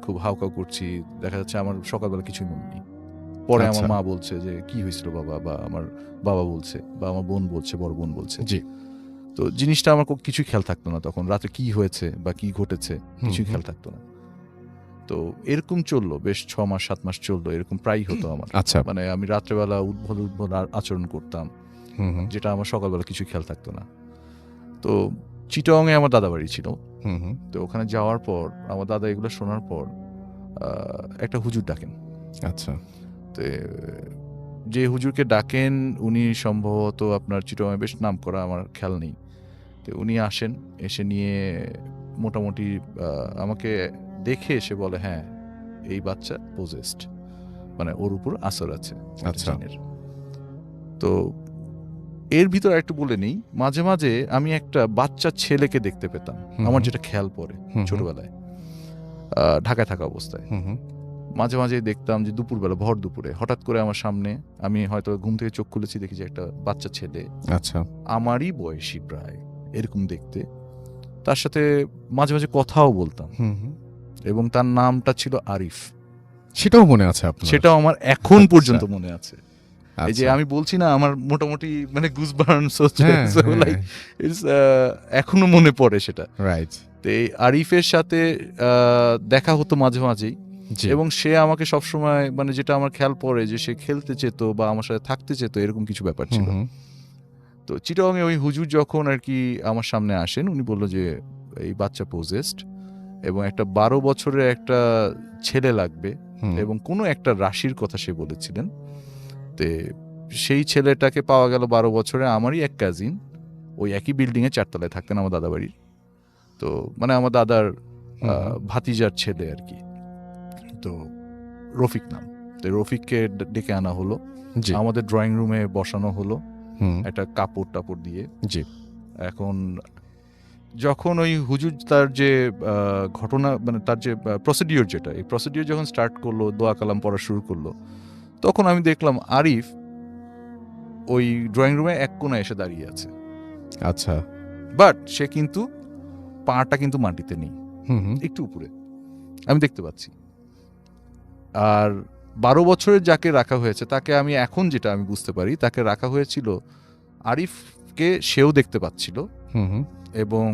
খুব হাউকাউ করছি, দেখা যাচ্ছে আমার সকালবেলা কিছুই মনে নেই। পরে আমার আচ্ছা। মা বলছে যে কি হয়েছিল বাবা, বা আমার বাবা বলছে, বা আমার বোন বলছে, বড় বোন বলছে। জি তো জিনিসটা আমার কিছুই খেয়াল থাকতো না তখন, রাতে কি হয়েছে বা কি ঘটেছে কিছুই খেয়াল থাকতো না। তো এরকম চললো বেশ 6 মাস 7 মাস চললো, এরকম প্রায়ই হতো আমার। আচ্ছা মানে আমি রাত্রেবেলা উদ্ভট আচরণ করতাম, হুম হুম যেটা আমার সকালবেলা কিছু খেয়াল থাকতো না। তো চিটাগংয়ে আমার দাদা বাড়ি ছিল। হুম হুম তো ওখানে যাওয়ার পর আমার দাদা এগুলো শোনার পর একটা হুজুর ডাকেন। আচ্ছা তো যে হুজুরকে ডাকেন উনি সম্ভবত আপনার চিটাগংয়ে বেশ নাম করা, আমার খেয়াল নেই। তো উনি আসেন, এসে নিয়ে মোটামুটি আমাকে দেখে এসে বলে, হ্যাঁ এই বাচ্চা পোজেসড। মানে ওর উপর আসর আছে একটা আচ্ছা। জিনের। তো এর ভিতরে একটু বলে নেই, মাঝে মাঝে আমি একটা বাচ্চা ছেলেকে দেখতে পেতাম, হুম আমার হুম। যেটা খেয়াল পড়ে হুম। ছোটবেলায় ঢাকায় থাকা অবস্থায়। হুম হুম। মাঝে মাঝে দেখতাম যে দুপুরবেলা, ভর দুপুরে হঠাৎ করে আমার সামনে, আমি হয়তো ঘুম থেকে চোখ খুলেছি, দেখি যে একটা বাচ্চা ছেলে আচ্ছা। আমারই বয়সী প্রায় এরকম দেখতে, তার সাথে মাঝে মাঝে কথাও বলতাম, হুম হুম। এবং তার নামটা ছিল আরিফ। সেটাও মনে আছে আপনার? সেটাও আমার এখন আচ্ছা। পর্যন্ত মনে আছে। এই যে আচ্ছা। আমি বলছি না, আমার মোটামুটি মানে গুজবার্নস হচ্ছে, হ্যাঁ, so হ্যাঁ। like it's, এখনো মনে পড়ে সেটা। রাইট। তো এই আরিফের সাথে দেখা হতো মাঝে মাঝেই, জি। এবং সে আমাকে সবসময়, মানে যেটা আমার খেয়াল পড়ে, যে সে খেলতে চেত বা আমার সাথে থাকতে চেত, এরকম কিছু ব্যাপার হুম ছিল। হুম। তো চিটাগংয়ে ওই হুজুর যখন আর কি আমার সামনে আসেন, উনি বললো যে এই বাচ্চা পজেসড, এবং একটা 12 বছরের একটা ছেলে লাগবে, হুম। এবং কোনো একটা রাশির কথা সে বলেছিলেন। তে সেই ছেলেটাকে পাওয়া গেল 12 বছরে, আমারই এক কাজিন, ওই একই বিল্ডিংয়ে 4 তলায় থাকতেন আমার দাদা বাড়ির। তো মানে আমার দাদার ভাতিজার ছেলে আর কি। তো রফিক নাম। তো রফিককে ডেকে আনা হলো, জি। আমাদের ড্রয়িং রুমে বসানো হলো হুম। একটা কাপড় টাপড় দিয়ে। জি। এখন যখন ওই হুজুর তার যে ঘটনা, মানে তার যে প্রসিডিওর, যেটা এই প্রসিডিওর যখন স্টার্ট করলো, দোয়া কালাম পড়া শুরু করলো, তখন আমি দেখলাম আরিফ ওই ড্রয়িং রুমে এক কোণায় এসে দাঁড়িয়ে আছে, আচ্ছা। বাট সে কিন্তু পাটা কিন্তু মাটিতে নেই, হুম হুম। একটু উপরে আমি দেখতে পাচ্ছি। আর 12 বছরের যাকে রাখা হয়েছে, তাকে আমি এখন যেটা আমি বুঝতে পারি, তাকে রাখা হয়েছিল আরিফকে সেও দেখতে পাচ্ছিল, হুম হুম। এবং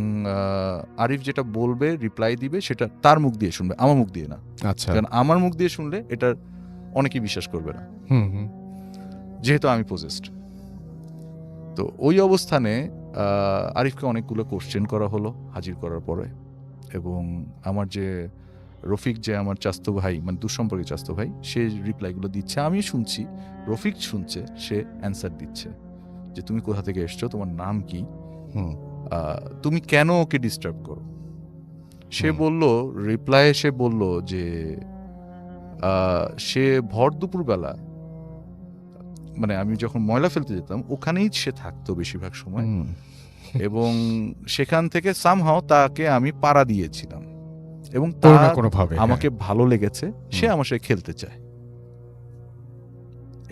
আরিফ যেটা বলবে, রিপ্লাই দিবে, সেটা তার মুখ দিয়ে শুনবে, আমার মুখ দিয়ে না। আচ্ছা। কারণ আমার মুখ দিয়ে শুনলে এটা অনেকেই বিশ্বাস করবে না, হুম হুম। যেহেতু আমি পজেসড। তো ওই অবস্থানে আরিফকে অনেকগুলো কোশ্চেন করা হলো হাজির করার পরে, এবং আমার যে রফিক, যে আমার চাস্তো ভাই, মানে দুঃসম্পর্কে চাস্তো ভাই, সে রিপ্লাইগুলো দিচ্ছে, আমি শুনছি, রফিক শুনছে, সে অ্যান্সার দিচ্ছে যে তুমি কোথা থেকে এসছো, তোমার নাম কি, হুম। তুমি কেন ওকে ডিস্টার্ব করো। সে হুম। বলল, রিপ্লাইয়ে সে বলল যে সে ভর দুপুরবেলা, মানে আমি যখন ময়লা ফেলতে যেতাম ওখানেই সে থাকতো বেশিরভাগ সময়, হুম। এবং সেখান থেকে সামহাও তাকে আমি পাড়া দিয়েছিলাম, এবং কোনো না তার কোনোভাবে, হ্যাঁ। আমাকে ভালো লেগেছে, সে হুম। আমার সাথে খেলতে চায়।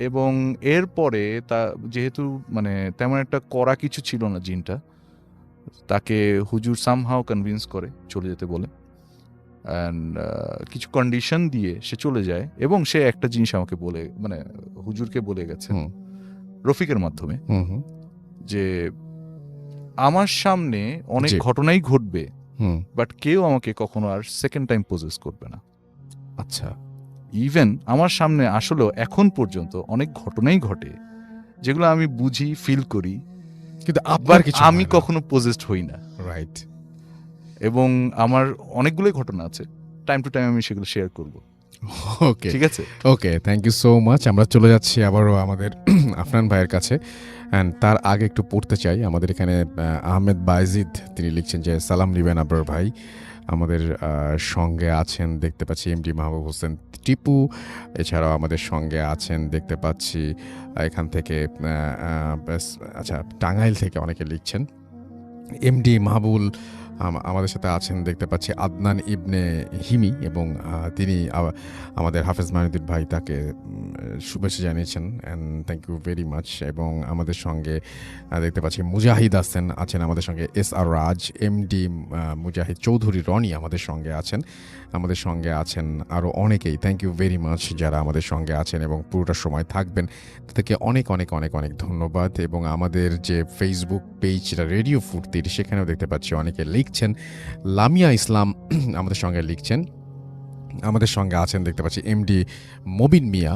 এবং এরপরে তা যেহেতু মানে তেমন একটা করা কিছু ছিল না জিনটা, তাকে হুজুর সামহাও কনভিন্স করে চলে যেতে বলে, অ্যান্ড কিছু কন্ডিশন দিয়ে সে চলে যায়। এবং সে একটা জিনিস আমাকে বলে, মানে হুজুরকে বলে গেছে হুম। রফিকের মাধ্যমে, হুম হুম। যে আমার সামনে অনেক জি। ঘটনাই ঘটবে, হুম। বাট কেউ আমাকে কখনো আর সেকেন্ড টাইম পজেস করবে না। আচ্ছা। ইভেন আমার সামনে আসলেও এখন পর্যন্ত অনেক ঘটনাই ঘটে, যেগুলো আমি বুঝি, ফিল করি, কিন্তু আপনার কিছু আমি কখনো পজেসড হই না। রাইট। এবং আমার অনেকগুলোই ঘটনা আছে, টাইম টু টাইম আমি সেগুলো শেয়ার করব। ওকে। ঠিক আছে। ওকে, থ্যাংক ইউ সো মাচ। আমরা চলে যাচ্ছি আবারও আমাদের আফনান ভাইয়ের কাছে, অ্যান্ড তার আগে একটু পড়তে চাই। আমাদের এখানে আহমেদ বাইজিদ তিনি লিখছেন যে সালাম নিবেন আবরার ভাই, আমাদের সঙ্গে আছেন দেখতে পাচ্ছি এমডি মাহবুব হোসেন টিপু, এছাড়াও আমাদের সঙ্গে আছেন দেখতে পাচ্ছি এখান থেকে আচ্ছা টাঙ্গাইল থেকে অনেকে লিখছেন। এমডি মাহবুল আমাদের সাথে আছেন দেখতে পাচ্ছি আদনান ইবনে হিমি, এবং তিনি আমাদের হাফেজ মাইনুদ্দিন ভাই তাকে শুভেচ্ছা জানিয়েছেন, and thank you very much. এবং আমাদের সঙ্গে দেখতে পাচ্ছি মুজাহিদ আছেন আমাদের সঙ্গে, S R Raj, MD Mujahid Chowdhury Rony আমাদের সঙ্গে আছেন আরও অনেকেই। থ্যাংক ইউ ভেরি মাচ যারা আমাদের সঙ্গে আছেন এবং পুরোটা সময় থাকবেন, তাদেরকে অনেক অনেক অনেক অনেক ধন্যবাদ। এবং আমাদের যে ফেসবুক পেজ যেটা রেডিও ফুর্তির, সেখানেও দেখতে পাচ্ছি অনেকে লিখছেন। লামিয়া ইসলাম আমাদের সঙ্গে লিখছেন, আমাদের সঙ্গে আছেন দেখতে পাচ্ছি এমডি মবিন মিয়া,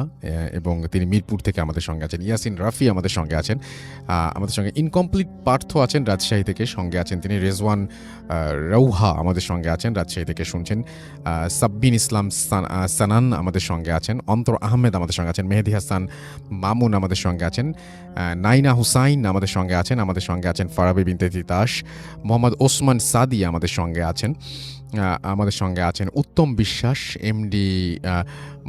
এবং তিনি মিরপুর থেকে আমাদের সঙ্গে আছেন। ইয়াসিন রাফি আমাদের সঙ্গে আছেন, আমাদের সঙ্গে ইনকমপ্লিট পার্থ আছেন রাজশাহী থেকে, সঙ্গে আছেন তিনি রেজওয়ান রৌহা আমাদের সঙ্গে আছেন রাজশাহী থেকে শুনছেন। সাব্বিন ইসলাম সানান আমাদের সঙ্গে আছেন, অন্তর আহমেদ আমাদের সঙ্গে আছেন, মেহেদি হাসান মামুন আমাদের সঙ্গে আছেন, নাইনা হুসাইন আমাদের সঙ্গে আছেন ফারাবি বিনতে তিতাস, মোহাম্মদ ওসমান সাদি আমাদের সঙ্গে আছেন, আমাদের সঙ্গে আছেন উত্তম বিশ্বাস, এমডি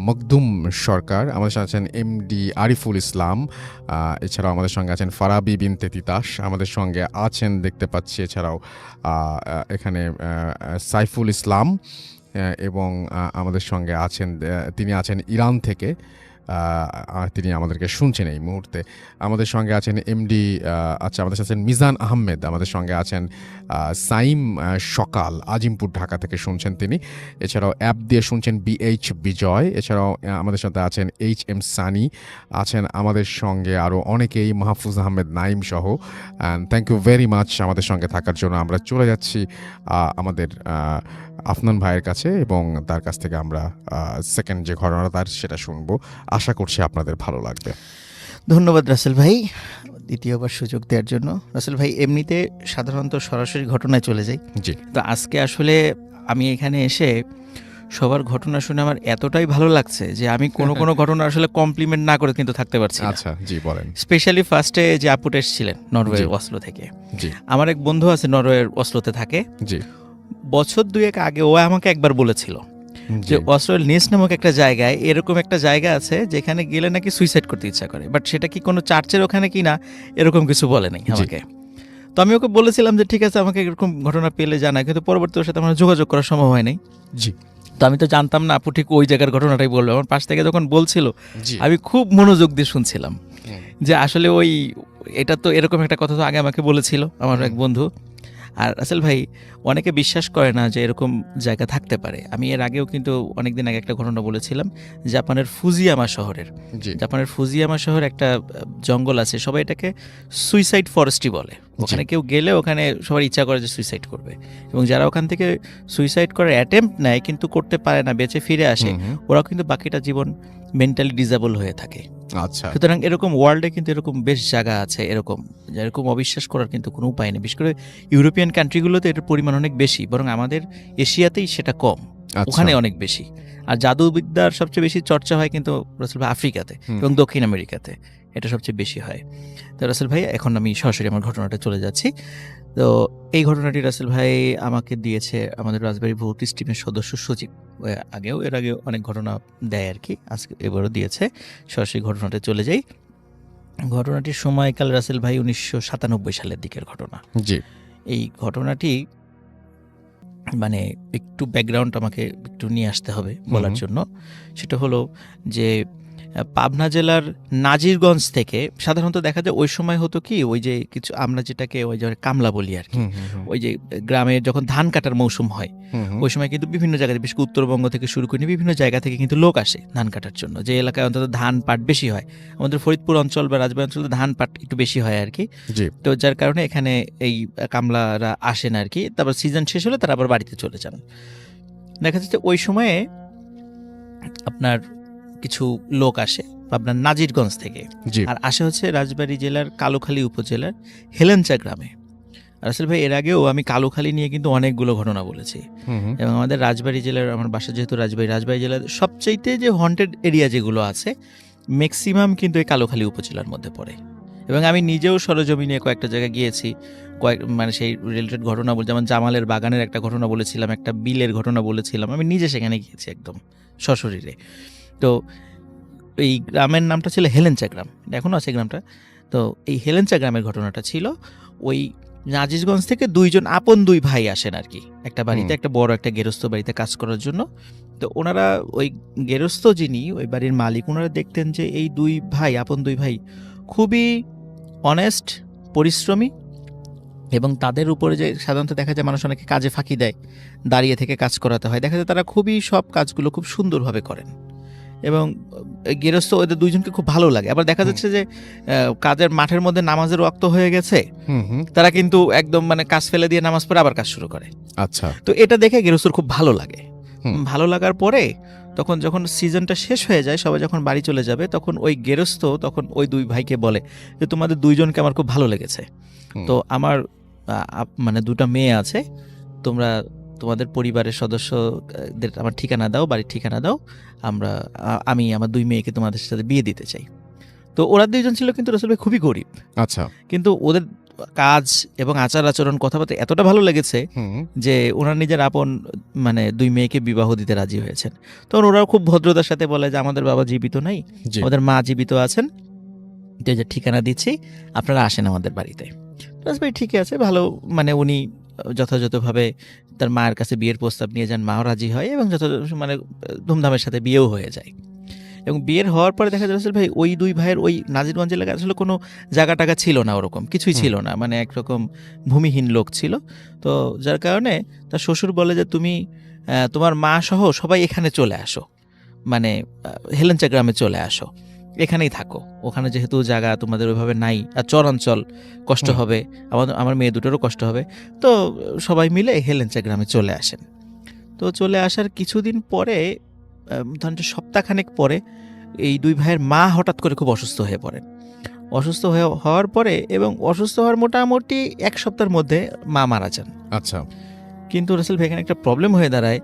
মকদুম সরকার, আমাদের সঙ্গে আছেন এমডি আরিফুল ইসলাম, এছাড়াও আমাদের সঙ্গে আছেন ফারাবি বিনতে তিতাস, আমাদের সঙ্গে আছেন দেখতে পাচ্ছি এছাড়াও এখানে সাইফুল ইসলাম, এবং আমাদের সঙ্গে আছেন তিনি আছেন ইরান থেকে, তিনি আমাদেরকে শুনছেন এই মুহূর্তে। আমাদের সঙ্গে আছেন এমডি, আচ্ছা আমাদের সাথে আছেন মিজান আহমেদ, আমাদের সঙ্গে আছেন সাইম সকাল, আজিমপুর ঢাকা থেকে শুনছেন তিনি। এছাড়াও অ্যাপ দিয়ে শুনছেন BH বিজয়, এছাড়াও আমাদের সাথে আছেন HM সানি, আছেন আমাদের সঙ্গে আরও অনেকেই, মাহফুজ আহমেদ নাইম সহ। And thank you very much আমাদের সঙ্গে থাকার জন্য। আমরা চলে যাচ্ছি আমাদের আফনান ভাইয়ের কাছে এবং তার কাছ থেকে আমরা সেকেন্ড যে ঘটনাটা তার সেটা শুনবো। আশা করছি আপনাদের ভালো লাগবে। ধন্যবাদ রাসেল ভাই দ্বিতীয়বার সুযোগ দেওয়ার জন্য। রাসেল ভাই, এমনিতে সাধারণত সরাসরি ঘটনায় চলে যাই, জি। তো আজকে আসলে আমি এখানে এসে সবার ঘটনা শুনে আমার এতটাই ভালো লাগছে যে আমি কোনো কোনো ঘটনা আসলে কমপ্লিমেন্ট না করে কিন্তু থাকতে পারছি না। আচ্ছা, জি বলেন। স্পেশালি ফার্স্টে যে আপুটা এসেছিলেন নরওয়ের জি। অসলো থেকে, জি আমার এক বন্ধু আছে নরওয়ের অসলোতে থাকে। জি বছর দুয়েক আগে ও আমাকে একবার বলেছিল জি যে অস্ট্রেলিয়ার নেস নামক একটা জায়গায় এরকম একটা জায়গা আছে যেখানে গেলে নাকি সুইসাইড করতে ইচ্ছা করে, বাট সেটা কি কোনো চার্চের ওখানে কি না এরকম কিছু বলে নাই আমাকে। তো আমি ওকে বলেছিলাম যে ঠিক আছে আমাকে এরকম ঘটনা পেলে জানাই, কিন্তু পরবর্তী ওর সাথে আমার যোগাযোগ করা সম্ভব হয় নাই। জি তো আমি তো জানতাম না আপু ঠিক ওই জায়গার ঘটনাটাই বলবে। আমার পাশ থেকে যখন বলছিল জি আমি খুব মনোযোগ দিয়ে শুনছিলাম হুম। যে আসলে ওই এটা তো এরকম একটা কথা তো আগে আমাকে বলেছিল আমার এক বন্ধু। আর আসল ভাই, অনেকে বিশ্বাস করে না যে এরকম জায়গা থাকতে পারে। আমি এর আগেও কিন্তু অনেকদিন আগে একটা ঘটনা বলেছিলাম, জাপানের ফুজিয়ামা শহরের। জি জাপানের ফুজিয়ামা শহর একটা জঙ্গল আছে, সবাই এটাকে সুইসাইড ফরেস্টই বলে। ওখানে কেউ গেলে ওখানে সবার ইচ্ছা করে যে সুইসাইড করবে, এবং যারা ওখান থেকে সুইসাইড করার অ্যাটেম্প্ট নেয় কিন্তু করতে পারে না, বেঁচে ফিরে আসে, ওরাও কিন্তু বাকিটা জীবন মেন্টালি ডিসেবল হয়ে থাকে। আচ্ছা সুতরাং এরকম ওয়ার্ল্ডে কিন্তু এরকম বেশ জায়গা আছে এরকম অবিশ্বাস করার কিন্তু কোনো উপায় নেই। বিশেষ করে ইউরোপিয়ান কান্ট্রিগুলোতে এটার পরিমাণ অনেক বেশি, বরং আমাদের এশিয়াতেই সেটা কম, ওখানে অনেক বেশি। আর জাদুবিদ্যার সবচেয়ে বেশি চর্চা হয় কিন্তু রাসেল ভাই আফ্রিকাতে এবং দক্ষিণ আমেরিকাতে, এটা সবচেয়ে বেশি হয়। তো রাসেল ভাই, এখন আমি সরাসরি আমার ঘটনাটা চলে যাচ্ছি। তো এই ঘটনাটি রাসেল ভাই আমাকে দিয়েছে আমাদের রাজবাড়ী ভর্তি টিমের সদস্য সচিব। এর আগেও অনেক ঘটনা দেয় আর কি, আজকে এবারও দিয়েছে। সরাসরি ঘটনাটা চলে যাই। ঘটনাটির সময়কাল রাসেল ভাই 1997 সালের দিকের ঘটনা। জি এই ঘটনাটি মানে একটু ব্যাকগ্রাউন্ড আমাকে একটু নিয়ে আসতে হবে বলার জন্য। সেটা হলো যে পাবনা জেলার নাজিরগঞ্জ থেকে সাধারণত দেখা যায় ওই সময় হতো কি, ওই যে কিছু আমরা যেটাকে ওই যে কামলা বলি আর কি, ওই যে গ্রামে যখন ধান কাটার মৌসুম হয় ওই সময় কিন্তু বিভিন্ন জায়গায়, বিশেষ করে উত্তরবঙ্গ থেকে শুরু করে বিভিন্ন জায়গা থেকে কিন্তু লোক আসে ধান কাটার জন্য। যে এলাকায় অন্তত ধান পাট বেশি হয়, আমাদের ফরিদপুর অঞ্চল বা রাজবাড়ী অঞ্চলে ধান পাট একটু বেশি হয় আর কি। তো যার কারণে এখানে এই কামলারা আসেন আর কি। তারপর সিজন শেষ হলে তারা আবার বাড়িতে চলে যান। দেখা যাচ্ছে ওই সময়ে আপনার কিছু লোক আসে আপনার নাজিরগঞ্জ থেকে, আর আসে হচ্ছে রাজবাড়ী জেলার কালুখালী উপজেলার হেলেঞ্চা গ্রামে। রাসেল ভাই, এর আগেও আমি কালুখালী নিয়ে কিন্তু অনেকগুলো ঘটনা বলেছি, এবং আমাদের রাজবাড়ী জেলার, আমার বাসা যেহেতু রাজবাড়ী জেলার সবচাইতে যে হন্টেড এরিয়া যেগুলো আছে ম্যাক্সিমাম কিন্তু এই কালুখালী উপজেলার মধ্যে পড়ে। এবং আমি নিজেও সরজমিনে কয়েকটা জায়গায় গিয়েছি, মানে সেই রিলেটেড ঘটনা বলছি। যেমন জামালের বাগানের একটা ঘটনা বলেছিলাম, একটা বিলের ঘটনা বলেছিলাম, আমি নিজে সেখানে গিয়েছি একদম সশরীরে। তো এই গ্রামের নামটা ছিল হেলেঞ্চা গ্রাম, এখনও আছে গ্রামটা। তো এই হেলেঞ্চা গ্রামের ঘটনাটা ছিল ওই নাজিরগঞ্জ থেকে আপন দুই ভাই আসেন আর কি একটা বাড়িতে, একটা বড় একটা গেরস্থ বাড়িতে কাজ করার জন্য। তো ওনারা ওই গেরস্থ যিনি ওই বাড়ির মালিক, ওনারা দেখতেন যে এই আপন দুই ভাই খুবই অনেস্ট, পরিশ্রমী, এবং তাদের উপরে যে সাধারণত দেখা যায় মানুষ অনেকে কাজে ফাঁকি দেয়, দাঁড়িয়ে থেকে কাজ করাতে হয়, দেখা যায় তারা খুবই সব কাজগুলো খুব সুন্দরভাবে করেন, এবং গেরস্থ ওদের দুইজনকে খুব ভালো লাগে। আবার দেখা যাচ্ছে যে কাজের মাঠের মধ্যে নামাজের ওয়াক্ত হয়ে গেছে, তারা কিন্তু একদম মানে কাজ ফেলে দিয়ে নামাজ পড়ে আবার কাজ শুরু করে। আচ্ছা, তো এটা দেখে গেরস্থর খুব ভালো লাগে। ভালো লাগার পরে তখন যখন সিজনটা শেষ হয়ে যায়, সবাই যখন বাড়ি চলে যাবে, তখন ওই গেরস্থ তখন ওই দুই ভাইকে বলে যে তোমাদের দুইজনকে আমার খুব ভালো লেগেছে, তো আমার মানে দুটো মেয়ে আছে, তোমাদের পরিবারের সদস্যদের আমার ঠিকানা দাও, বাড়ির ঠিকানা দাও, আমি আমার দুই মেয়েকে তোমাদের সাথে বিয়ে দিতে চাই। তো ওরা দুইজন ছিল কিন্তু রাসেল ভাই খুবই গরিব। আচ্ছা, কিন্তু ওদের কাজ এবং আচার আচরণ কথাবার্তা এতটা ভালো লেগেছে হুম যে ওনার নিজের আপন মানে 2 মেয়েকে বিবাহ দিতে রাজি হয়েছেন। তখন ওরাও খুব ভদ্রতার সাথে বলে যে আমাদের বাবা জীবিত নাই, জি আমাদের মা জীবিত আছেন, তো এই যে ঠিকানা দিচ্ছি, আপনারা আসেন আমাদের বাড়িতে। রাসেল ভাই ঠিক আছে, ভালো মানে উনি যথাযথভাবে তার মায়ের কাছে বিয়ের প্রস্তাব নিয়ে যান, মাও রাজি হয় এবং মানে ধুমধামের সাথে বিয়েও হয়ে যায়। এবং বিয়ের হওয়ার পরে দেখা যায় রাসেল ভাই ওই 2 ভাইয়ের ওই নাজিরগঞ্জ এলাকায় আসলে কোনো জায়গা টাকা ছিল না, ওরকম কিছুই ছিল না, মানে একরকম ভূমিহীন লোক ছিল। তো যার কারণে তার শ্বশুর বলে যে তুমি তোমার মা সহ সবাই এখানে চলে আসো, মানে হেলেঞ্চা গ্রামে চলে আসো, এখানেই থাকো, ওখানে যেহেতু জায়গা তোমাদের ওইভাবে নাই আর চরাঞ্চল, কষ্ট হুম। হবে, আমার মেয়ে দুটোরও কষ্ট হবে। তো সবাই মিলে হেলেঞ্চা গ্রামে চলে আসেন। তো চলে আসার কিছুদিন পরে ধরেন যে সপ্তাহখানেক পরে এই 2 ভাইয়ের মা হঠাৎ করে খুব অসুস্থ হয়ে পড়েন। অসুস্থ হওয়ার পরে এবং অসুস্থ হওয়ার মোটামুটি 1 সপ্তাহের মধ্যে মা মারা যান। আচ্ছা কিন্তু রাসেল ভাই এখানে একটা প্রবলেম হয়ে দাঁড়ায়,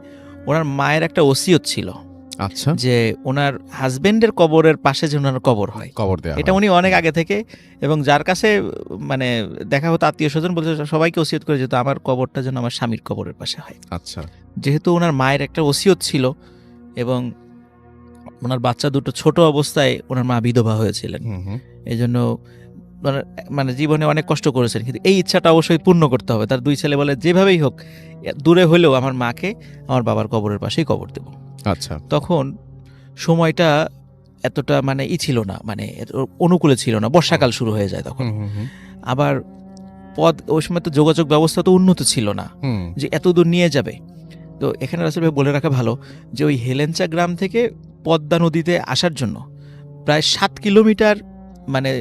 ওনার মায়ের একটা ওসিয়ত ছিল আচ্ছা যে ওনার হাজবেন্ডের কবরের পাশে যে ওনার কবর হয়, কবর দেয়া এটা হয়। উনি অনেক আগে থেকে এবং যার কাছে মানে দেখা হতো আত্মীয় স্বজন বলতে সবাইকে ওসিয়ত করে যেত আমার কবরটা যেন আমার স্বামীর কবরের পাশে হয়। আচ্ছা যেহেতু ওনার মায়ের একটা ওসিয়ত ছিল এবং ওনার বাচ্চা দুটো ছোট অবস্থায় ওনার মা বিধবা হয়েছিলেন, হুম হুম এই জন্য মানে জীবনে অনেক কষ্ট করেছেন, কিন্তু এই ইচ্ছাটা অবশ্যই পূর্ণ করতে হবে। তার 2 ছেলে বলে যেভাবেই হোক দূরে হলেও আমার মাকে আমার বাবার কবরের পাশেই কবর দেব। আচ্ছা তখন সময়টা এতটা মানে ছিল না, মানে অনুকূলে ছিল না, বর্ষাকাল শুরু হয়ে যায় তখন। হুম হুম হুম আবার ওই সময় তো যোগাযোগ ব্যবস্থা তো উন্নত ছিল না হুম যে এত দূর নিয়ে যাবে। তো এখানে রাসেল ভাই বলে রাখা ভালো যে ওই হেলেঞ্চা গ্রাম থেকে পদ্মা নদীতে আসার জন্য প্রায় 7 কিলোমিটার মানে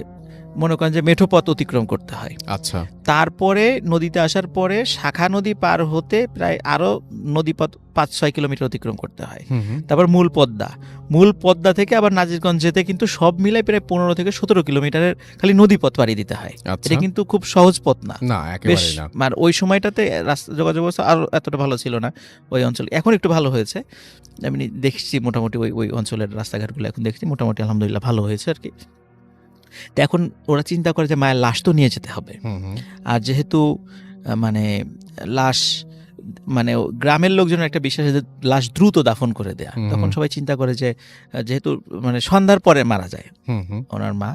মনে করেন যে মেঠো পথ অতিক্রম করতে হয়। আচ্ছা তারপরে নদীতে আসার পরে শাখা নদী পার হতে প্রায় আরও নদীপথ 5-6 কিলোমিটার অতিক্রম করতে হয়। হুম হুম তারপর মূল পদ্মা থেকে আবার নাজিরগঞ্জ যেতে কিন্তু সব মিলাই প্রায় 15 থেকে 17 কিলোমিটারের খালি নদীপথ পাড়ি দিতে হয়। আচ্ছা এটা কিন্তু খুব সহজ পথ না, না বেশ একেবারে না মানে ওই সময়টাতে রাস্তা যোগাযোগ ব্যবস্থা আর এতটা ভালো ছিল না ওই অঞ্চলে। এখন একটু ভালো হয়েছে, আমি দেখছি মোটামুটি ওই অঞ্চলের রাস্তাঘাটগুলো এখন দেখছি মোটামুটি আলহামদুলিল্লাহ ভালো হয়েছে আর কি। তো এখন ওরা চিন্তা করে যে মায়ের লাশ তো নিয়ে যেতে হবে, হুম হুম আর যেহেতু মানে লাশ মানে গ্রামের লোকজনের একটা বিশ্বাস যে লাশ দ্রুত দাফন করে দেয়া, হুম। তখন সবাই চিন্তা করে যে যেহেতু মানে সন্ধ্যার পরে মারা যায় হুম হুম ওনার মা,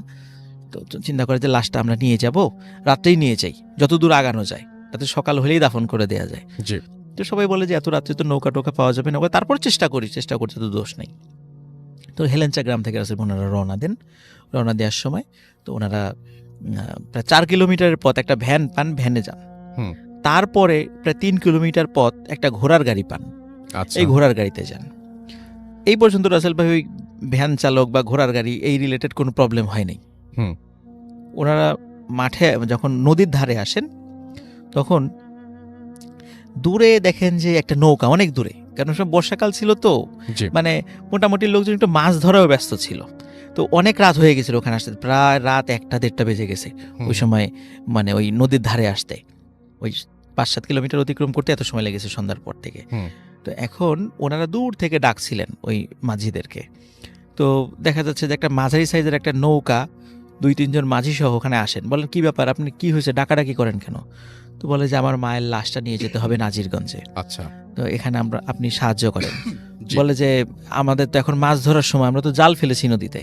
তো চিন্তা করে যে লাশটা আমরা নিয়ে যাব, রাত্রেই নিয়ে যাই, যত দূর আগানো যায়, তাতে সকাল হলেই দাফন করে দেয়া যায়। জি তো সবাই বলে যে এত রাত্রে তো নৌকা টোকা পাওয়া যাবে না, তারপর চেষ্টা করতে তো দোষ নেই। তো হেলেঞ্চা গ্রাম থেকে রাসেল ওনারা রওনা দেওয়ার সময় তো ওনারা প্রায় 4 কিলোমিটারের পথ একটা ভ্যান পান, ভ্যানে যান। হুম। তারপরে প্রায় 3 কিলোমিটার পথ একটা ঘোড়ার গাড়ি পান, আচ্ছা এই ঘোড়ার গাড়িতে যান। এই পর্যন্ত রাসেল ভাই ওই ভ্যান চালক বা ঘোড়ার গাড়ি এই রিলেটেড কোনো প্রবলেম হয়নি। হুম। ওনারা মাঠে যখন নদীর ধারে আসেন তখন দূরে দেখেন যে একটা নৌকা অনেক দূরে, কারণ সব বর্ষাকাল ছিল তো জি মানে মোটামুটি লোকজন একটু মাছ ধরাও ব্যস্ত ছিল। তো অনেক রাত হয়ে গেছিল ওখানে আসতে, প্রায় রাত 1টা-1.5টা বেজে গেছে হুম। ওই সময়, মানে ওই নদীর ধারে আসতে ওই 5-7 কিলোমিটার অতিক্রম করতে এত সময় লেগেছে সন্ধ্যার পর থেকে। হুম। তো এখন ওনারা দূর থেকে ডাকছিলেন ওই মাঝিদেরকে। তো দেখা যাচ্ছে যে একটা মাঝারি সাইজের একটা নৌকা 2-3 জন মাঝি সহ ওখানে আসেন, বলেন কি ব্যাপার, আপনি কি হয়েছে, ডাকাডাকি করেন কেন? তো বলে যে আমার মায়ের লাশটা নিয়ে যেতে হবে নাজিরগঞ্জে, আচ্ছা তো এখানে আপনি সাহায্য করেন। জি। বলে যে আমাদের তো এখন মাছ ধরার সময়, আমরা তো জাল ফেলেছি নদীতে,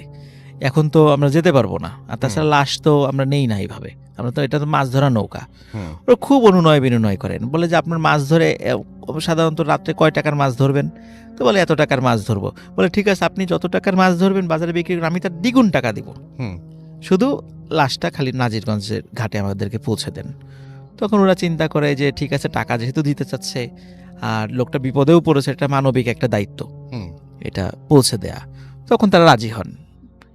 এখন তো আমরা যেতে পারবো না, আর তাছাড়া লাশ তো আমরা নেই না এইভাবে, আমরা তো এটা তো মাছ ধরা নৌকা। হুম ওরা খুব অনুনয় বিনয় করেন, বলে যে আপনার মাছ ধরে সাধারণত রাত্রে কয় টাকার মাছ ধরবেন? তো বলে এত টাকার মাছ ধরবো। বলে ঠিক আছে, আপনি যত টাকার মাছ ধরবেন বাজারে বিক্রি করে আমি তার দ্বিগুণ টাকা দিব, হুম শুধু লাশটা খালি নাজিরগঞ্জের ঘাটে আমাদেরকে পৌঁছে দেন। তখন ওরা চিন্তা করে যে ঠিক আছে, টাকা যেহেতু দিতে চাচ্ছে আর লোকটা বিপদেও পড়েছে, এটা মানবিক একটা দায়িত্ব হুম এটা পৌঁছে দেয়া। তখন তারা রাজি হন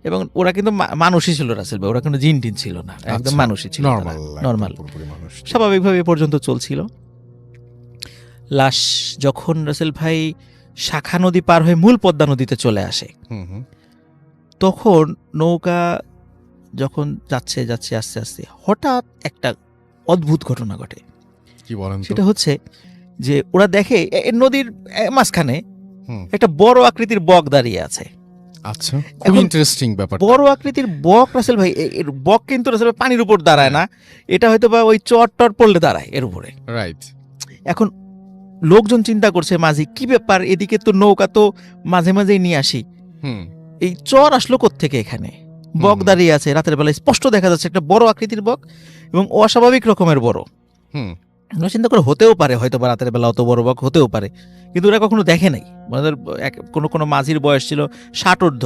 এবং ওরা কিন্তু মানুষই ছিল রাসেল ভাই, ওরা কোনো জিন টিন ছিল না, একদম আচ্ছা, মানুষই ছিল, নর্মাল পুরোপুরি মানুষ স্বাভাবিকভাবে এ পর্যন্ত চলছিল। লাশ যখন রাসেল ভাই শাখা নদী পার হয়ে মূল পদ্মা নদীতে চলে আসে, হুম হুম তখন নৌকা যখন যাচ্ছে আস্তে আস্তে হঠাৎ একটা অদ্ভুত ঘটনা ঘটে। কি বলেন তো? সেটা হচ্ছে যে ওরা দেখে নদীর মাঝখানে হুম। একটা বড় আকৃতির বক দাঁড়িয়ে আছে। আচ্ছা, খুব এখন ইন্টারেস্টিং ব্যাপার। বড় আকৃতির বক রাসেল ভাই, এর বক কিন্তু রাসেল ভাই পানির উপর দাঁড়ায় না, এটা হয়তো বা ওই চট টট পড়লে দাঁড়ায় এর উপরে। রাইট। এখন লোকজন চিন্তা করছে মাঝি কি ব্যাপার, এদিকে তো নৌকা তো মাঝে মাঝেই নিয়ে আসি, হুম এই চর আসলো কোত্থেকে এখানে? বক দাঁড়িয়ে আছে রাতের বেলায়, স্পষ্ট দেখা যাচ্ছে একটা বড় আকৃতির বক এবং অস্বাভাবিক রকমের বড়। হুম আমরা চিন্তা করে হতেও পারে হয়তো বা রাতের বেলা অত বড় বক হতেও পারে, কিন্তু ওরা কখনো দেখে নাই। আমাদের কোনো কোনো মাঝির বয়স ছিল 60 ঊর্ধ্ব,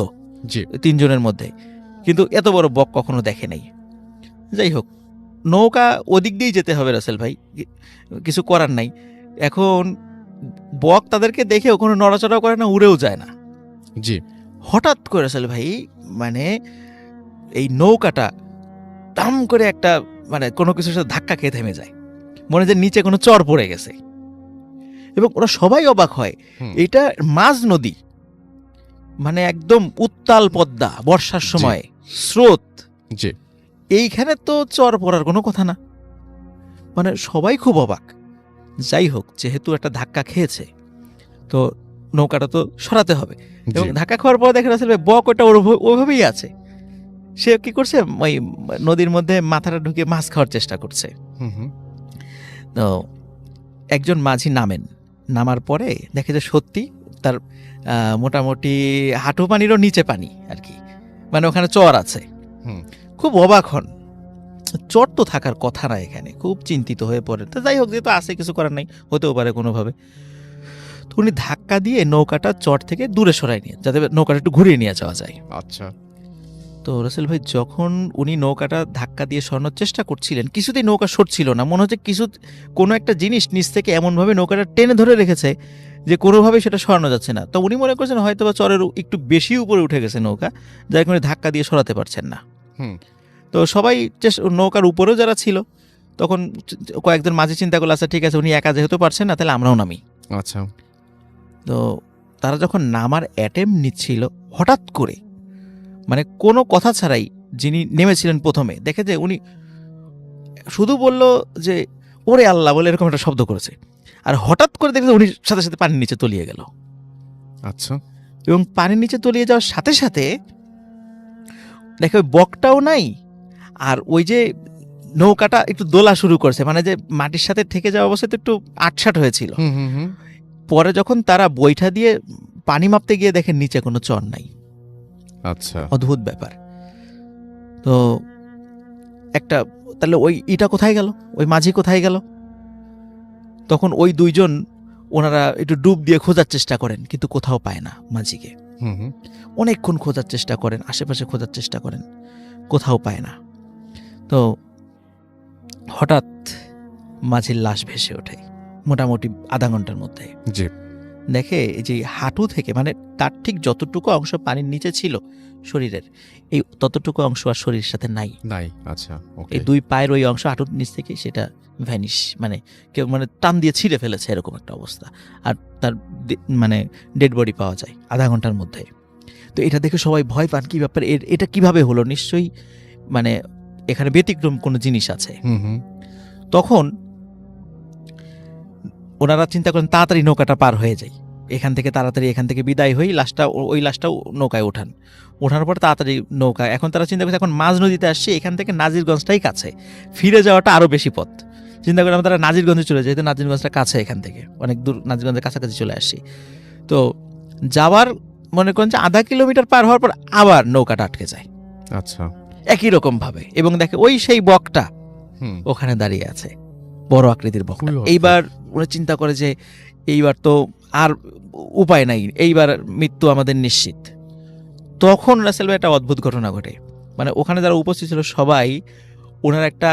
জি 3 জনের মধ্যে, কিন্তু এত বড় বক কখনো দেখে নাই। যাই হোক, নৌকা ওদিক দিয়েই যেতে হবে রাসেল ভাই, কিছু করার নাই। এখন বক তাদেরকে দেখে কোনো নড়াচড়াও করে না, উড়েও যায় না। জি হঠাৎ করে রাসেল ভাই মানে এই নৌকাটা দাম করে একটা মানে কোনো কিছুর সাথে ধাক্কা খেয়ে থেমে যায়, মনে হয় যে নিচে কোনো চর পড়ে গেছে। এবং ওরা সবাই অবাক হয়, হুম। এটা মাঝ নদী, মানে একদম উত্তাল পদ্মা, বর্ষার সময় স্রোত, জি এইখানে তো চর পড়ার কোনো কথা না। মানে সবাই খুব অবাক। যাই হোক, যেহেতু একটা ধাক্কা খেয়েছে তো নৌকাটা তো সরাতে হবে, এবং জি ধাক্কা খাওয়ার পর দেখে রাসেল ভাই বক ওটা ওইভাবেই আছে। সে কি করছে, ওই নদীর মধ্যে মাথাটা ঢুকে মাছ খাওয়ার চেষ্টা করছে। হুম হুম তো একজন মাঝি নামার পরে দেখে যে সত্যি তার মোটামুটি হাঁটু পানিরও নিচে পানি আর কি, মানে ওখানে চর আছে। হুম। খুব অবাক হন, চর তো থাকার কথা না এখানে, খুব চিন্তিত হয়ে পড়ে। তো যাই হোক, যেহেতু আছে কিছু করার নাই, হতেও পারে কোনোভাবে। তো উনি ধাক্কা দিয়ে নৌকাটা চর থেকে দূরে সরাই নিয়ে, যাতে নৌকাটা একটু ঘুরিয়ে নিয়ে যাওয়া যায়। আচ্ছা তো রাসেল ভাই যখন উনি নৌকাটা ধাক্কা দিয়ে সরানোর চেষ্টা করছিলেন, কিছুতেই নৌকা সরছিল না, মনে হচ্ছে কোনো একটা জিনিস নিচ থেকে এমনভাবে নৌকাটা টেনে ধরে রেখেছে যে কোনোভাবেই সেটা সরানো যাচ্ছে না। তো উনি মনে করছেন হয়তো বা চরের একটু বেশি উপরে উঠে গেছে নৌকা, যার কারণে ধাক্কা দিয়ে সরাতে পারছেন না। হুম তো সবাই নৌকার উপরেও যারা ছিল তখন কয়েকজন মাঝি চিন্তা করলো, আচ্ছা ঠিক আছে, উনি একা যেহেতু পারছেন না, তাহলে আমরাও নামি। আচ্ছা তো তারা যখন নামার অ্যাটেম্প নিচ্ছিল, হঠাৎ করে মানে কোনো কথা ছাড়াই যিনি নেমেছিলেন প্রথমে, দেখে যে উনি শুধু বলল যে ওরে আল্লাহ বলে এরকম একটা শব্দ করেছে, আর হঠাৎ করে দেখে উনি সাথে সাথে পানির নিচে তলিয়ে গেল। আচ্ছা এবং পানির নিচে তলিয়ে যাওয়ার সাথে সাথে দেখে ওই বকটাও নাই, আর ওই যে নৌকাটা একটু দোলা শুরু করছে, মানে যে মাটির সাথে থেকে যাওয়া অবস্থায় তো একটু আটসাট হয়েছিল। হুম হুম হুম পরে যখন তারা বৈঠা দিয়ে পানি মাপতে গিয়ে দেখেন নিচে কোনো চর নাই। আচ্ছা অদ্ভুত ব্যাপার। তো একটা তাহলে ওই ইটা কোথায় গেল, ওই মাঝি কোথায় গেল? তখন ওই দুইজন ওনারা একটু ডুব দিয়ে খোঁজার চেষ্টা করেন, কিন্তু কোথাও পায় না মাঝিকে। হুম হুম অনেকক্ষণ খোঁজার চেষ্টা করেন, আশেপাশে খোঁজার চেষ্টা করেন, কোথাও পায় না। তো হঠাৎ মাঝির লাশ ভেসে ওঠে মোটামুটি আধা ঘন্টার মধ্যে। জি দেখে যে হাঁটু থেকে, মানে তার ঠিক যতটুকু অংশ পানির নিচে ছিল শরীরের, এই ততটুকু অংশ আর শরীরের সাথে নাই। নাই আচ্ছা ওকে এই 2 পায়ের ওই অংশ হাঁটুর নিচ থেকে সেটা ভ্যানিশ, মানে কেউ মানে টান দিয়ে ছিঁড়ে ফেলেছে এরকম একটা অবস্থা। আর তার মানে ডেড বডি পাওয়া যায় আধা ঘন্টার মধ্যে। তো এটা দেখে সবাই ভয় পান, কি ব্যাপার, এটা কিভাবে হলো, নিশ্চয়ই মানে এখানে ব্যতিক্রম কোনো জিনিস আছে। হুম হুম তখন ওনারা চিন্তা করেন তাড়াতাড়ি নৌকাটা পার হয়ে যায়, এখান থেকে বিদায় হই, ওই লাশটাও নৌকায় ওঠানোর পর তাড়াতাড়ি নৌকা, এখন তারা চিন্তা করছে এখন মাঝ নদীতে আসছে, এখান থেকে নাজিরগঞ্জটাই কাছে, ফিরে যাওয়াটা আরও বেশি পথ। চিন্তা করে তারা নাজিরগঞ্জে চলে যায়, যেহেতু নাজিরগঞ্জটা কাছে, এখান থেকে অনেক দূর, নাজিরগঞ্জের কাছাকাছি চলে আসছি। তো যাওয়ার মনে করেন যে আধা কিলোমিটার পার হওয়ার পর আবার নৌকাটা আটকে যায় আচ্ছা একই রকম ভাবে, এবং দেখে ওই সেই বকটা হুম ওখানে দাঁড়িয়ে আছে, বড় আকৃতির বকটা। খুবই অদ্ভুত। এইবার ওরা চিন্তা করে যে এইবার তো আর উপায় নাই, এইবার মৃত্যু আমাদের নিশ্চিত। তখন রাসেল ভাই একটা অদ্ভুত ঘটনা ঘটে, মানে ওখানে যারা উপস্থিত ছিল সবাই ওনার একটা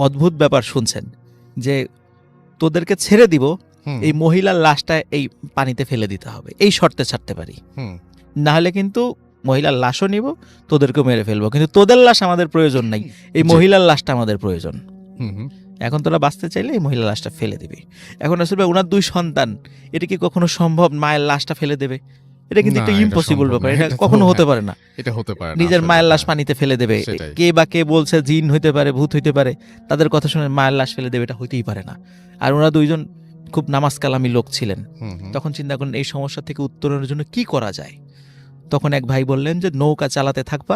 অদ্ভুত ব্যাপার শুনছেন, যে তোদেরকে ছেড়ে দিব, হুম এই মহিলার লাশটা এই পানিতে ফেলে দিতে হবে, এই শর্তে ছাড়তে পারি, হুম না হলে কিন্তু মহিলার লাশও নিব, তোদেরকেও মেরে ফেলবো, কিন্তু তোদের লাশ আমাদের প্রয়োজন নাই, এই জি। মহিলার লাশটা আমাদের প্রয়োজন। হুম হুম এখন তোরা বাঁচতে চাইলে এই মহিলার লাশটা ফেলে দিবি। এখন আসলে ওনার 2 সন্তান, এটা কি কখনো সম্ভব মায়ের লাশটা ফেলে দেবে? এটা কিন্তু না, একটা এটা ইম্পসিবল সম্ভব ব্যাপার, না, এটা এটা তো কখনো হতে হ্যাঁ। পারে না। এটা হতে পারে না নিজের আসলে, মায়ের লাশ হ্যাঁ। পানিতে ফেলে দেবে, সেটাই। কে বা কে বলছে জিন হইতে পারে, ভূত হইতে পারে, তাদের কথা শুনে মায়ের লাশ ফেলে দেবে, এটা হইতেই পারে না। আর ওনারা 2 জন খুব নামাজ কালামি লোক ছিলেন। হুম হুম তখন চিন্তা করেন এই সমস্যা থেকে উত্তরণের জন্য কি করা যায়। তখন এক ভাই বললেন যে নৌকা চালাতে থাকবা,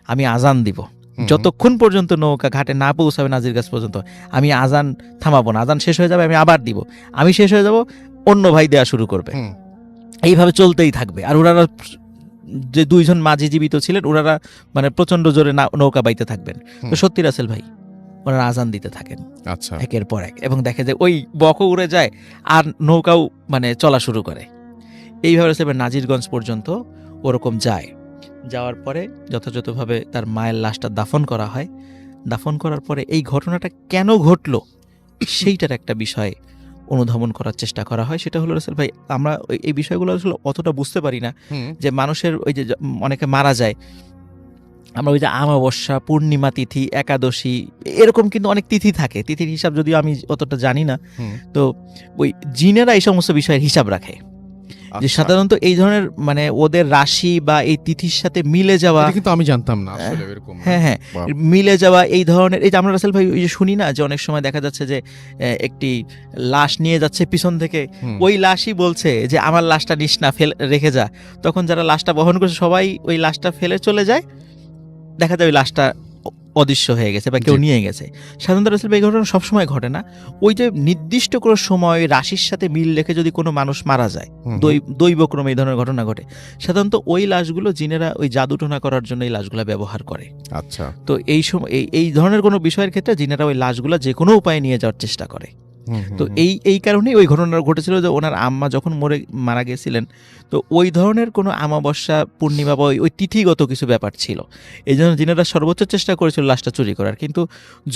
আমি আজান দিব, হুম। যতক্ষণ পর্যন্ত নৌকা ঘাটে না পৌঁছাবে নাজিরগাছ পর্যন্ত আমি আজান থামাবো না, আজান শেষ হয়ে যাবে আমি আবার দিব, আমি শেষ হয়ে যাব অন্য ভাই দেওয়া শুরু করবে, হুম। এইভাবে চলতেই থাকবে। আর ওনারা যে দুইজন মাঝি জীবিত ছিলেন ওনারা মানে প্রচন্ড জোরে নৌকা বাইতে থাকবেন। তো হুম। সত্যি রাসেল ভাই ওনারা আজান দিতে থাকেন আচ্ছা। একের পর এক, এবং দেখে যে ওই বকও উড়ে যায় আর নৌকাও মানে চলা শুরু করে। এইভাবে রাসেল ভাই নাজিরগঞ্জ পর্যন্ত ওরকম যায়। যাওয়ার পরে যথাযথভাবে তার মায়ের লাশটা দাফন করা হয়। দাফন করার পরে এই ঘটনাটা কেন ঘটলো সেইটার একটা বিষয় অনুধাবন করার চেষ্টা করা হয়। সেটা হলো রাসেল ভাই আমরা এই বিষয়গুলো আসলে অতটা বুঝতে পারি না হুম। যে মানুষের ওই যে অনেকে মারা যায়, আমরা ওই যে আমাবস্যা, পূর্ণিমা তিথি, একাদশী, এরকম কিন্তু অনেক তিথি থাকে, তিথির হিসাব যদিও আমি অতটা জানি না। হুম। তো ওই জিনেরা এই সমস্ত বিষয়ের হিসাব রাখে, যে আচ্ছা। সাধারণত এই ধরনের মানে ওদের রাশি বা এই তিথির সাথে মিলে যাওয়া, এটা কিন্তু আমি জানতাম না আসলে এরকম। হ্যাঁ হ্যাঁ বাহ। মিলে যাওয়া এই ধরনের, এই যে আমরা রাসেল ভাই ওই যে শুনি না যে অনেক সময় দেখা যাচ্ছে যে একটি লাশ নিয়ে যাচ্ছে পিছন থেকে, হুম। ওই লাশই বলছে যে আমার লাশটা নিস না, রেখে যা। তখন যারা লাশটা বহন করছে সবাই ওই লাশটা ফেলে চলে যায়, দেখা যায় ওই লাশটা অদৃশ্য হয়ে গেছে বা কেউ জি। নিয়ে গেছে। সাধারণত রাসেল ভাই এই ঘটনা সবসময় ঘটে না, ওই যে নির্দিষ্ট কোনো সময় রাশির সাথে মিল রেখে যদি কোনো মানুষ মারা যায়, হুম। দৈবক্রমে এই ধরনের ঘটনা ঘটে, সাধারণত ওই লাশগুলো জিনেরা ওই জাদুটোনা করার জন্য এই লাশগুলো ব্যবহার করে। আচ্ছা। তো এই সময় এই ধরনের কোনো বিষয়ের ক্ষেত্রে জিনেরা ওই লাশগুলো যে কোনো উপায়ে নিয়ে যাওয়ার চেষ্টা করে। হুম, হুম, তো হুম। এই কারণেই ওই ঘটনা ঘটেছিল যে ওনার আম্মা যখন মারা গেছিলেন, তো ওই ধরনের কোনো আমাবস্যা, পূর্ণিমা বা ওই তিথিগত কিছু ব্যাপার ছিল, এই জন্য জিনেরা সর্বোচ্চ চেষ্টা করেছিল লাশটা চুরি করার। কিন্তু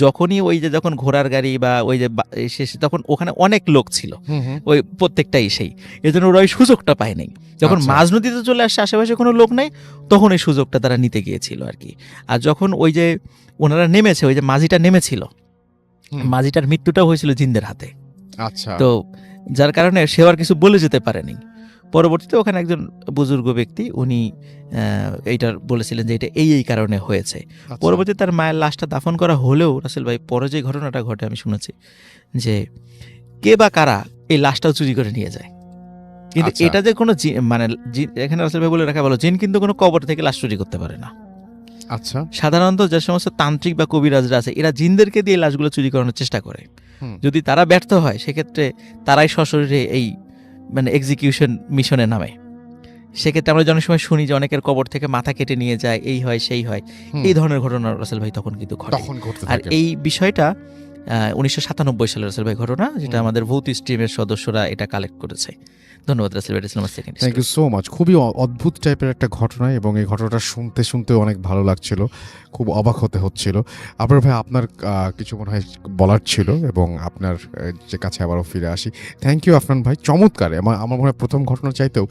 যখনই ওই যে যখন ঘোড়ার গাড়ি বা ওই যে শেষে তখন ওখানে অনেক লোক ছিল, হুম, হুম। ওই প্রত্যেকটাই সেই, এই জন্য ওরা ওই সুযোগটা পায়নি। যখন আচ্ছা। মাঝ নদীতে চলে আসছে, আশেপাশে কোনো লোক নেই, তখন এই সুযোগটা তারা নিতে গিয়েছিল আর কি। আর যখন ওই যে ওনারা নেমেছে, ওই যে মাঝিটা নেমেছিল, হুম। মাঝিটার মৃত্যুটাও হয়েছিল জিনদের হাতে। আচ্ছা। তো যার কারণে সে আর কিছু বলে যেতে পারেনি। পরবর্তীতে ওখানে একজন বুজুর্গ ব্যক্তি উনি এইটার বলেছিলেন যে এটা এই কারণে হয়েছে। আচ্ছা। পরবর্তীতে তার মায়ের লাশটা দাফন করা হলেও রাসেল ভাই পরে যে ঘটনাটা ঘটে আমি শুনেছি যে কে বা কারা এই লাশটাও চুরি করে নিয়ে যায়। কিন্তু আচ্ছা। এটা যে কোনো মানে এখানে রাসেল ভাই বলে রাখা ভালো, জিন কিন্তু কোনো কবর থেকে লাশ চুরি করতে পারে না। আচ্ছা। সাধারণত যে সমস্ত তান্ত্রিক বা কবিরাজরা আছে এরা জিনদেরকে দিয়ে লাশগুলো চুরি করানোর চেষ্টা করে। হুম। যদি তারা ব্যর্থ হয় সেক্ষেত্রে তারাই সশরীরে এই মানে এক্সিকিউশন মিশনে নামে। সেক্ষেত্রে আমরা অনেক সময় শুনি যে অনেকের কবর থেকে মাথা কেটে নিয়ে যায়, এই হয় সেই হয়, হুম। এই ধরনের ঘটনা রাসেল ভাই তখন কিন্তু ঘটে। তখন ঘটতে আর থাকে। এই বিষয়টা 1997 সালের রাসেল ভাই ঘটনা, যেটা হুম। আমাদের ভৌত স্ট্রিমের সদস্যরা এটা কালেক্ট করেছে। ধন্যবাদ রাসেল ভাই, আমার second thank you so much. খুবই অদ্ভুত টাইপের একটা ঘটনা, এবং এই ঘটনাটা শুনতে শুনতে অনেক ভালো লাগছিল, খুব অবাক হতে হচ্ছিল। আপনার ভাই আপনার কিছু মনে হয় বলার ছিল, এবং আপনার যে কাছে আবারও ফিরে আসি। থ্যাংক ইউ আফরান ভাই, চমৎকার। আমার মনে হয় প্রথম ঘটনা চাইতেও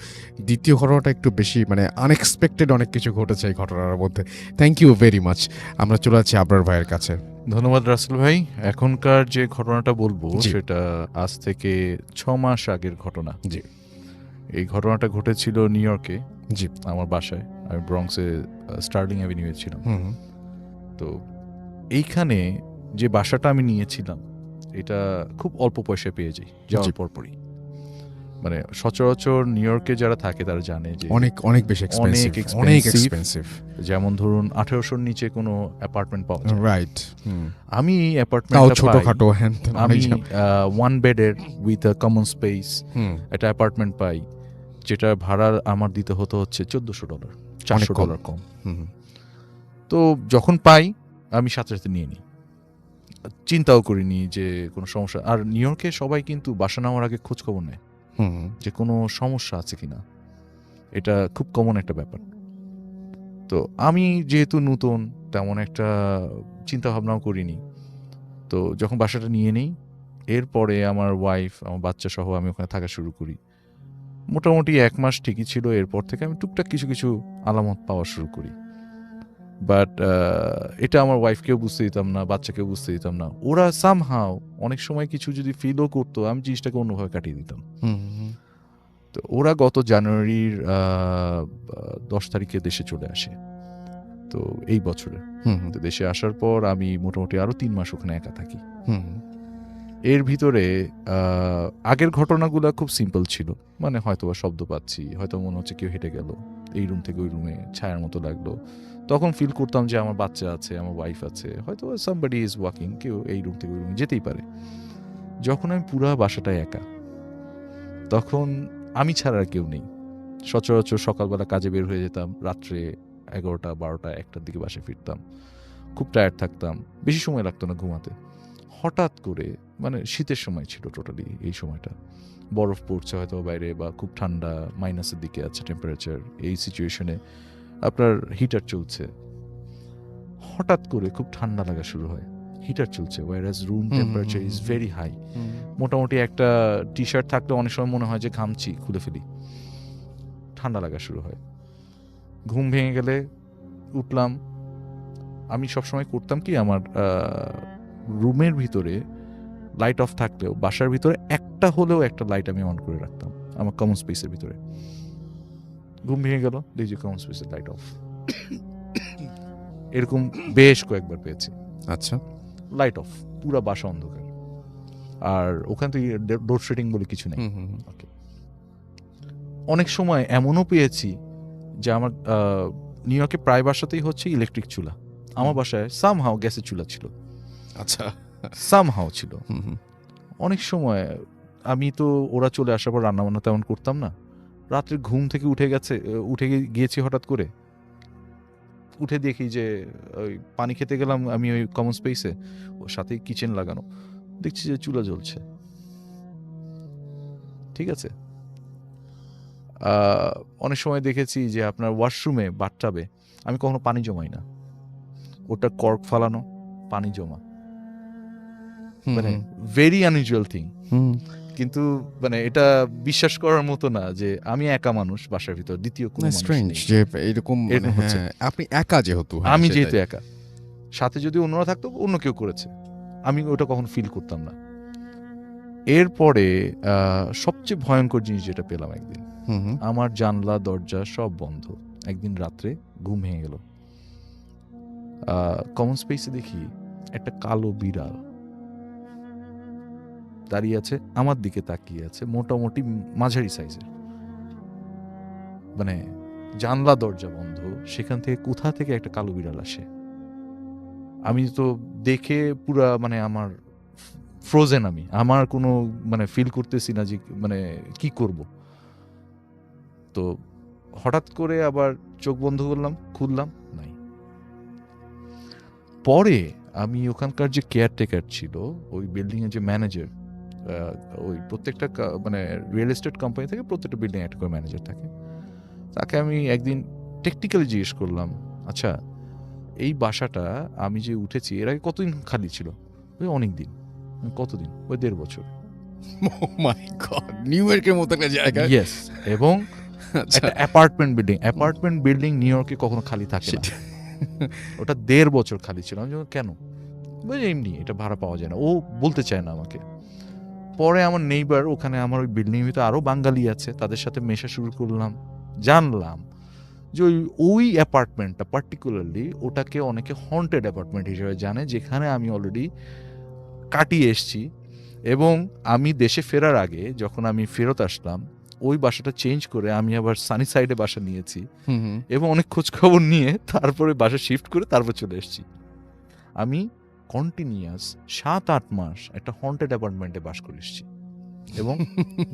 দ্বিতীয় ঘটনাটা একটু বেশি মানে আনএক্সপেক্টেড অনেক কিছু ঘটেছে এই ঘটনার মধ্যে। Thank you very much. আমরা চলে যাচ্ছি আবরার ভাইয়ের কাছে। ধন্যবাদ রাসেল ভাই। এখনকার যে ঘটনাটা বলবো জি। সেটা আজ থেকে 6 মাস আগের ঘটনা। জি। এই ঘটনাটা ঘটেছিল নিউ ইয়র্কে, জি। আমার বাসায়। আমি ব্রঙ্কসে স্টার্লিং অ্যাভিনিউয়ে ছিলাম। হুম, হুম। তো এইখানে যে বাসাটা আমি নিয়েছিলাম এটা খুব অল্প পয়সায় পেয়ে যাই যাওয়ার জি। পরপরই। মানে সচরাচর নিউ ইয়র্কে যারা থাকে তারা জানে যে অনেক অনেক বেশি এক্সপেন্সিভ, অনেক এক্সপেন্সিভ। যেমন ধরুন 1800-র নিচে কোনো অ্যাপার্টমেন্ট পাওয়া যায় না। রাইট। আমি তাও অ্যাপার্টমেন্টটা পাই, ছোটখাটো হ্যান ত্যান আমি অনেক। 1 বেডের উইথ আ কমন স্পেস হুম। একটা অ্যাপার্টমেন্ট পাই, যেটা ভাড়া আমার দিতে হতো হচ্ছে $1400, অনেক কম। $400 কম। হুম। তো যখন পাই আমি সাথে সাথে নিয়ে নিই, চিন্তাও করিনি যে কোনো সমস্যা। আর নিউ ইয়র্কে সবাই কিন্তু বাসা নেওয়ার আগে খোঁজ খবর নেয় হুম। যে কোনো সমস্যা আছে কিনা, এটা খুব কমন একটা ব্যাপার। তো আমি যেহেতু নতুন তেমন একটা চিন্তা ভাবনাও করিনি। তো যখন বাসাটা নিয়ে নিই, এরপরে আমার ওয়াইফ, আমার বাচ্চা সহ আমি ওখানে থাকা শুরু করি। মোটামুটি 1 মাস ঠিকই ছিল, এরপর থেকে আমি টুকটাক কিছু কিছু আলামত পাওয়া শুরু করি। বাট এটা আমার ওয়াইফকেও বুঝতে দিতাম না, বাচ্চাকেও বুঝতে দিতাম না। ওরা সামহাও অনেক সময় কিছু যদি ফিলও করতো, আমি জিনিসটাকে অন্যভাবে কাটিয়ে দিতাম। হুম। তো ওরা গত জানুয়ারির 10 তারিখে দেশে চলে আসে, তো এই বছরে। হুম। তো দেশে আসার পর আমি মোটামুটি আরো 3 মাস ওখানে একা থাকি। হুম। এর ভিতরে আগের ঘটনাগুলো খুব সিম্পল ছিল, মানে হয়তো বা শব্দ পাচ্ছি, হয়তো মনে হচ্ছে কেউ হেঁটে গেল, এই রুম থেকে ওই রুমে ছায়ার মতো লাগলো। তখন ফিল করতাম যে আমার বাচ্চা আছে, আমার ওয়াইফ আছে, হয়তো সামবডি ইজ ওয়াকিং, কেউ এই রুম থেকে ওই রুমে যেতেই পারে। যখন আমি পুরা বাসাটায় একা, তখন আমি ছাড়া আর কেউ নেই। সচরাচর সকালবেলা কাজে বের হয়ে যেতাম, রাত্রে 11টা 12টা 1টার দিকে বাসায় ফিরতাম, খুব টায়ার্ড থাকতাম, বেশি সময় লাগতো না ঘুমাতে। হঠাৎ করে, মানে শীতের সময় ছিল টোটালি এই সময়টা, বরফ পড়ছে হয়তো বাইরে, বা খুব ঠান্ডা, মাইনাসের দিকে আছে টেম্পারেচার, এই সিচুয়েশনে আপনার হিটার চলছে, হঠাৎ করে খুব ঠান্ডা লাগা শুরু হয়। হিটার চলছে, whereas room temperature is very high. মোটামুটি একটা টি শার্ট থাকলে অনেক সময় মনে হয় যে ঘামছি, খুলে ফেলি, ঠান্ডা লাগা শুরু হয়। ঘুম ভেঙে গেলে উঠলাম। আমি সবসময় করতাম কি, আমার রুমের ভিতরে লাইট অফ থাকলেও বাসার ভিতরে একটা হলেও একটা লাইট আমি অন করে রাখতাম আমার কমন স্পেসের ভিতরে। ঘুম ভেঙে গেল, দেখছি কমন স্পেসের লাইট অফ। এরকম বেশ কয়েকবার পেয়েছি। আচ্ছা, লাইট অফ, পুরা বাসা অন্ধকার, আর ওখান থেকে লোডশেডিং বলে কিছু নেই। Okay. অনেক সময় এমনও পেয়েছি যে আমার নিউ ইয়র্কে প্রায় বাসাতেই হচ্ছে ইলেকট্রিক চুলা, আমার বাসায় সামহাও গ্যাসের চুলা ছিল। আচ্ছা, সামহাও ছিল। অনেক সময় আমি তো ওরা চলে আসার পর রান্নাবান্না তেমন করতাম না, রাত্রে ঘুম থেকে উঠে গিয়েছি হঠাৎ করে, উঠে দেখি যে ওই পানি খেতে গেলাম আমি ওই কমন স্পেসে, ওর সাথে কিচেন লাগানো, দেখছি যে চুলা জ্বলছে। ঠিক আছে। অনেক সময় দেখেছি যে আপনার ওয়াশরুমে, বাথটাবে আমি কখনো পানি জমাই না, ওটা কর্ক ফালানো, পানি জমা, মানে ভেরি আনইউজুয়াল থিং। কিন্তু মানে এটা বিশ্বাস করার মতো না যে আমি একা মানুষ বাসার ভিতর, দ্বিতীয় কোনো মানুষ স্ট্রেঞ্জ নেই। যে এরকম হচ্ছে। আপনি একা যেহেতু, আমি যেহেতু একা, সাথে যদি অন্যরা থাকতো অন্য কেউ করেছে, আমি ওটা কখনো ফিল করতাম না। এরপরে সবচেয়ে ভয়ঙ্কর জিনিস যেটা পেলাম একদিন, আমার জানলা দরজা সব বন্ধ। একদিন রাত্রে ঘুম ভেঙে গেল, কমন স্পেসে দেখি একটা কালো বিড়াল দাঁড়িয়ে আছে, আমার দিকে তাকিয়ে আছে, মোটামুটি মাঝারি সাইজের, মানে জানলা দরজা বন্ধ, সেখান থেকে কোথা থেকে একটা কালো বিড়াল আসে। আমি তো দেখে পুরা মানে আমার ফ্রোজেন, আমার কোনো মানে ফিল করতেছি না যে মানে কি করব। তো হঠাৎ করে আবার চোখ বন্ধ করলাম, খুললাম, নাই। পরে আমি ওখানকার যে কেয়ারটেকার ছিল, ওই বিল্ডিং এর যে ম্যানেজার, ওই প্রত্যেকটা মানে রিয়েল এস্টেট কোম্পানি থেকে প্রত্যেকটা বিল্ডিং একটা করে ম্যানেজার থাকে, তাকে আমি একদিন টেকনিক্যালি জিজ্ঞেস করলাম, আচ্ছা এই বাসাটা আমি যে উঠেছি এর আগে কতদিন খালি ছিল? ওই অনেক দিন। কতদিন? ওই 1.5 বছর। Oh my God, নিউ ইয়র্কের মতো একটা জায়গা। ইয়েস, এবং একটা অ্যাপার্টমেন্ট বিল্ডিং নিউ ইয়র্কে কখনো খালি থাকে না। ওটা 1.5 বছর খালি ছিল। আমি কেন? বলে এমনি, এটা ভাড়া পাওয়া যায় না। ও বলতে চায় না আমাকে। পরে আমার নেইবার, ওখানে আমার ওই বিল্ডিং এর ভিতরে আরো বাঙালি আছে, তাদের সাথে মেশা শুরু করলাম, জানলাম যে ওই অ্যাপার্টমেন্টটা পার্টিকুলারলি, ওটাকে অনেকে হন্টেড অ্যাপার্টমেন্ট হিসেবে জানে, যেখানে আমি অলরেডি কাটিয়ে এসছি। এবং আমি দেশে ফেরার আগে যখন আমি ফেরত আসলাম, ওই বাসাটা চেঞ্জ করে আমি আবার সানি সাইডে বাসা নিয়েছি, এবং অনেক খোঁজ খবর নিয়ে তারপরে বাসা শিফট করে তারপর চলে এসেছি। আমি কন্টিনিউয়াস 7-8 মাস একটা হন্টেড অ্যাপার্টমেন্টে বাস করে এসেছি এবং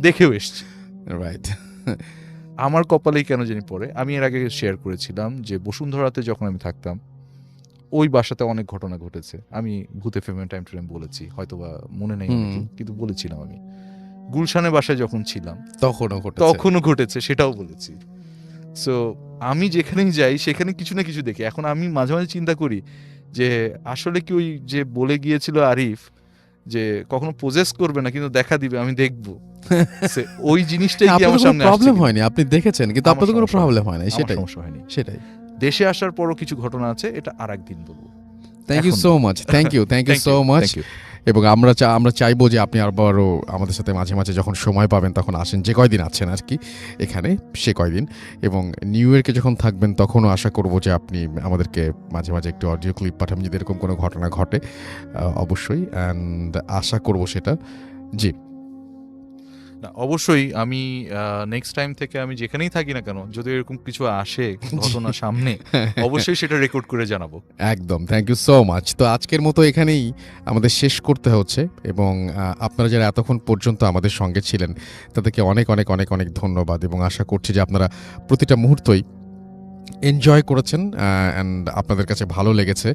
দেখেও এসেছি। রাইট। আমার কপালেই কেন জানি পড়ে। আমি এর আগে শেয়ার করেছিলাম যে বসুন্ধরাতে যখন আমি থাকতাম, ওই বাসাতে অনেক ঘটনা ঘটেছে। আমি ভূতে ফেমে টাইম টু টাইম বলেছি, হয়তো বা মনে নেই কিন্তু বলেছিলাম। আমি গুলশানের বাসায় যখন ছিলাম তখনও ঘটেছে, সেটাও বলেছি। সো আমি যেখানেই যাই সেখানে কিছু না কিছু দেখি। এখন আমি মাঝে মাঝে চিন্তা করি যে আসলে কি ওই যে বলে গিয়েছিল আরিফ যে কখনো পোজেস করবে না কিন্তু দেখা দিবে, আমি দেখবো, ওই জিনিসটাই কি আমার সামনে প্রবলেম হয়নি? আপনি দেখেছেন কিন্তু আপনাদের কোনো প্রবলেম হয় না। সেটাই সমস্যা হয়নি। সেটাই। দেশে আসার পরও কিছু ঘটনা আছে, এটা আরেকদিন বলবো। Thank you so much, thank you so much. এবং আমরা চাইবো যে আপনি আবারও আমাদের সাথে মাঝে মাঝে যখন সময় পাবেন তখন আসেন, যে কয়দিন আছেন আর কি এখানে সে কয়দিন। এবং নিউ ইয়র্কে যখন থাকবেন তখনও আশা করবো যে আপনি আমাদেরকে মাঝে মাঝে একটু অডিও ক্লিপ পাঠাবেন যদি এরকম কোনো ঘটনা ঘটে, অবশ্যই। অ্যান্ড আশা করবো সেটা। জি না, অবশ্যই আমি নেক্সট টাইম থেকে আমি যেখানেই থাকি না কেন, যদি এরকম কিছু আসে ঘটনা সামনে, অবশ্যই সেটা রেকর্ড করে জানাবো। একদম, থ্যাংক ইউ সো মাচ। তো আজকের মতো এখানেই আমাদের শেষ করতে হচ্ছে, এবং আপনারা যারা এতক্ষণ পর্যন্ত আমাদের সঙ্গে ছিলেন তাদেরকে অনেক অনেক অনেক অনেক ধন্যবাদ, এবং আশা করছি যে আপনারা প্রতিটা মুহূর্তই এনজয় করেছেন অ্যান্ড আপনাদের কাছে ভালো লেগেছে।